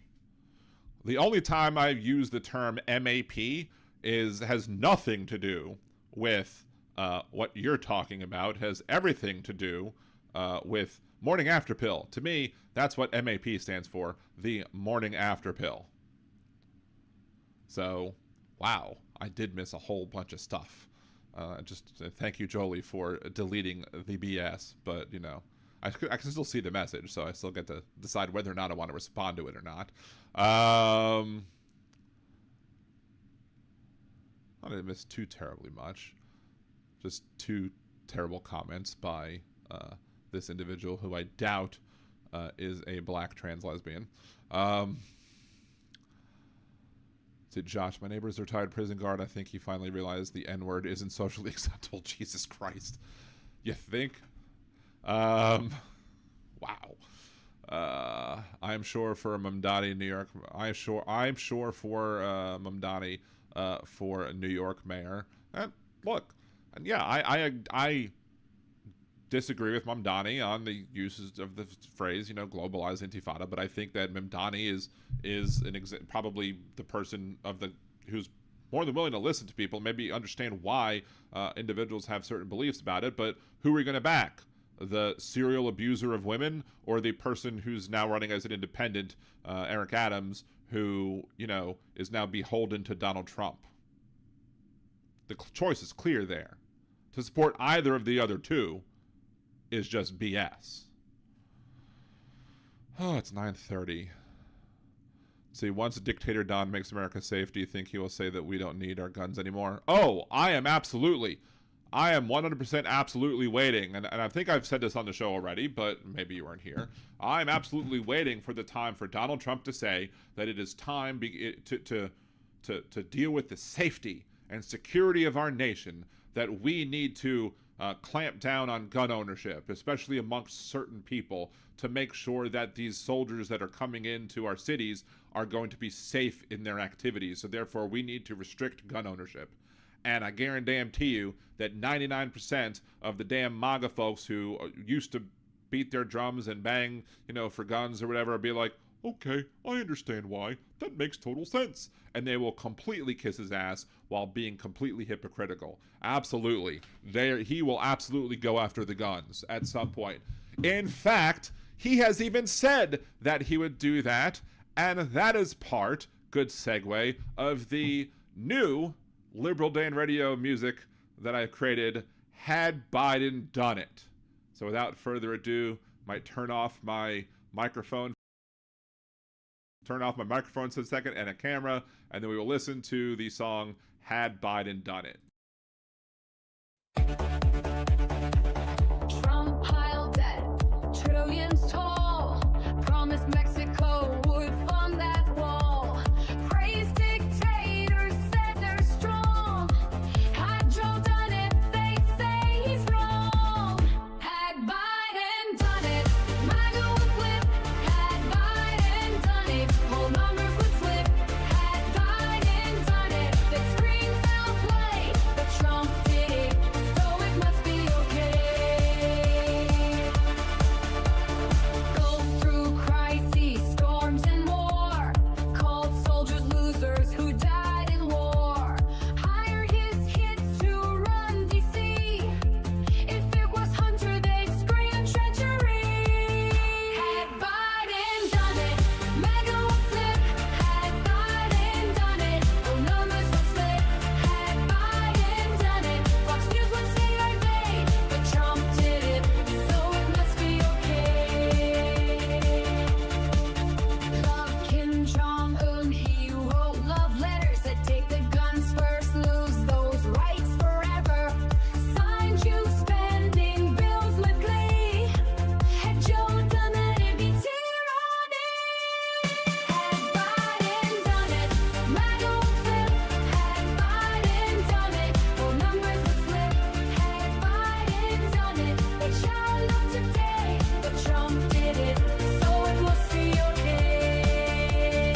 The only time I've used the term MAP has nothing to do with what you're talking about. Has everything to do with morning after pill. To me, that's what MAP stands for, the morning after pill. So, wow, I did miss a whole bunch of stuff. Just thank you, Jolie, for deleting the BS, but, you know, I can still see the message, so I still get to decide whether or not I want to respond to it or not. I didn't miss too terribly much. Just two terrible comments by this individual who I doubt is a black trans lesbian. Said Josh, my neighbor's a retired prison guard. I think he finally realized the N-word isn't socially acceptable. Jesus Christ. You think? Wow. I'm sure for Mamdani, New York. I'm sure for Mamdani for New York mayor. Look, and yeah, I disagree with Mamdani on the uses of the phrase, you know, globalized intifada, but I think that Mamdani is probably the person who's more than willing to listen to people, maybe understand why individuals have certain beliefs about it. But who are we going to back? The serial abuser of women, or the person who's now running as an independent, Eric Adams, who, you know, is now beholden to Donald Trump? The choice is clear there. To support either of the other two is just BS. Oh, it's 9:30. See, once dictator Don makes America safe, do you think he will say that we don't need our guns anymore? Oh, I am 100% absolutely waiting, and I think I've said this on the show already, but maybe you weren't here. I'm absolutely waiting for the time for Donald Trump to say that it is time to deal with the safety and security of our nation, that we need to clamp down on gun ownership, especially amongst certain people, to make sure that these soldiers that are coming into our cities are going to be safe in their activities. So therefore, we need to restrict gun ownership. And I guarantee you that 99% of the damn MAGA folks who used to beat their drums and bang, for guns or whatever, will be like, okay, I understand why. That makes total sense. And they will completely kiss his ass while being completely hypocritical. Absolutely. He will absolutely go after the guns at some point. In fact, he has even said that he would do that. And that is part, good segue, of the new Liberal Dan Radio music that I created, Had Biden Done It. So without further ado, might turn off my microphone for a second and a camera, and then we will listen to the song Had Biden Done It. Trump piled debt, trillions tall, promised Mexico would fund that wall, praised dictators, said they're strong, had Joe done it, they'd say he's wrong. Had Biden done it, MAGA would flip. Had Biden done it, whole numbers would flip. Had Biden done it, they'd scream foul play, but Trump did it, so it must be okay. Go through crises, storms and war, called soldiers losers who died in war. Hire his kids to run DC. If it was Hunter, they'd scream treachery. Had Biden done it, MAGA would flip. Had Biden done it, the numbers would slip. Had Biden done it, Fox News would say our day, but Trump did it, so it must be okay. Love Kim Jong-un, he wrote love letters that take the guns first, lose those rights forever. Signed you spending bills with glee. Had Joe done that, it'd be tyranny. Had Biden done it, MAGA would flip. Had Biden done it, whole numbers would slip. Had Biden done it, they shout out today, but Trump did it, so it must be okay.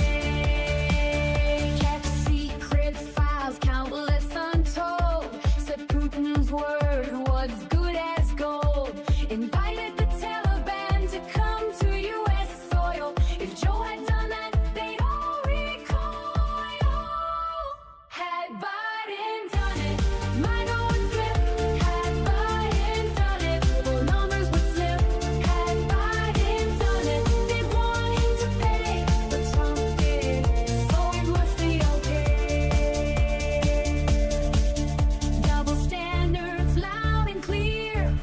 Kept secret files, countless untold. Said Putin's word was good as gold. Invited the Taliban to come to U.S. soil. If Joe had done that, they'd all recoil. Had Biden done it, MAGA would flip. Had Biden done it, whole numbers would slip. Had Biden done it, they'd want him to pay, but Trump did it, so it must be okay. Double standards loud and clear.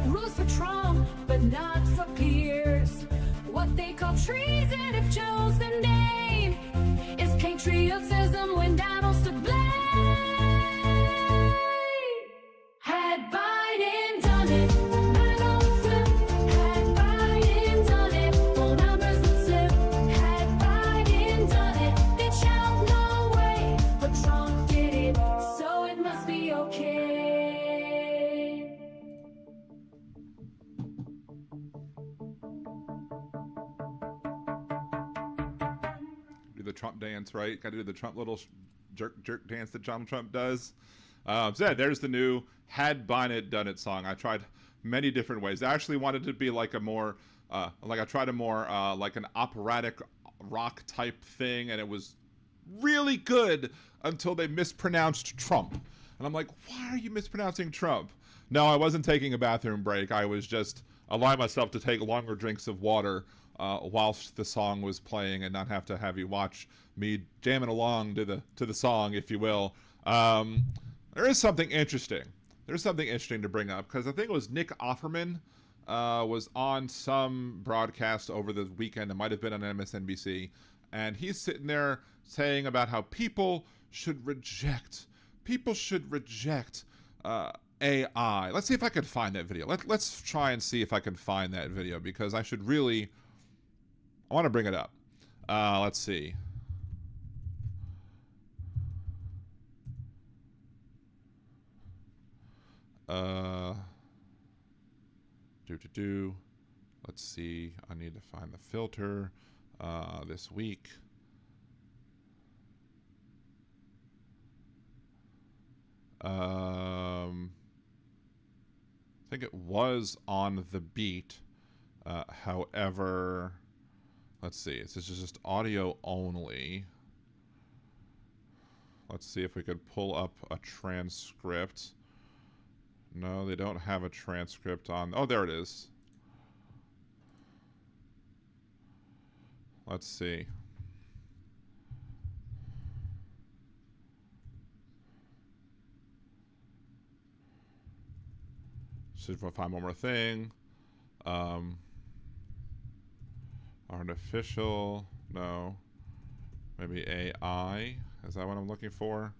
Rules for Trump, but not for peers. What they call treason if Joe's the name is patriotism when Donald's to blame. Had Biden done it, MAGA would flip. Had Biden done it, whole numbers would slip. Had Biden done it, they'd shout no way, but Trump did it, so it must be okay. Do the Trump dance, right? Got to do the Trump little jerk dance that Donald Trump does. So yeah, there's the new Had Biden Done It song. I tried many different ways. I actually wanted it to be like a more, like an operatic rock type thing, and it was really good until they mispronounced Trump. And I'm like, why are you mispronouncing Trump? No, I wasn't taking a bathroom break. I was just allowing myself to take longer drinks of water whilst the song was playing, and not have to have you watch me jamming along to the song, if you will. There is something interesting. There's something interesting to bring up, because I think it was Nick Offerman was on some broadcast over the weekend. It might have been on MSNBC. And he's sitting there saying about how people should reject AI. Let's see if I can find that video. Let's try and see if I can find that video, because I want to bring it up. Let's see. Let's see. I need to find the filter this week. I think it was on the beat. However, let's see. This is just audio only. Let's see if we could pull up a transcript. No, they don't have a transcript on. Oh, there it is. Let's see. Should we find one more thing? Artificial, no. Maybe AI, is that what I'm looking for?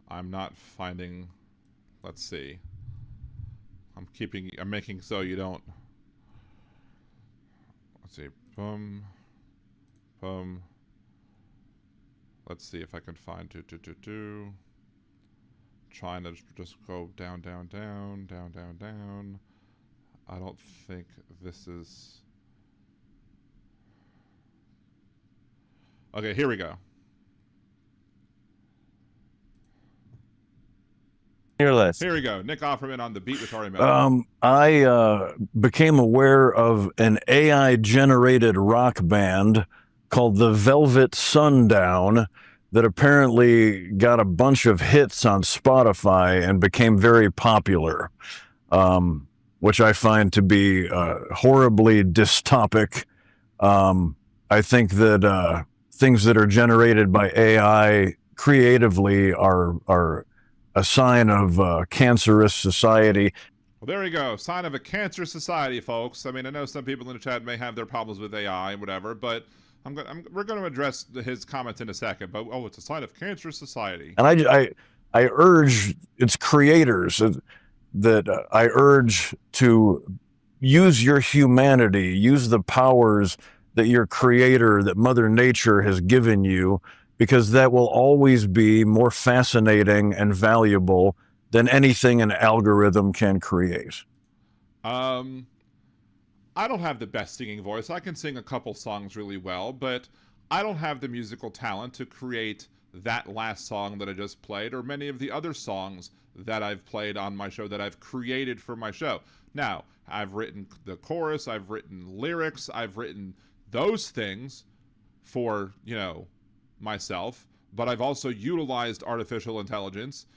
I'm not finding, let's see. I'm making so you don't, let's see, boom, boom. Let's see if I can find trying to just go down. I don't think this is... Okay, here we go. Here we go. Nick Offerman on the beat with Ari Miller. I became aware of an AI-generated rock band called the Velvet Sundown that apparently got a bunch of hits on Spotify and became very popular, which I find to be horribly dystopic. I think that things that are generated by AI creatively are a sign of cancerous society. Well, there you go. Sign of a cancerous society, folks. I mean, I know some people in the chat may have their problems with AI and whatever, but we're going to address his comments in a second. But it's a sign of cancerous society. And I urge its creators that I urge to use your humanity, use the powers that your creator, that Mother Nature has given you, because that will always be more fascinating and valuable than anything an algorithm can create. I don't have the best singing voice. I can sing a couple songs really well, but I don't have the musical talent to create that last song that I just played, or many of the other songs that I've played on my show that I've created for my show. Now, I've written the chorus, I've written lyrics, I've written those things for, myself, but I've also utilized artificial intelligence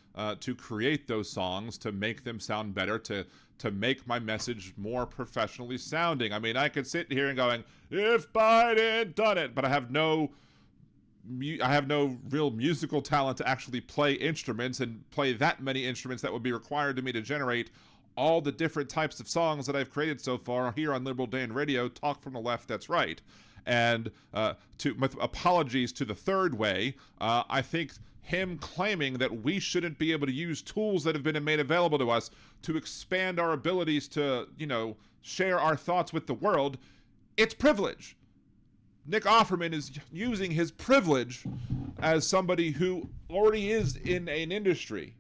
to create those songs, to make them sound better, to make my message more professionally sounding. I mean, I could sit here and going, if Biden done it, but I have no real musical talent to actually play instruments and play that many instruments that would be required to me to generate all the different types of songs that I've created so far here on Liberal Dan Radio, Talk from the Left, That's Right. And with apologies to the third way, I think him claiming that we shouldn't be able to use tools that have been made available to us to expand our abilities to, share our thoughts with the world, it's privilege. Nick Offerman is using his privilege as somebody who already is in an industry.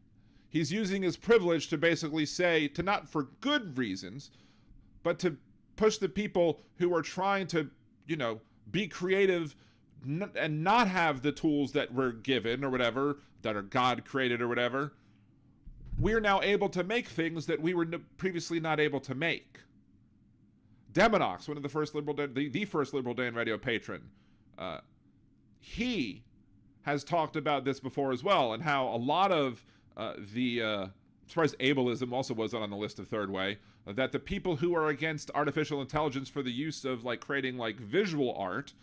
He's using his privilege to basically say, to not for good reasons, but to push the people who are trying to, be creative and not have the tools that we're given or whatever, that are God created or whatever. We're now able to make things that we were previously not able to make. Demonox, one of the first the first Liberal Dan Radio patron, he has talked about this before as well, and how a lot of as far as ableism also was on the list of third way, that the people who are against artificial intelligence for the use of creating visual art,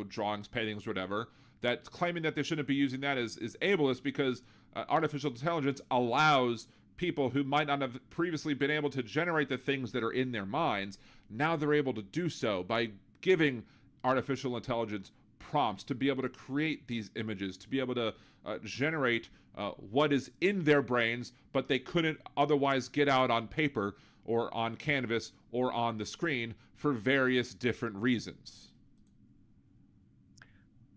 drawings, paintings, whatever, that claiming that they shouldn't be using that is ableist, because artificial intelligence allows people who might not have previously been able to generate the things that are in their minds, now they're able to do so by giving artificial intelligence prompts to be able to create these images, to be able to generate what is in their brains, but they couldn't otherwise get out on paper or on canvas or on the screen for various different reasons.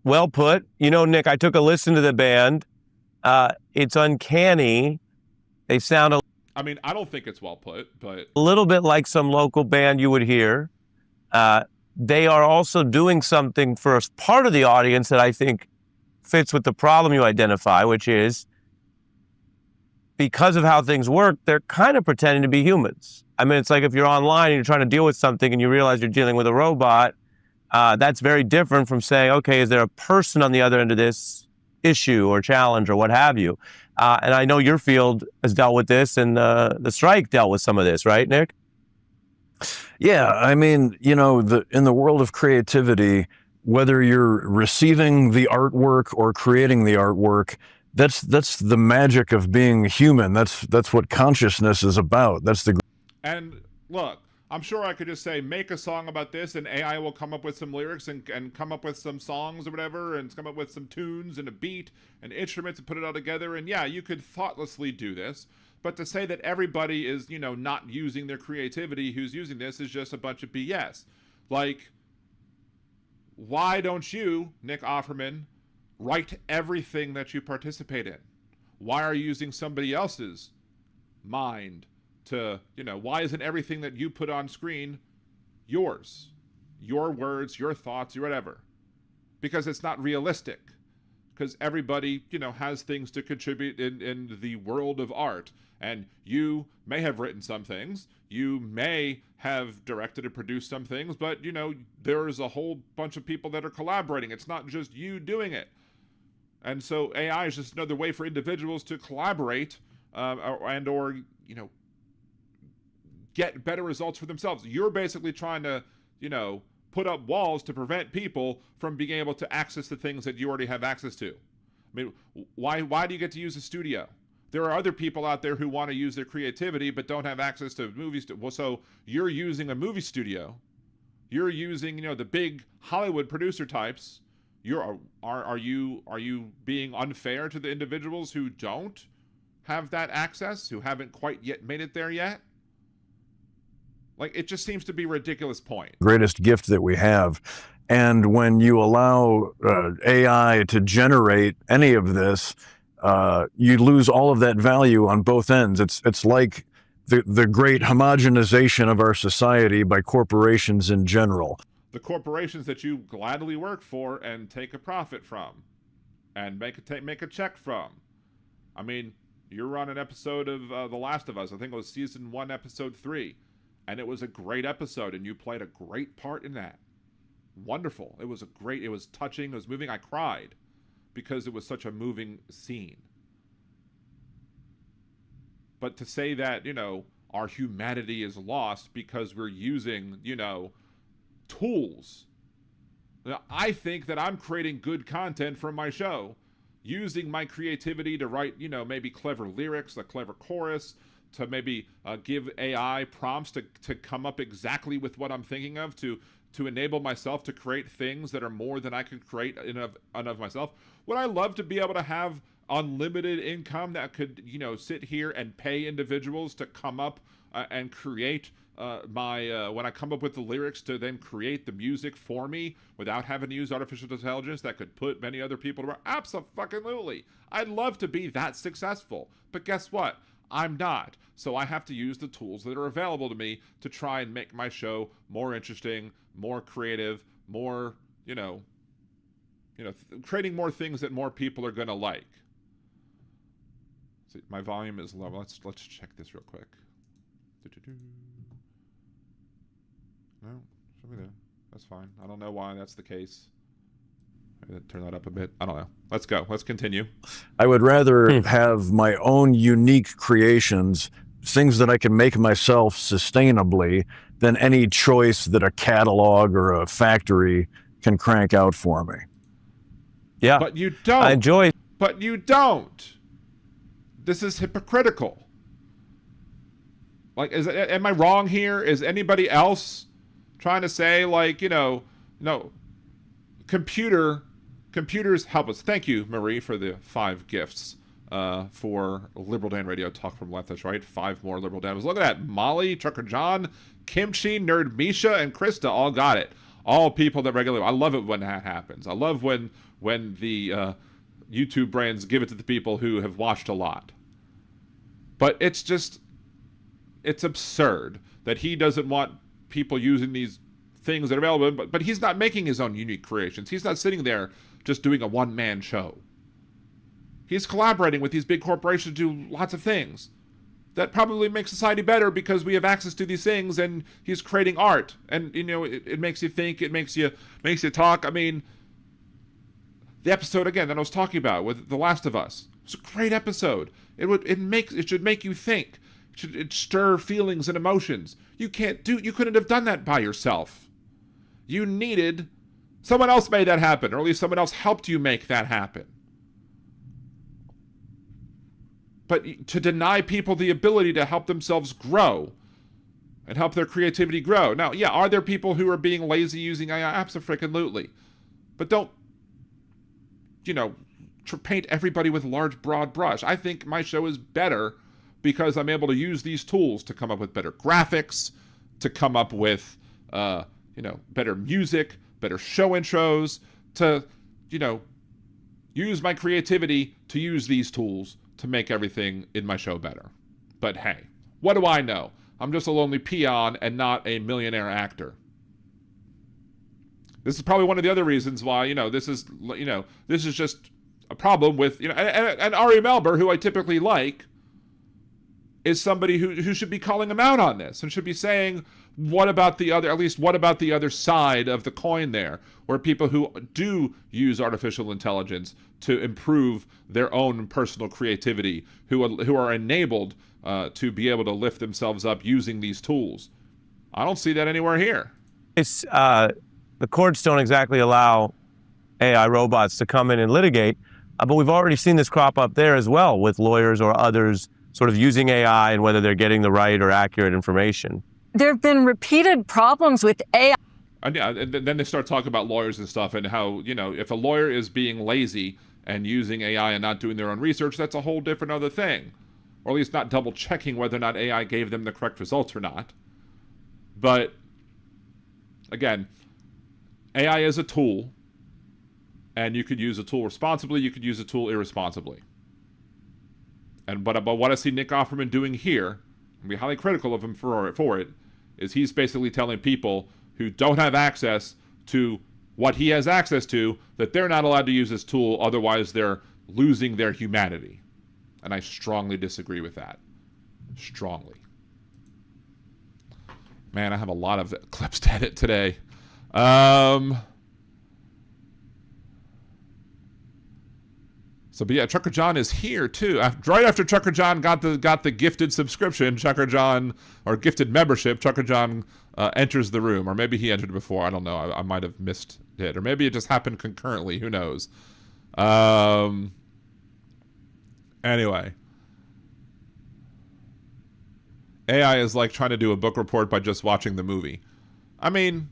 Well put. You know, Nick, I took a listen to the band. It's uncanny. They sound I mean, I don't think it's well put, but a little bit like some local band you would hear. They are also doing something for a part of the audience that I think fits with the problem you identify, which is because of how things work, they're kind of pretending to be humans. I mean, it's like if you're online and you're trying to deal with something and you realize you're dealing with a robot, that's very different from saying, okay, is there a person on the other end of this issue or challenge or what have you? And I know your field has dealt with this, and the strike dealt with some of this, right, Nick? Yeah, I mean, you know, in the world of creativity, whether you're receiving the artwork or creating the artwork, that's the magic of being human. That's what consciousness is about. And look, I'm sure I could just say, make a song about this, and AI will come up with some lyrics and come up with some songs or whatever, and come up with some tunes and a beat and instruments and put it all together. And yeah, you could thoughtlessly do this. But to say that everybody is, you know, not using their creativity who's using this is just a bunch of BS. Like, why don't you, Nick Offerman, write everything that you participate in? Why are you using somebody else's mind to, you know, why isn't everything that you put on screen yours? Your words, your thoughts, your whatever. Because it's not realistic. Because everybody, you know, has things to contribute in the world of art. And you may have written some things, you may have directed and produced some things, but, you know, there's a whole bunch of people that are collaborating. It's not just you doing it. And so AI is just another way for individuals to collaborate or, you know, get better results for themselves. You're basically trying to, you know, put up walls to prevent people from being able to access the things that you already have access to. I mean, why do you get to use a studio? There are other people out there who want to use their creativity but don't have access to movies. Well, so you're using a movie studio. You're using, you know, the big Hollywood producer types. Are you being unfair to the individuals who don't have that access, who haven't quite yet made it there yet? Like, it just seems to be a ridiculous point. Greatest gift that we have. And when you allow AI to generate any of this, you lose all of that value on both ends. It's like the great homogenization of our society by corporations in general. The corporations that you gladly work for and take a profit from and make a check from. I mean, you're on an episode of The Last of Us. I think it was season 1, episode 3. And it was a great episode, and you played a great part in that. Wonderful. It was touching, it was moving. I cried because it was such a moving scene. But to say that, you know, our humanity is lost because we're using, you know, tools. I think that I'm creating good content from my show, using my creativity to write, you know, maybe clever lyrics, a clever chorus, to maybe give AI prompts to come up exactly with what I'm thinking of, to enable myself to create things that are more than I could create in of myself. Would I love to be able to have unlimited income that could, you know, sit here and pay individuals to come up and create when I come up with the lyrics, to then create the music for me without having to use artificial intelligence that could put many other people to work? Abso-fucking-lutely. I'd love to be that successful. But guess what? I'm not. So I have to use the tools that are available to me to try and make my show more interesting, more creative, more, creating more things that more people are going to like. See, my volume is low. Let's check this real quick. No, should be there. That's fine. I don't know why that's the case. Maybe turn that up a bit. I don't know. Let's go. Let's continue. I would rather have my own unique creations, things that I can make myself sustainably, than any choice that a catalog or a factory can crank out for me. Yeah. But you don't. I enjoy. But you don't. This is hypocritical. Like, am I wrong here? Is anybody else trying to say, like, no, computers help us. Thank you, Marie, for the 5 gifts for Liberal Dan Radio Talk from Left. That's right. 5 more Liberal Dan. Look at that. Molly, Trucker John, Kimchi, Nerd Misha, and Krista all got it. All people that regularly. I love it when that happens. I love when the YouTube brands give it to the people who have watched a lot. But it's absurd that he doesn't want people using these things that are available, but he's not making his own unique creations. He's not sitting there just doing a one-man show. He's collaborating with these big corporations to do lots of things that probably make society better because we have access to these things, and he's creating art. And, it makes you think, it makes you talk. I mean, the episode, again, that I was talking about with The Last of Us, it's a great episode. It should make you think. It should stir feelings and emotions. You couldn't have done that by yourself. You needed, someone else made that happen, or at least someone else helped you make that happen. But to deny people the ability to help themselves grow and help their creativity grow. Now, yeah, are there people who are being lazy using AI? Absolutely. But don't, paint everybody with a large, broad brush. I think my show is better because I'm able to use these tools to come up with better graphics, to come up with, better music, better show intros, to, use my creativity to use these tools to make everything in my show better. But hey, what do I know? I'm just a lonely peon and not a millionaire actor. This is probably one of the other reasons why, this is just a problem with, and Ari Melber, who I typically like, is somebody who should be calling him out on this and should be saying, what about the other side of the coin there, where people who do use artificial intelligence to improve their own personal creativity, who are enabled to be able to lift themselves up using these tools. I don't see that anywhere here. It's, the courts don't exactly allow AI robots to come in and litigate, but we've already seen this crop up there as well with lawyers or others sort of using AI and whether they're getting the right or accurate information. There have been repeated problems with AI. And then they start talking about lawyers and stuff and how, if a lawyer is being lazy and using AI and not doing their own research, that's a whole different other thing. Or at least not double checking whether or not AI gave them the correct results or not. But again, AI is a tool, and you could use a tool responsibly, you could use a tool irresponsibly. But what I see Nick Offerman doing here, and be highly critical of him for it, is he's basically telling people who don't have access to what he has access to that they're not allowed to use this tool, otherwise they're losing their humanity. And I strongly disagree with that. Strongly. Man, I have a lot of clips to edit today. So, but yeah, Trucker John is here too. Right after Trucker John got the gifted subscription, or gifted membership, Trucker John enters the room, or maybe he entered before. I don't know. I might have missed it, or maybe it just happened concurrently. Who knows? Anyway, AI is like trying to do a book report by just watching the movie. I mean,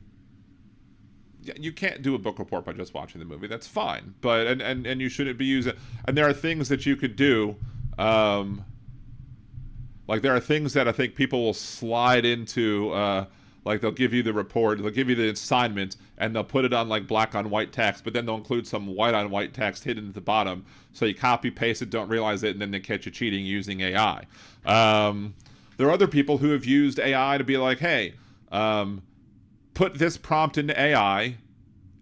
you can't do a book report by just watching the movie. That's fine, but and you shouldn't be using. And there are things that you could do, like there are things that I think people will slide into. Like they'll give you the report, they'll give you the assignment, and they'll put it on like black on white text, but then they'll include some white on white text hidden at the bottom. So you copy paste it, don't realize it, and then they catch you cheating using AI. There are other people who have used AI to be like, hey, put this prompt into AI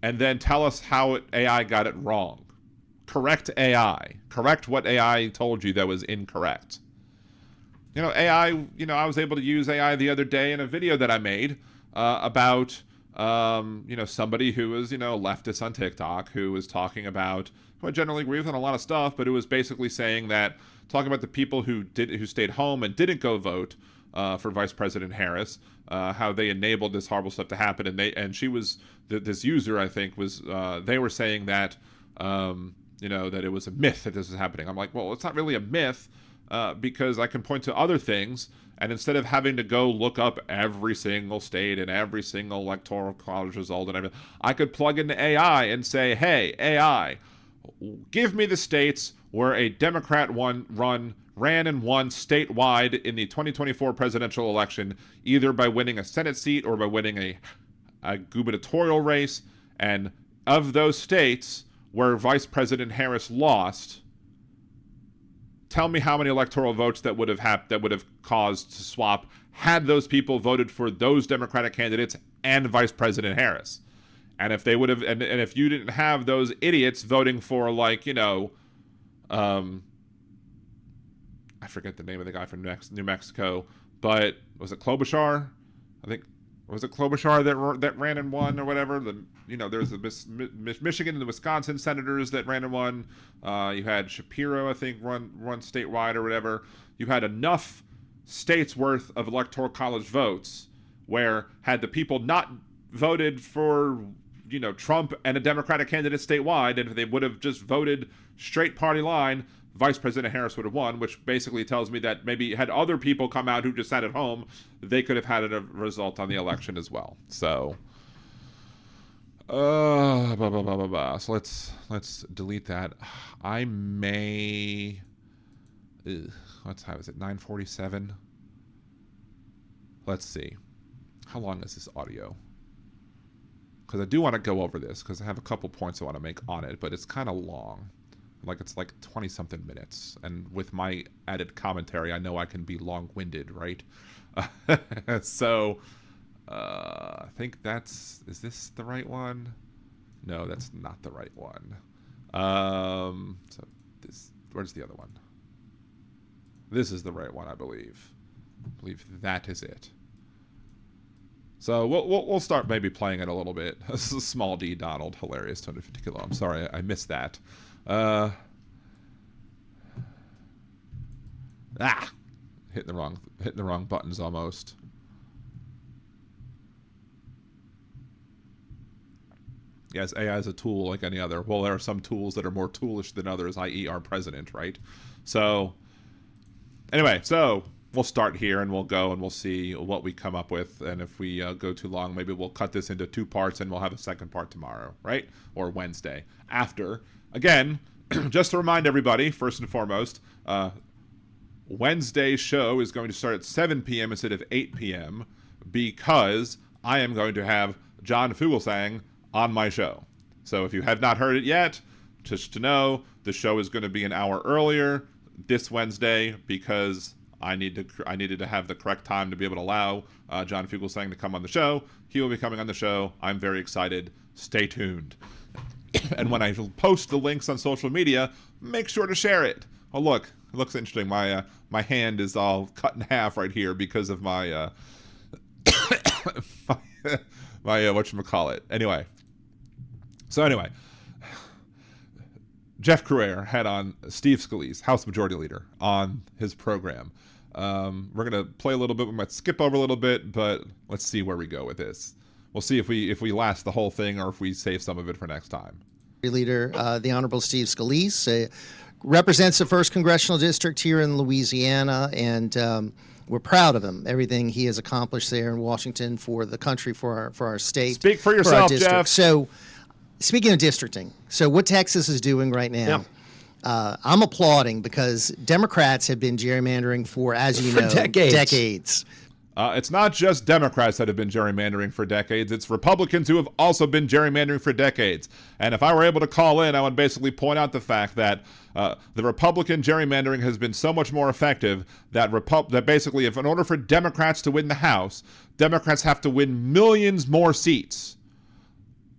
and then tell us how AI got it wrong. Correct AI. Correct what AI told you that was incorrect. AI, I was able to use AI the other day in a video that I made about, somebody who was, leftist on TikTok who was talking about, who I generally agree with on a lot of stuff, but it was basically saying that, talking about the people who stayed home and didn't go vote for Vice President Harris, how they enabled this horrible stuff to happen, and she was this user, I think, was they were saying that that it was a myth that this was happening. I'm like, well, it's not really a myth because I can point to other things And instead of having to go look up every single state and every single electoral college result and everything, I could plug into AI and say, hey, AI, give me the states where a Democrat ran and won statewide in the 2024 presidential election, either by winning a Senate seat or by winning a gubernatorial race. And of those states where Vice President Harris lost, tell me how many electoral votes that would have caused to swap had those people voted for those Democratic candidates and Vice President Harris. And if they would have, and if you didn't have those idiots voting for, like, you know, I forget the name of the guy from New Mexico, but was it Klobuchar? I think, was it Klobuchar that ran and won or whatever? There's the Michigan and the Wisconsin senators that ran and won. You had Shapiro, I think, run statewide or whatever. You had enough states worth of electoral college votes where, had the people not voted for, Trump and a Democratic candidate statewide, and if they would have just voted straight party line, Vice President Harris would have won, which basically tells me that maybe had other people come out who just sat at home, they could have had a result on the election as well. So, So let's delete that. I may. What time is it? 9:47. Let's see. How long is this audio? Because I do want to go over this, because I have a couple points I want to make on it, but it's kind of long. It's like 20-something minutes. And with my added commentary, I know I can be long-winded, right? So, I think is this the right one? No, that's not the right one. Where's the other one? This is the right one, I believe. I believe that is it. So we'll start maybe playing it a little bit. This is Small D Donald, hilarious 250 kilo. I'm sorry, I missed that. Hitting the wrong buttons almost. Yes, AI is a tool like any other. Well, there are some tools that are more toolish than others, i.e. our president, right? So, anyway, we'll start here and we'll go and we'll see what we come up with. And if we go too long, maybe we'll cut this into 2 parts and we'll have a second part tomorrow, right? Or Wednesday. After, again, just to remind everybody, first and foremost, Wednesday's show is going to start at 7 p.m. instead of 8 p.m. because I am going to have John Fugelsang on my show. So if you have not heard it yet, just to know, the show is going to be an hour earlier this Wednesday because I needed to have the correct time to be able to allow John Fugelsang to come on the show. He will be coming on the show. I'm very excited. Stay tuned. And when I post the links on social media, make sure to share it. Oh, look, it looks interesting. My hand is all cut in half right here because of my my whatchamacallit. Anyway. Jeff Crouere had on Steve Scalise, House Majority Leader, on his program. We're going to play a little bit. We might skip over a little bit, but let's see where we go with this. We'll see if we last the whole thing or if we save some of it for next time. Leader, the Honorable Steve Scalise, represents the 1st Congressional District here in Louisiana, and we're proud of him, everything he has accomplished there in Washington for the country, for our state. Speak for yourself, Jeff. So, speaking of districting, so what Texas is doing right now, I'm applauding because Democrats have been gerrymandering for, as you know, decades. It's not just Democrats that have been gerrymandering for decades. It's Republicans who have also been gerrymandering for decades. And if I were able to call in, I would basically point out the fact that the Republican gerrymandering has been so much more effective that basically, if in order for Democrats to win the House, Democrats have to win millions more seats.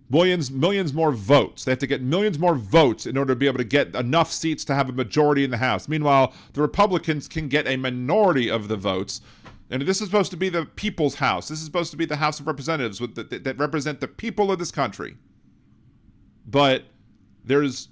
Millions more votes. They have to get millions more votes in order to be able to get enough seats to have a majority in the House. Meanwhile, the Republicans can get a minority of the votes. And this is supposed to be the people's house. This is supposed to be the House of Representatives that represent the people of this country. But there's,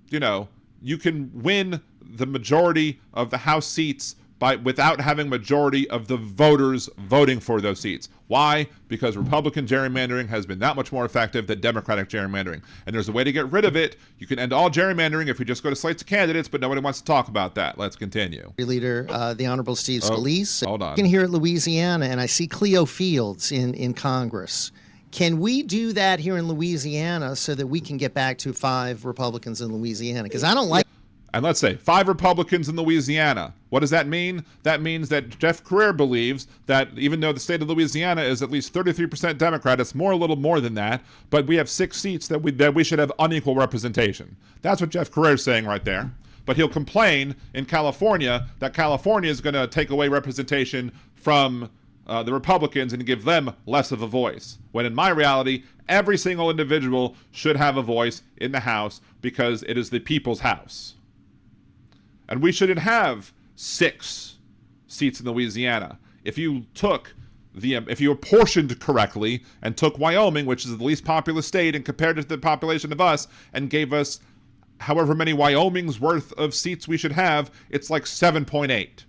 you can win the majority of the House seats without having majority of the voters voting for those seats. Why? Because Republican gerrymandering has been that much more effective than Democratic gerrymandering. And there's a way to get rid of it. You can end all gerrymandering if we just go to slates of candidates, but nobody wants to talk about that. Let's continue. Leader, the Honorable Steve Scalise. Hold on. I can hear at Louisiana, and I see Cleo Fields in Congress. Can we do that here in Louisiana so that we can get back to 5 Republicans in Louisiana? Because I don't like... And let's say 5 Republicans in Louisiana. What does that mean? That means that Jeff Carrere believes that even though the state of Louisiana is at least 33% Democrat, it's a little more than that, but we have 6 seats that we should have unequal representation. That's what Jeff Carrere is saying right there. But he'll complain in California that California is going to take away representation from the Republicans and give them less of a voice. When in my reality, every single individual should have a voice in the House because it is the people's house. And we shouldn't have 6 seats in Louisiana. If you apportioned correctly and took Wyoming, which is the least populous state, and compared it to the population of us, and gave us however many Wyoming's worth of seats we should have, it's like 7.8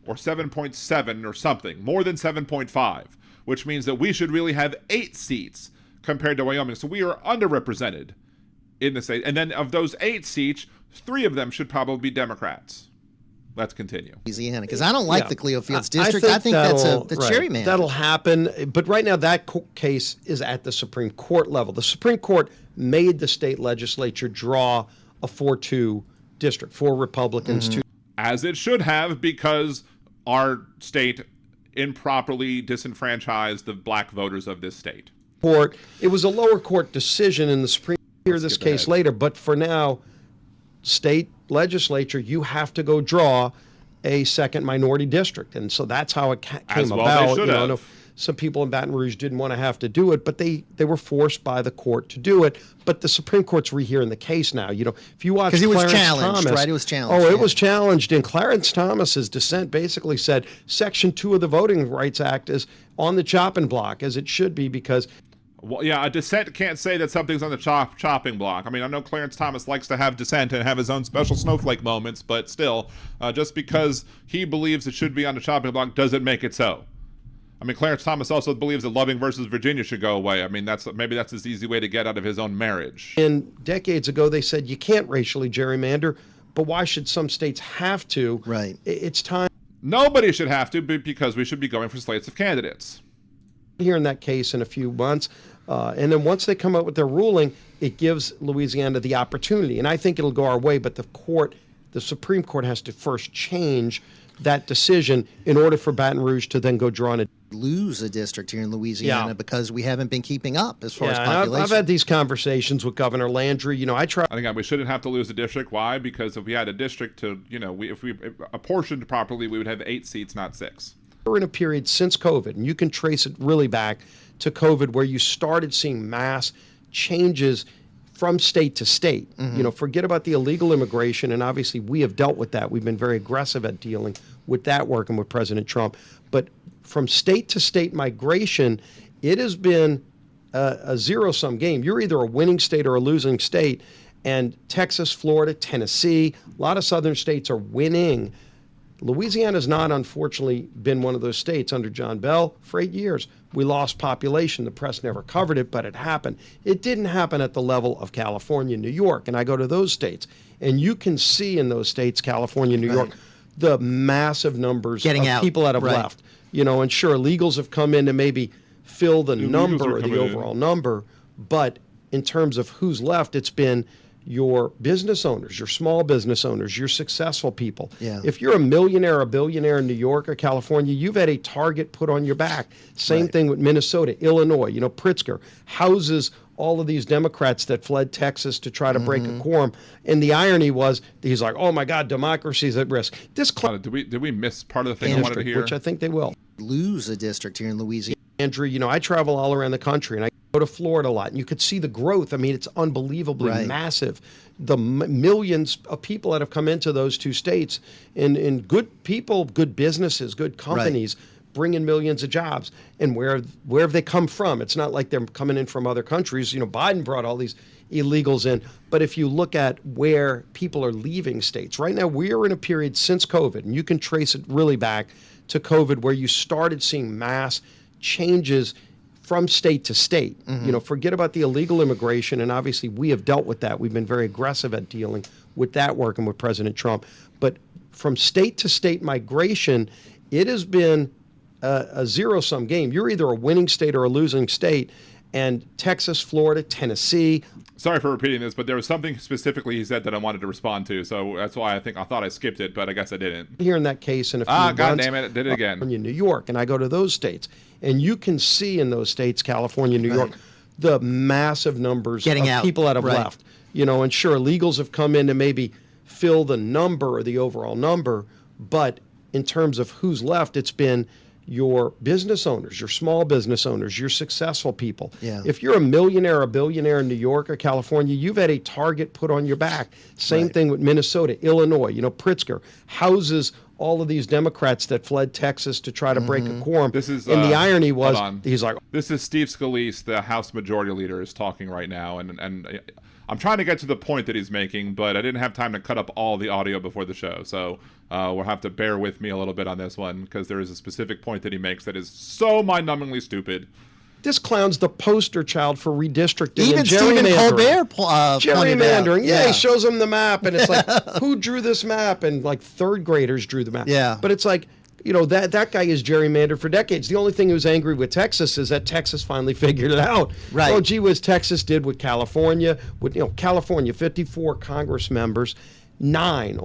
or 7.7 or something, more than 7.5, which means that we should really have 8 seats compared to Wyoming. So we are underrepresented in the state. And then of those 8 seats, 3 of them should probably be Democrats. Let's continue. Louisiana, because I don't like the Cleo Fields district. I think that's the gerrymander. That'll happen. But right now, that case is at the Supreme Court level. The Supreme Court made the state legislature draw a 4-2 district, 4 Republicans, 2. As it should have, because our state improperly disenfranchised the black voters of this state. It was a lower court decision in the Supreme Court. Hear this case later, but for now, state legislature, you have to go draw a second minority district. And so that's how it came about. They should have. Some people in Baton Rouge didn't want to have to do it, but they were forced by the court to do it. But the Supreme Court's rehearing the case now. If you watch Clarence was challenged, Thomas, right? It was challenged. Oh, it was challenged. And Clarence Thomas's dissent basically said Section 2 of the Voting Rights Act is on the chopping block, as it should be, because... Well, yeah, a dissent can't say that something's on the chopping block. I mean, I know Clarence Thomas likes to have dissent and have his own special snowflake moments, but still, just because he believes it should be on the chopping block doesn't make it so. I mean, Clarence Thomas also believes that Loving versus Virginia should go away. I mean, maybe that's his easy way to get out of his own marriage. And decades ago, they said you can't racially gerrymander, but why should some states have to? Right. It's time. Nobody should have to, because we should be going for slates of candidates. Here in that case in a few months. And then once they come up with their ruling, it gives Louisiana the opportunity. And I think it'll go our way, but the Supreme Court has to first change that decision in order for Baton Rouge to then go draw on lose a district here in Louisiana because we haven't been keeping up as far as population. I've had these conversations with Governor Landry. I try. And again, we shouldn't have to lose a district. Why? Because if we had a district to, if we apportioned properly, we would have 8 seats, not 6. We're in a period since COVID, and you can trace it really back to COVID, where you started seeing mass changes from state to state. Forget about the illegal immigration, and obviously we have dealt with that. We've been very aggressive at dealing with that, working with President Trump. But from state to state migration, it has been a zero-sum game. You're either a winning state or a losing state, and Texas, Florida, Tennessee, a lot of southern states are winning. Louisiana's not, unfortunately, been one of those states under John Bell for 8 years. We lost population. The press never covered it, but it happened. It didn't happen at the level of California, New York, and I go to those states. And you can see in those states, California, New York, the massive numbers of people that have left. And sure, illegals have come in to maybe fill the number or the overall number, but in terms of who's left, it's been your business owners, your small business owners, your successful people. Yeah. If you're a millionaire or a billionaire in New York or California, you've had a target put on your back. Same thing with Minnesota, Illinois. Pritzker houses all of these Democrats that fled Texas to try to break a quorum. And the irony was, he's like, oh my God, democracy's at risk. Did we miss part of the thing I wanted to hear? Which I think they will. Lose a district here in Louisiana. Andrew, I travel all around the country, and I go to Florida a lot, and you could see the growth. I mean, it's unbelievably massive. The millions of people that have come into those 2 states, and good people, good businesses, good companies, bringing millions of jobs. And where have they come from? It's not like they're coming in from other countries. Biden brought all these illegals in. But if you look at where people are leaving states, right now we are in a period since COVID, and you can trace it really back to COVID, where you started seeing mass changes from state to state. Forget about the illegal immigration, and obviously we have dealt with that. We've been very aggressive at dealing with that, working with President Trump. But from state to state migration, it has been a zero-sum game. You're either a winning state or a losing state. And Texas, Florida, Tennessee. Sorry for repeating this, but there was something specifically he said that I wanted to respond to. So that's why I thought I skipped it, but I guess I didn't. Here in that case, in a few God months, damn it, did it again. California, New York, and I go to those states, and you can see in those states, California, New York, the massive numbers of people that have left. And sure, illegals have come in to maybe fill the number or the overall number, but in terms of who's left, it's been your business owners, your small business owners, your successful people. If you're a millionaire or a billionaire in New York or California, you've had a target put on your back. Same thing with Minnesota, Illinois. Pritzker houses all of these Democrats that fled Texas to try to break a quorum. This is, and the irony was, he's like, this is Steve Scalise, the House Majority Leader, is talking right now, and I'm trying to get to the point that he's making, but I didn't have time to cut up all the audio before the show, so we'll have to bear with me a little bit on this one, because there is a specific point that he makes that is so mind-numbingly stupid. This clown's the poster child for redistricting. Even and Stephen Colbert gerrymandering. Yeah, he shows them the map, and it's like, who drew this map? And like third graders drew the map. Yeah. But it's like, that guy is gerrymandered for decades. The only thing he was angry with Texas is that Texas finally figured it out. Right. Oh, gee whiz, Texas did with California. With California, 54 Congress members. Only 9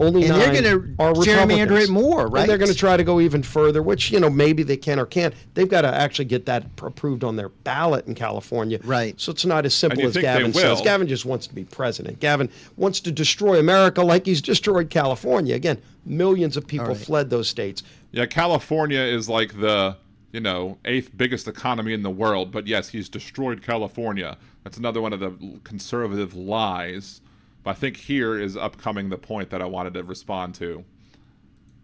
are Republicans. Gerrymander it more, right? And they're going to try to go even further, which, maybe they can or can't. They've got to actually get that approved on their ballot in California. Right. So it's not as simple as think Gavin they will. says. Gavin just wants to be president. Gavin wants to destroy America like he's destroyed California. Again, millions of people fled those states. Yeah, California is like the, 8th biggest economy in the world, but yes, he's destroyed California. That's another one of the conservative lies. But I think here is upcoming the point that I wanted to respond to.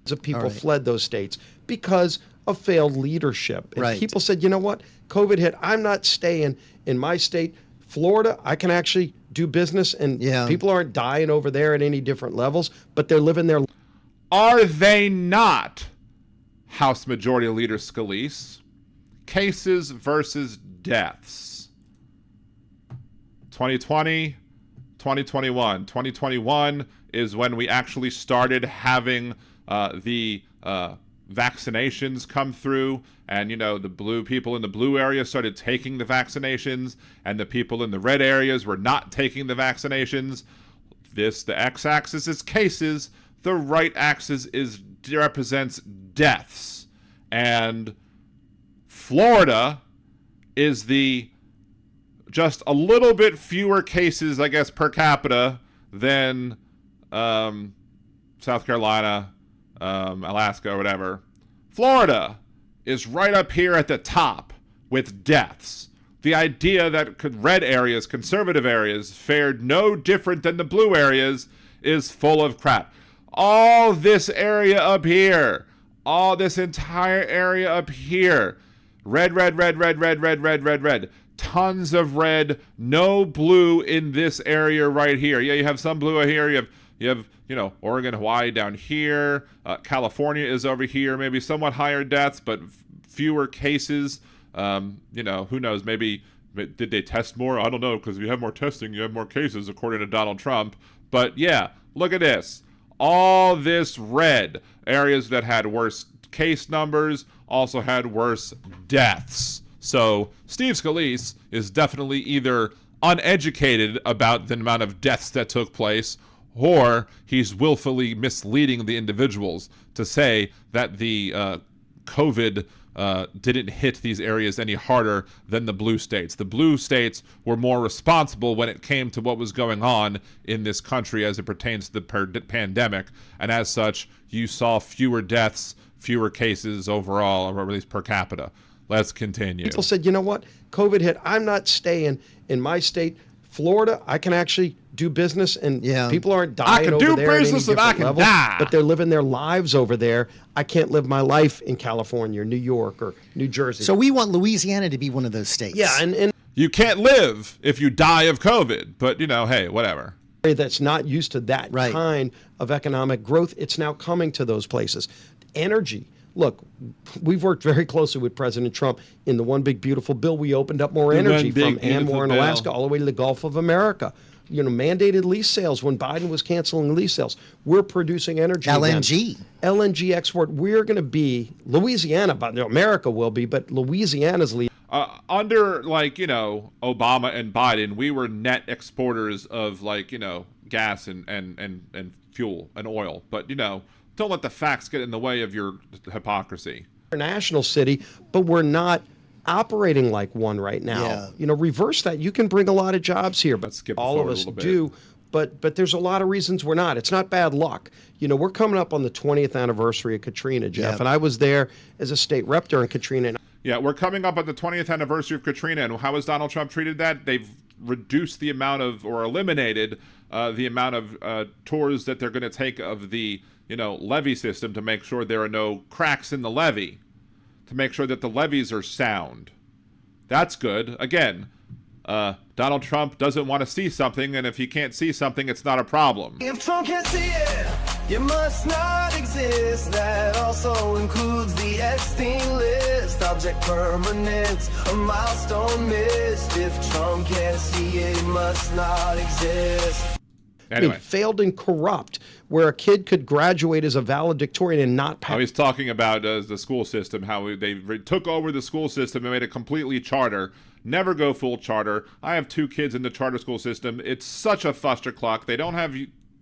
Of people fled those states because of failed leadership. And people said, you know what? COVID hit. I'm not staying in my state. Florida, I can actually do business, and people aren't dying over there at any different levels, but they're living their... Are they not, House Majority Leader Scalise? Cases versus deaths. 2020... 2021. 2021 is when we actually started having the vaccinations come through, and the blue people in the blue area started taking the vaccinations, and the people in the red areas were not taking the vaccinations. The x-axis is cases, the right axis represents deaths, and Florida is just a little bit fewer cases, I guess, per capita than South Carolina, Alaska, or whatever. Florida is right up here at the top with deaths. The idea that red areas, conservative areas, fared no different than the blue areas is full of crap. All this area up here, all this entire area up here, red, red, red, red, red, red, red, red, red. Tons of red, no blue in this area right here. Yeah, you have some blue here. You have Oregon, Hawaii down here. California is over here. Maybe somewhat higher deaths, but fewer cases. Who knows? Maybe did they test more? I don't know, because if you have more testing, you have more cases, according to Donald Trump. But yeah, look at this. All this red. Areas that had worse case numbers also had worse deaths. So Steve Scalise is definitely either uneducated about the amount of deaths that took place, or he's willfully misleading the individuals to say that the COVID didn't hit these areas any harder than the blue states. The blue states were more responsible when it came to what was going on in this country as it pertains to the pandemic, and as such, you saw fewer deaths, fewer cases overall, or at least per capita. Let's continue. People said, you know what? COVID hit. I'm not staying in my state. Florida, I can actually do business, and Yeah. people aren't I dying can over do there at any business and I different can level, die. but they're living their lives over there. I can't live my life in California or New York or New Jersey. So we want Louisiana to be one of those states. yeah, and You can't live if you die of COVID, but hey, whatever. that's not used to that Right. kind of economic growth, it's now coming to those places. Energy. Look, we've worked very closely with President Trump in the One Big Beautiful Bill. We opened up more The energy One Big from Beautiful Anwar in Bill. Alaska all the way to the Gulf of America. Mandated lease sales when Biden was canceling lease sales. We're producing energy. LNG. Again. LNG export. We're going to be Louisiana, but America will be, but Louisiana's leading. Under Obama and Biden, we were net exporters of gas and fuel and oil. But don't let the facts get in the way of your hypocrisy. International city, but we're not operating like one right now. Reverse that. You can bring a lot of jobs here, but all of us do. But there's a lot of reasons we're not. It's not bad luck. We're coming up on the 20th anniversary of Katrina, Jeff, and I was there as a state rep during Katrina. Yeah, we're coming up on the 20th anniversary of Katrina, and how has Donald Trump treated that? They've reduced the amount of, or eliminated the amount of tours that they're going to take of the, levee system to make sure there are no cracks in the levee, to make sure that the levees are sound. That's good. Again, Donald Trump doesn't want to see something, and if he can't see something, it's not a problem. If Trump can't see it, you must not exist. That also includes the Epstein list. Object permanent, a milestone missed. If Trump can't see it, it must not exist. Anyway. Failed and corrupt, where a kid could graduate as a valedictorian and not pass. He's talking about the school system, how they took over the school system and made it completely charter. Never go full charter. I have 2 kids in the charter school system. It's such a fustercluck. They don't have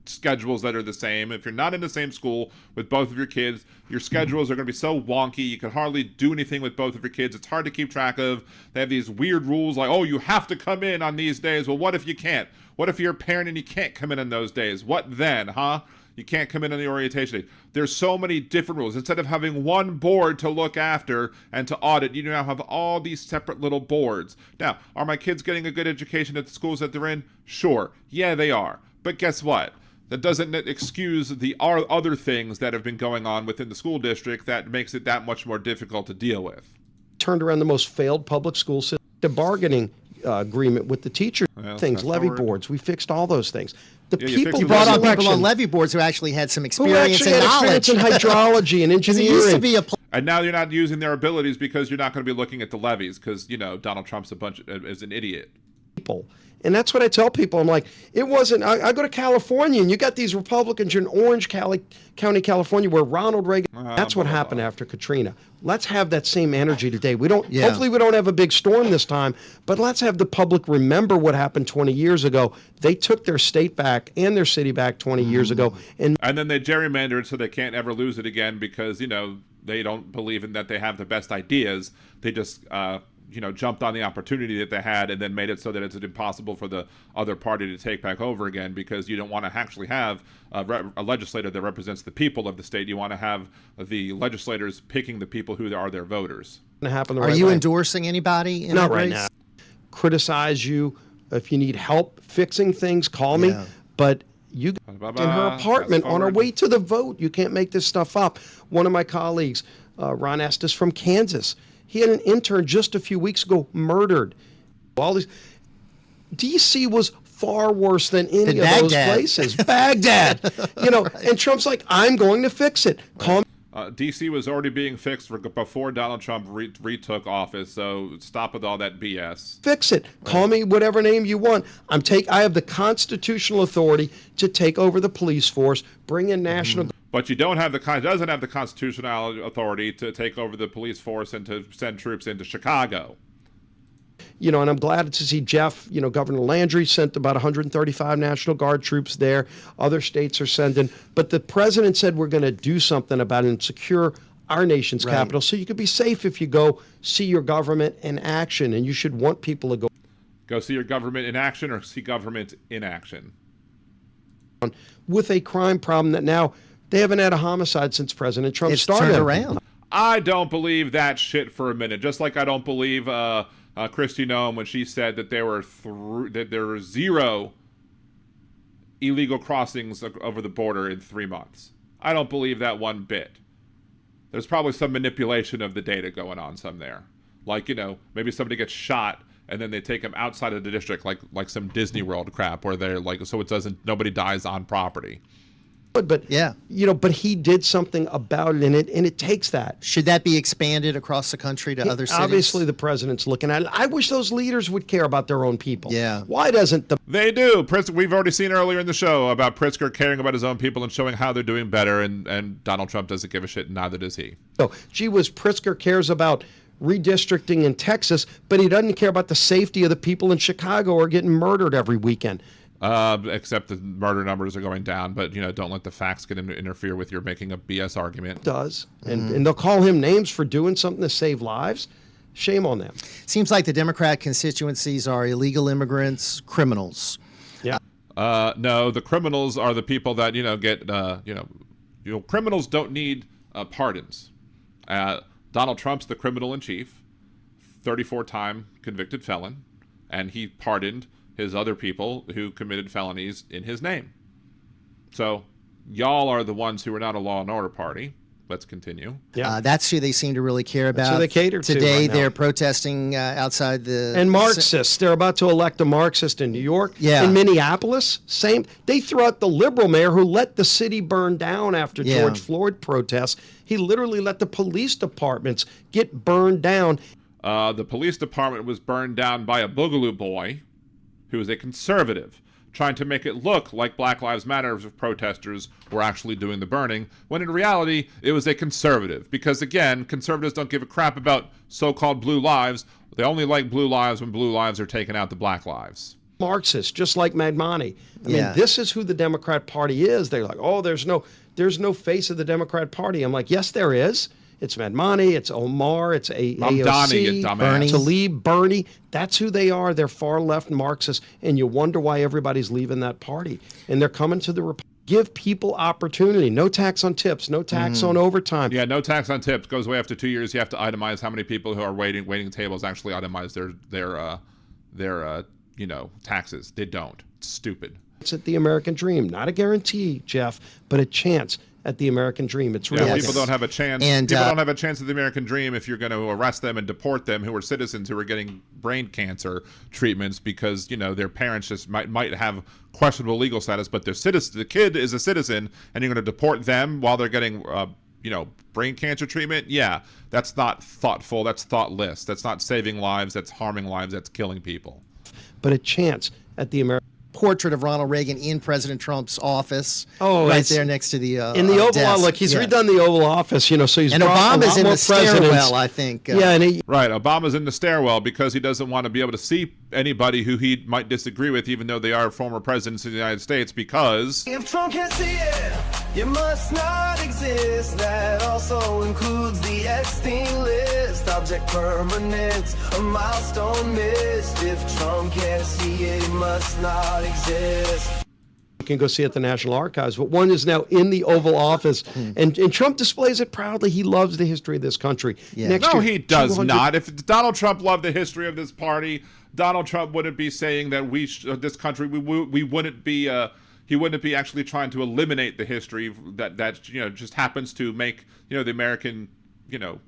schedules that are the same. If you're not in the same school with both of your kids, your schedules are going to be so wonky. You can hardly do anything with both of your kids. It's hard to keep track of. They have these weird rules like, oh, you have to come in on these days. Well, what if you can't? What if you're a parent and you can't come in on those days? What then, huh? You can't come in on the orientation day. There's so many different rules. Instead of having one board to look after and to audit, you now have all these separate little boards. Now, are my kids getting a good education at the schools that they're in? Sure. Yeah, they are. But guess what? That doesn't excuse the other things that have been going on within the school district that makes it that much more difficult to deal with. Turned around the most failed public school system. The bargaining agreement with the teachers, things, levy boards. We fixed all those things. The people you brought on people on levy boards who actually had some experience and knowledge in hydrology and engineering. It used to be a and now you're not using their abilities because you're not going to be looking at the levies because Donald Trump's is an idiot. People. And that's what I tell people. I'm like, it wasn't, I go to California and you got these Republicans in Orange County, California, where Ronald Reagan, that's what happened after Katrina. Let's have that same energy today. Hopefully we don't have a big storm this time, but let's have the public remember what happened 20 years ago. They took their state back and their city back 20 years ago. And then they gerrymandered so they can't ever lose it again because, they don't believe in that they have the best ideas. They just, jumped on the opportunity that they had and then made it so that it's impossible for the other party to take back over again because you don't want to actually have a legislator that represents the people of the state. You want to have the legislators picking the people who are their voters. Are you endorsing anybody in Not that right race? now. Criticize you. If you need help fixing things, call me. But you in her apartment on her way to the vote. You can't make this stuff up. One of my colleagues, Ron Estes from Kansas, he had an intern just a few weeks ago murdered. All these D.C. was far worse than any of those places. Baghdad, and Trump's like, I'm going to fix it. Call me. D.C. was already being fixed before Donald Trump retook office, so stop with all that BS. Fix it. Call me whatever name you want. I have the constitutional authority to take over the police force, bring in national. But you doesn't have the constitutional authority to take over the police force and to send troops into Chicago. And I'm glad to see Jeff, Governor Landry sent about 135 National Guard troops there. Other states are sending. But the president said we're going to do something about it and secure our nation's capital so you can be safe if you go see your government in action. And you should want people to go. Go see your government in action or see government in action. With a crime problem that now they haven't had a homicide since President Trump started. Turned around. I don't believe that shit for a minute. Just like I don't believe Kristi Noem when she said that there were 0 illegal crossings over the border in 3 months. I don't believe that one bit. There's probably some manipulation of the data going on some there. Like, you know, maybe somebody gets shot and then they take them outside of the district, like some Disney World crap, where they're like, so it doesn't, nobody dies on property. But yeah, you know, but he did something about it, and it takes that. Should that be expanded across the country to other cities? Obviously, the president's looking at it. I wish those leaders would care about their own people. Yeah. Why doesn't the... They do. We've already seen earlier in the show about Pritzker caring about his own people and showing how they're doing better, and Donald Trump doesn't give a shit, and neither does he. So, gee whiz, Pritzker cares about redistricting in Texas, but he doesn't care about the safety of the people in Chicago who are getting murdered every weekend. Except the murder numbers are going down, but, you know, don't let the facts interfere with your making a BS argument. It does. And they'll call him names for doing something to save lives. Shame on them. Seems like the Democrat constituencies are illegal immigrants, criminals. Yeah. No, the criminals are the people that, you know, get, criminals don't need pardons. Donald Trump's the criminal in chief, 34-time convicted felon, and he pardoned his other people who committed felonies in his name. So y'all are the ones who are not a law and order party. Let's continue. Yeah, that's who they seem to really care about. That's who they cater to Today, right now. they're protesting outside the... And Marxists. They're about to elect a Marxist in New York. Yeah. In Minneapolis, same. They threw out the liberal mayor who let the city burn down after Yeah. George Floyd protests. He literally let the police departments get burned down. The police department was burned down by a boogaloo boy who is a conservative, trying to make it look like Black Lives Matter protesters were actually doing the burning, when in reality, it was a conservative. Because again, conservatives don't give a crap about so-called blue lives. They only like blue lives when blue lives are taking out the black lives. Marxists, just like Madmani. I Yeah. mean, this is who the Democrat Party is. They're like, oh, there's no face of the Democrat Party. I'm like, yes, there is. It's Madmani, it's Omar, it's AOC, Bernie. Tlaib, Bernie. That's who they are. They're far left Marxists, and you wonder why everybody's leaving that party. And they're coming to the give people opportunity. No tax on tips, no tax on overtime. Yeah, no tax on tips. Goes away after 2 years. You have to itemize how many people who are waiting tables actually itemize their taxes. They don't. It's stupid. It's at the American dream. Not a guarantee, Jeff, but a chance at the American dream. It's real. Yeah, people don't have a chance. And, people don't have a chance at the American dream if you're going to arrest them and deport them, who are citizens who are getting brain cancer treatments because, you know, their parents just might have questionable legal status, but their citizen, the kid is a citizen, and you're going to deport them while they're getting, brain cancer treatment. Yeah, that's not thoughtful. That's thoughtless. That's not saving lives. That's harming lives. That's killing people. But a chance at the American portrait of Ronald Reagan in President Trump's office. Oh, right it's there next to the in the Oval desk. Look, he's Yeah. redone the Oval Office, you know, so he's And brought a Obama's lot in more the stairwell, presidents. I think. Yeah, and Right, Obama's in the stairwell because he doesn't want to be able to see anybody who he might disagree with, even though they are former presidents of the United States, because... If Trump can't see it, you must not exist. That also includes the Epstein list. Object permanent, a milestone missed. If Trump can't see it, he must not exist. you can go see it at the National Archives, but one is now in the Oval Office, and Trump displays it proudly. He loves the history of this country. Yeah. Next No, year, he does 200 not. If Donald Trump loved the history of this party, Donald Trump wouldn't be saying that this country, we wouldn't be, he wouldn't be actually trying to eliminate the history that just happens to make, the American,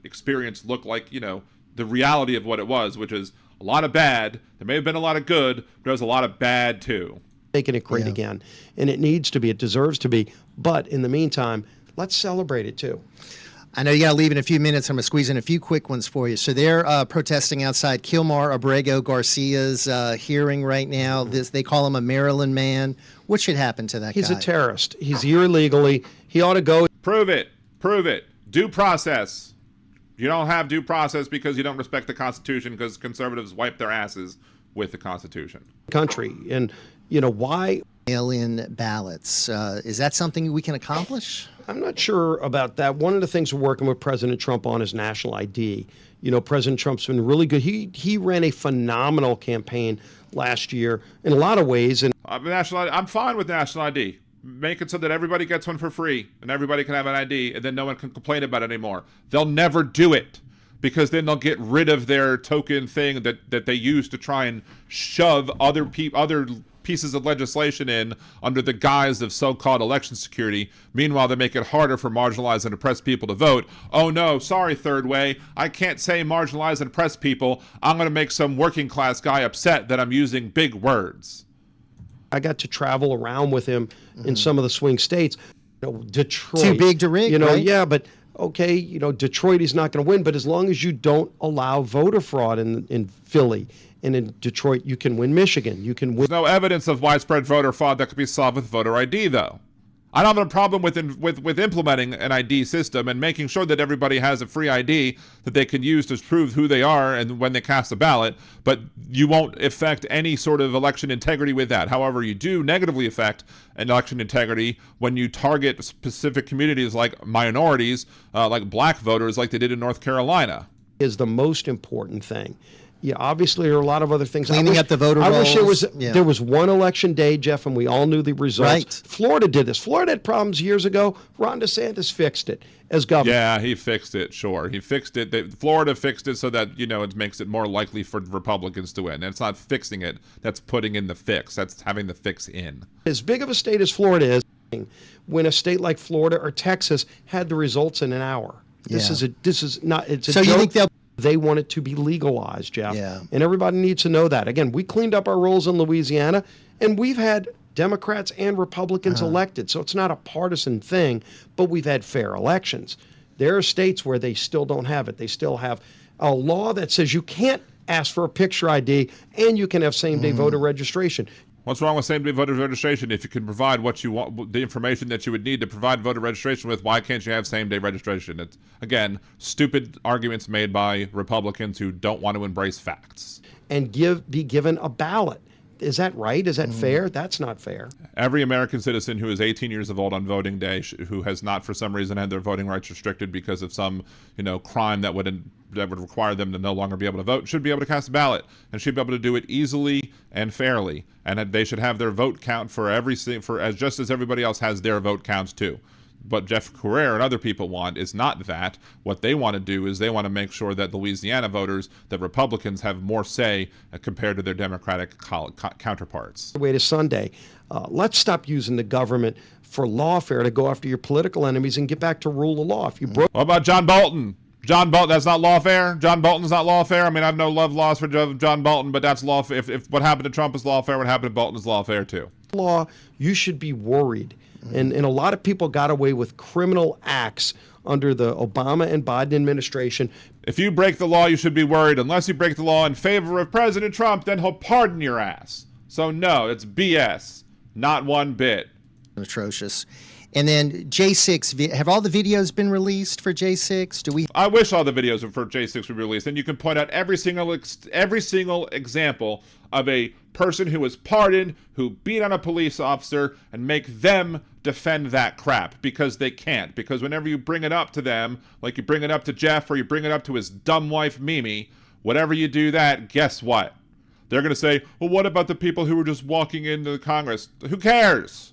experience look like, the reality of what it was, which is a lot of bad. There may have been a lot of good, but there was a lot of bad too. Making it great again. And it needs to be, it deserves to be. But in the meantime, let's celebrate it too. I know you got to leave in a few minutes. I'm going to squeeze in a few quick ones for you. So they're protesting outside Kilmar Abrego Garcia's hearing right now. They call him a Maryland man. What should happen to that He's guy? a terrorist. He's here illegally. He ought to go. Prove it. Prove it. Due process. You don't have due process because you don't respect the Constitution, because conservatives wipe their asses with the Constitution. Country. And, why? Mail-in ballots. Is that something we can accomplish? I'm not sure about that. One of the things we're working with President Trump on is national ID. President Trump's been really good. He ran a phenomenal campaign last year in a lot of ways. And I'm fine with national ID. Make it so that everybody gets one for free and everybody can have an ID, and then no one can complain about it anymore. They'll never do it, because then they'll get rid of their token thing that they use to try and shove other pieces of legislation in under the guise of so-called election security. Meanwhile, they make it harder for marginalized and oppressed people to vote. Oh no, sorry, Third Way. I can't say marginalized and oppressed people. I'm going to make some working class guy upset that I'm using big words. I got to travel around with him in some of the swing states. Detroit. Too big to rig, right? Yeah, but okay, Detroit is not going to win, but as long as you don't allow voter fraud in Philly and in Detroit, you can win Michigan. You can win. There's no evidence of widespread voter fraud that could be solved with voter ID, though. I don't have a problem with implementing an ID system and making sure that everybody has a free ID that they can use to prove who they are and when they cast a ballot, but you won't affect any sort of election integrity with that. However, you do negatively affect an election integrity when you target specific communities like minorities, like black voters, like they did in North Carolina. Is the most important thing. Yeah, obviously there are a lot of other things. Cleaning up the voter rolls. I wish there was one election day, Jeff, and we all knew the results. Right. Florida did this. Florida had problems years ago. Ron DeSantis fixed it as governor. Yeah, he fixed it, sure. He fixed it. Florida fixed it so that, it makes it more likely for Republicans to win. And it's not fixing it. That's putting in the fix. That's having the fix in. As big of a state as Florida is, when a state like Florida or Texas had the results in an hour. This is not, it's a So joke. you think they'll... They want it to be legalized, Jeff. Yeah. And everybody needs to know that. Again, we cleaned up our rolls in Louisiana, and we've had Democrats and Republicans elected. So it's not a partisan thing, but we've had fair elections. There are states where they still don't have it. They still have a law that says you can't ask for a picture ID and you can have same-day voter registration. What's wrong with same-day voter registration? If you can provide what you want, the information that you would need to provide voter registration with, why can't you have same-day registration? It's, again, stupid arguments made by Republicans who don't want to embrace facts. And be given a ballot. Is that right? Is that fair? That's not fair. Every American citizen who is 18 years of old on voting day, who has not for some reason had their voting rights restricted because of some, crime that would require them to no longer be able to vote, should be able to cast a ballot and should be able to do it easily and fairly. And they should have their vote count just as everybody else has their vote counts too. What Jeff Carrera and other people want is not that. What they want to do is they want to make sure that Louisiana voters, that Republicans have more say compared to their Democratic counterparts. Way to Sunday. Let's stop using the government for lawfare to go after your political enemies and get back to rule of law. If you broke. What about John Bolton? John Bolton, that's not lawfare? John Bolton's not lawfare? I mean, I have no love lost for John Bolton, but that's lawfare. If what happened to Trump is lawfare, what happened to Bolton is lawfare too. Law, you should be worried. And a lot of people got away with criminal acts under the Obama and Biden administration. If you break the law, you should be worried. Unless you break the law in favor of President Trump, then he'll pardon your ass. So no, it's BS. Not one bit. Atrocious. And then J6, have all the videos been released for J6? I wish all the videos for J6 were released, and you can point out every single example of a person who was pardoned, who beat on a police officer, and make them defend that crap, because they can't. Because whenever you bring it up to them, like you bring it up to Jeff or you bring it up to his dumb wife Mimi, whatever you do that, guess what? They're going to say, well, what about the people who were just walking into the Congress? Who cares?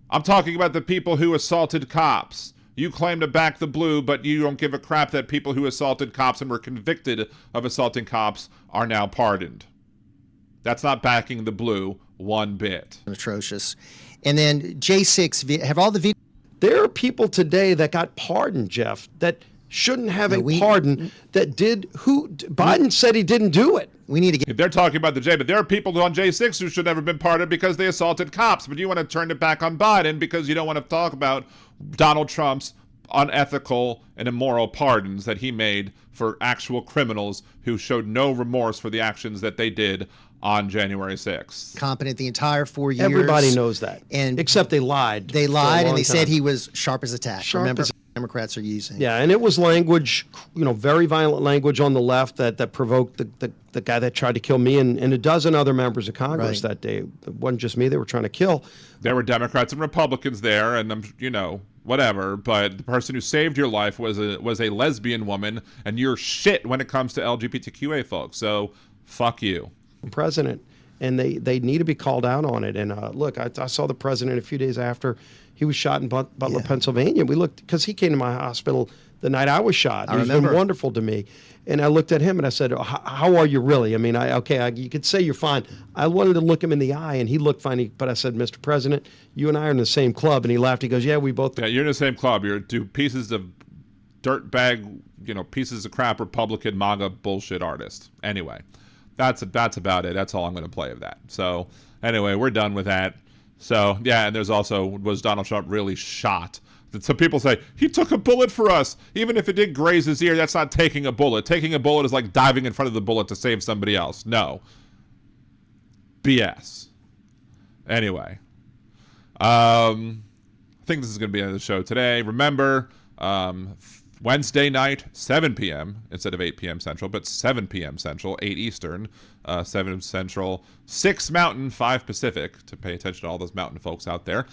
I'm talking about the people who assaulted cops. You claim to back the blue, but you don't give a crap that people who assaulted cops and were convicted of assaulting cops are now pardoned. That's not backing the blue one bit. Atrocious. And then J6, have all the videos... There are people today that got pardoned, Jeff, that shouldn't have a pardon, that did... Biden said he didn't do it. We need to get... They're talking about the J, but there are people on J6 who should never have been pardoned because they assaulted cops. But you want to turn it back on Biden because you don't want to talk about Donald Trump's unethical and immoral pardons that he made for actual criminals who showed no remorse for the actions that they did on January 6th. Competent the entire 4 years. Everybody knows that. And except they lied. They lied and they time. said he was sharp as a tack. Sharp Remember? as... Democrats are using. Yeah, and it was language, very violent language on the left that provoked the guy that tried to kill me and a dozen other members of Congress that day. It wasn't just me they were trying to kill. There were Democrats and Republicans there, and whatever. But the person who saved your life was a lesbian woman, and you're shit when it comes to LGBTQA folks. So fuck you. President, and they need to be called out on it. And look, I saw the president a few days after he was shot in Butler, Pennsylvania. We looked, because he came to my hospital the night I was shot. He's been wonderful to me. And I looked at him and I said, how are you really? I mean, you could say you're fine. I wanted to look him in the eye, and he looked fine. But I said, Mr. President, you and I are in the same club. And he laughed. He goes, yeah, we both. Yeah, you're in the same club. You're two pieces of dirtbag, pieces of crap Republican MAGA bullshit artists. Anyway, that's about it. That's all I'm going to play of that. So anyway, we're done with that. So yeah, and there's also, was Donald Trump really shot? Some people say, he took a bullet for us. Even if it did graze his ear, that's not taking a bullet. Taking a bullet is like diving in front of the bullet to save somebody else. No. BS. Anyway. I think this is going to be the end of the show today. Remember, Wednesday night, 7 p.m. instead of 8 p.m. Central, but 7 p.m. Central, 8 Eastern, 7 Central, 6 Mountain, 5 Pacific, to pay attention to all those mountain folks out there.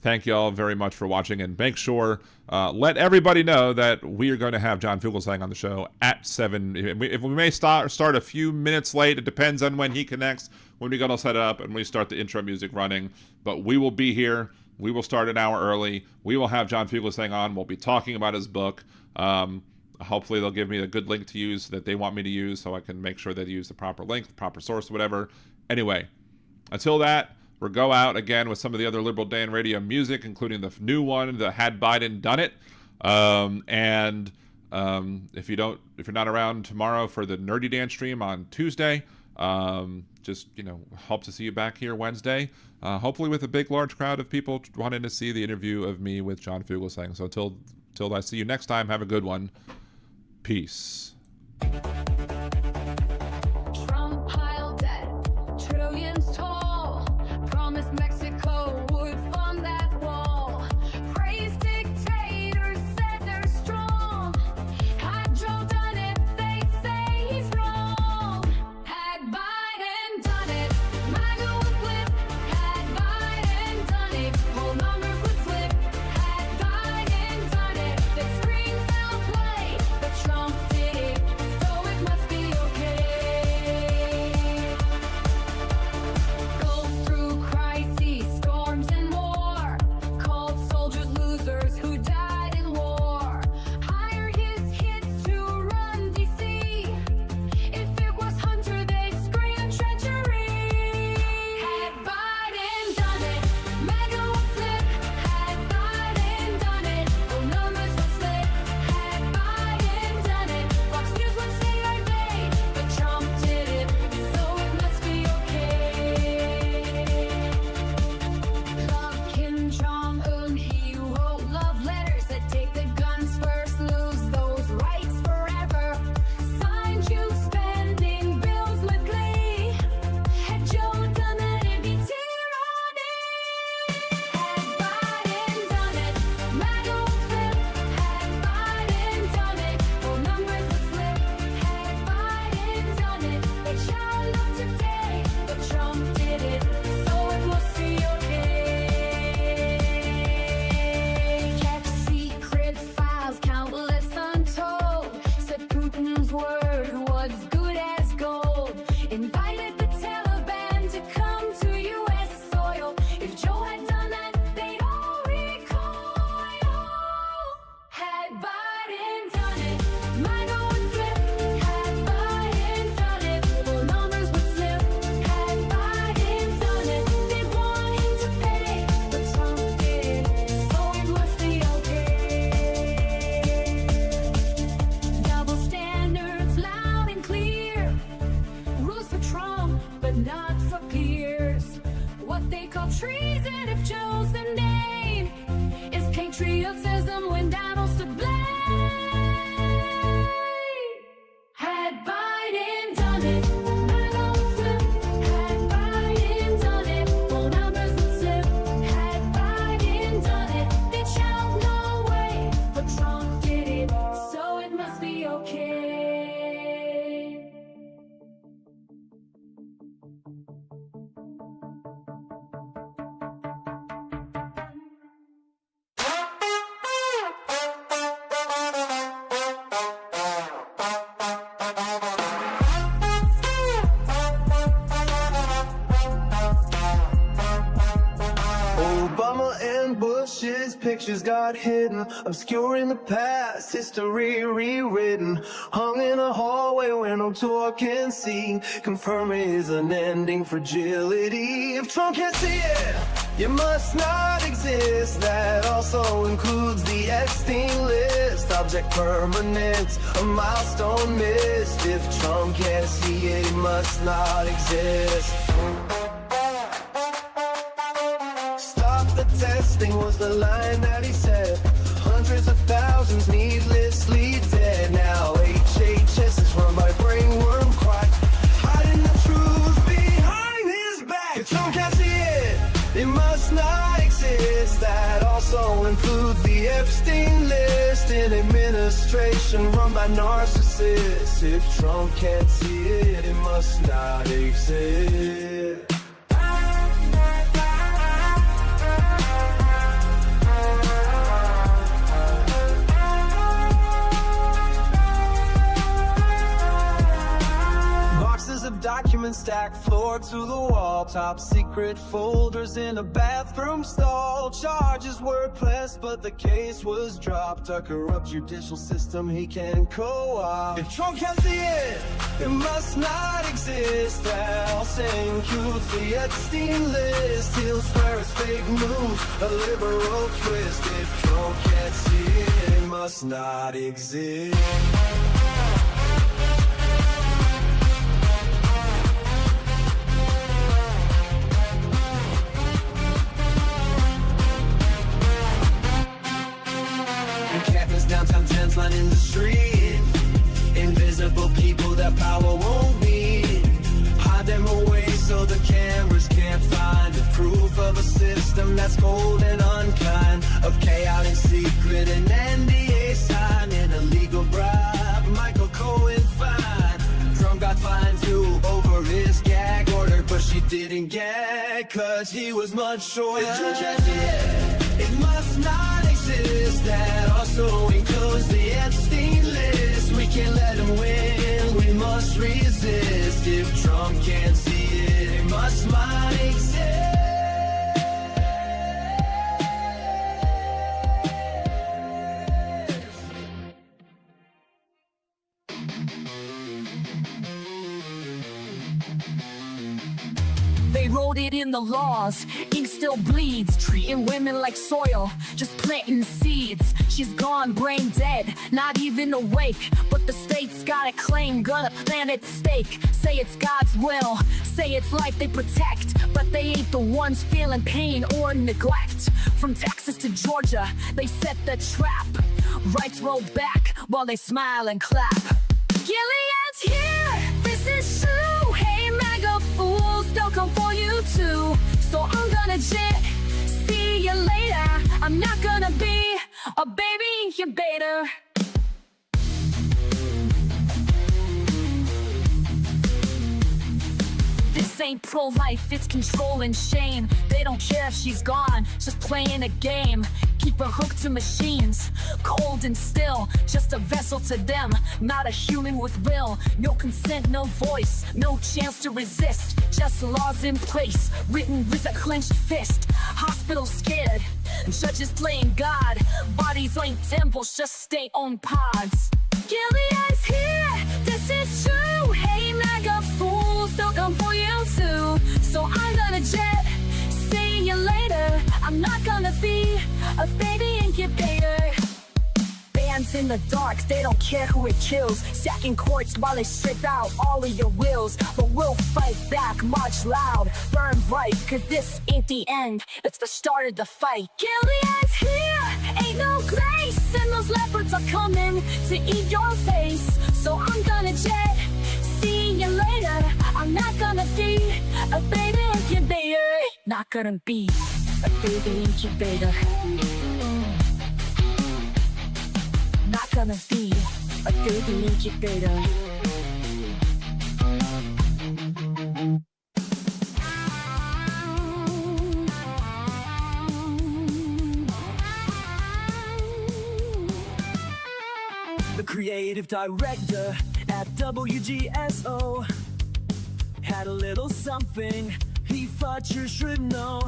Thank you all very much for watching, and make sure, let everybody know that we are going to have John Fugelsang on the show at 7. If we may start a few minutes late, it depends on when he connects, when we got all set up, and we start the intro music running. But we will be here. We will start an hour early. We will have John Fugelsang on. We'll be talking about his book. Hopefully they'll give me a good link to use that they want me to use, so I can make sure they use the proper link, the proper source, whatever. Anyway, until that, we'll go out again with some of the other Liberal Dan Radio music, including the new one, the Had Biden Done It. If you're not around tomorrow for the Nerdy Dan stream on Tuesday, just, hope to see you back here Wednesday, hopefully with a big, large crowd of people wanting to see the interview of me with John Fugelsang. So until I see you next time, have a good one. Peace. Trump piled debt, trillions tall. Promised Mexico would fund that wall. Praised dictators, said they're strong. Had Joe done it, they say he's wrong. Had Biden done it, MAGA would flip. Had Biden done it, whole numbers would slip. Had Biden done it, they'd scream foul play. But Trump did it, so it must be okay. Goes through crises, storms, and more. Called soldiers losers who died in war. Hire his kids to run D.C. If it was Hunter, they'd scream treachery. Had Biden done it, MAGA would flip. Had Biden done it, the numbers would slip. Had Biden done it, Fox News would say our day. But Trump did it, so it must be okay. Love Kim Jong-un, he wrote love letters that take the guns first, lose those rights forever. Signed you spending bills with glee. Had Joe done that, it'd be tyranny. Had Biden done it, MAGA would flip. Had Biden done it, whole numbers would slip. Had Biden done it, they shall look today. But Trump did it, so it must be okay. Kept secret files, countless untold. Said Putin's word was good as gold. Invited the Taliban to come to U.S. soil. If Joe had done that, they'd all recoil. Had Biden done it, MAGA would flip. Had Biden done it, whole numbers would slip. Had Biden done it, they'd want him to pay. But Trump did it, so it must be okay. Double standards loud and clear. Rules for Trump, but not for peers. What they call treason if Joe's the name is patriotism when Donald's to blame. Had Biden done it, MAGA would flip. Had Biden done it, whole numbers would slip. Had Biden done it, they'd shout no way. But Trump did it, so it must be okay. Obama and Bush's pictures got hidden, obscuring the past, history rewritten, hung in a hallway where no tour can see, confirming his unending fragility. If Trump can't see it, you must not exist. That also includes the Epstein list, object permanent, a milestone missed. If Trump can't see it, he must not exist. Stop the testing was the line that he said. Hundreds of thousands needlessly dead. Now HHS is run by brainworm quack, hiding the truth behind his back. If Trump can't see it, it must not exist. That also includes the Epstein list, an administration run by narcissists. If Trump can't see it, it must not exist. Of documents stacked floor to the wall, top secret folders in a bathroom stall. Charges were pressed but the case was dropped. A corrupt judicial system he can co-opt. If Trump can't see it, it must not exist. That also includes the Epstein list. He'll swear it's fake news, a liberal twist. If Trump can't see it, it must not exist. Downtown tents lining the street. Invisible people that power won't meet. Hide them away so the cameras can't find it. Proof of a system that's cold and unkind. A payout in secret, an NDA sign, an illegal bribe. Michael Cohen fine. Trump got fined too over his gag order, but she didn't gag cause he was much shorter. It must not exist. That also includes the Epstein list. We can't let him win, we must resist. If Trump can't see it, it must not exist. They wrote it in the laws, ink still bleeds. Treating women like soil, just planting seeds. She's gone, brain dead, not even awake. But the state's got a claim, gonna plant its stake. Say it's God's will, say it's life they protect. But they ain't the ones feeling pain or neglect. From Texas to Georgia, they set the trap. Rights roll back while they smile and clap. Gilead's here, this is true. Hey MAGA fools, they'll come for you too. So I'm gonna jet, see you later. I'm not gonna be a baby incubator. This ain't pro-life, it's control and shame. They don't care if she's gone, just playing a game. Keep her hooked to machines, cold and still. Just a vessel to them, not a human with will. No consent, no voice, no chance to resist. Just laws in place, written with a clenched fist. Hospitals scared, judges playing God. Bodies ain't temples, just stay on pods. Gilead's here, this is true. Hey MAGA fools, they'll come for you too. So I'm gonna jet, see you later. I'm not gonna be a baby incubator. Bands in the dark, they don't care who it kills. Stacking courts while they strip out all of your wills. But we'll fight back, march loud, burn bright. Cause this ain't the end, it's the start of the fight. Gilead's here, ain't no grace. And those leopards are coming to eat your face. So I'm gonna jet, see you later. I'm not gonna be a baby incubator. Not gonna be a baby incubator. Not gonna be a baby incubator. The creative director at WGSO had a little something he thought you should know.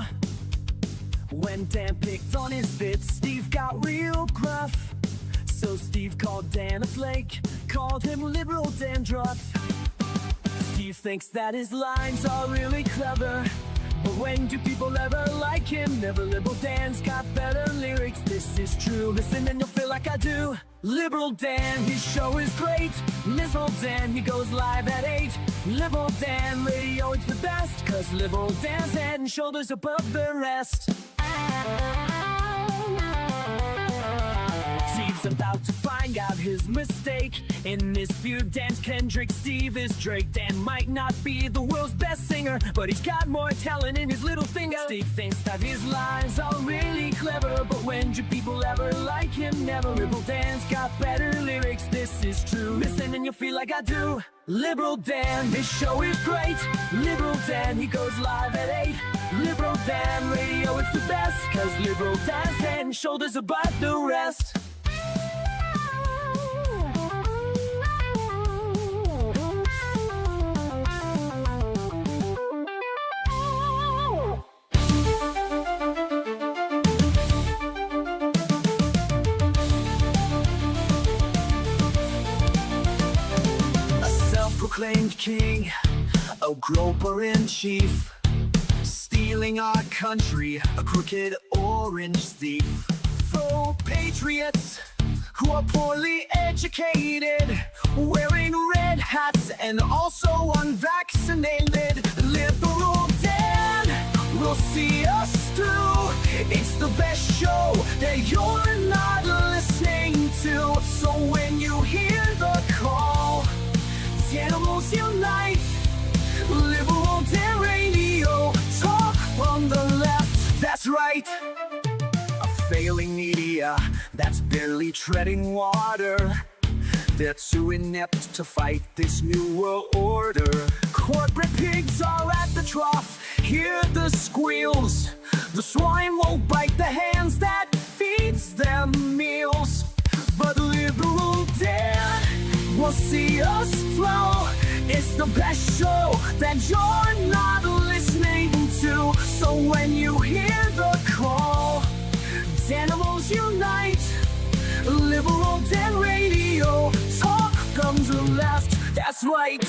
When Dan picked on his bits, Steve got real gruff. So Steve called Dan a flake, called him liberal dandruff. Steve thinks that his lines are really clever, but when do people ever like him? Never. Liberal Dan's got better lyrics, this is true. Listen and you'll feel like I do. Liberal Dan, his show is great. Liberal Dan, he goes live at 8. Liberal Dan radio, it's the best, cause Liberal Dan's head and shoulders above the rest. Steve's about to find out his mistake. In this feud, Dan's Kendrick, Steve is Drake. Dan might not be the world's best singer, but he's got more talent in his little finger. Steve thinks that his lines are really clever, but when do people ever like him? Never. Liberal Dan's got better lyrics, this is true. Listen and you'll feel like I do. Liberal Dan, his show is great. Liberal Dan, he goes live at 8. Liberal Dan radio, it's the best, cause Liberal Dan's head and shoulders above the rest. Proclaimed king, a groper in chief, stealing our country, a crooked orange thief. For patriots who are poorly educated, wearing red hats and also unvaccinated, Liberal Dan will see us through. It's the best show that you're not listening to. So when you hear the call, animals unite. Liberal Dan radio, talk from the left, that's right. A failing media that's barely treading water. They're too inept to fight this new world order. Corporate pigs are at the trough, hear the squeals. The swine won't bite the hands that feeds them meals. But Liberal Dan will see us flow. It's the best show that you're not listening to. So when you hear the call, animals unite. Liberal Dan radio, talk from the left, that's right.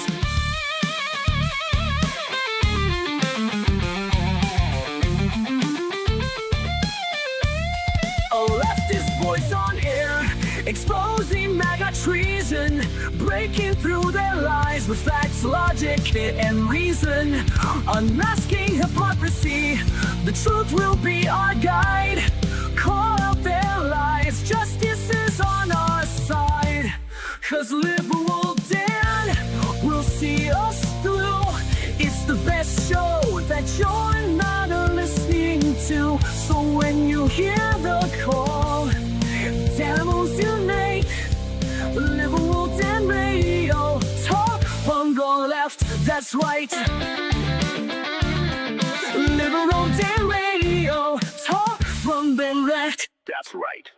A leftist voice on air, exposing MAGA treason, breaking through their lies with facts, logic, and reason, unmasking hypocrisy. The truth will be our guide. Call out their lies, justice is on our side. Cause Liberal Dan will see us through. It's the best show that you're not listening to. So when you hear the call, animals unite. Liberal Dan radio, talk from the left, that's right. Liberal Dan radio, talk from the left, that's right.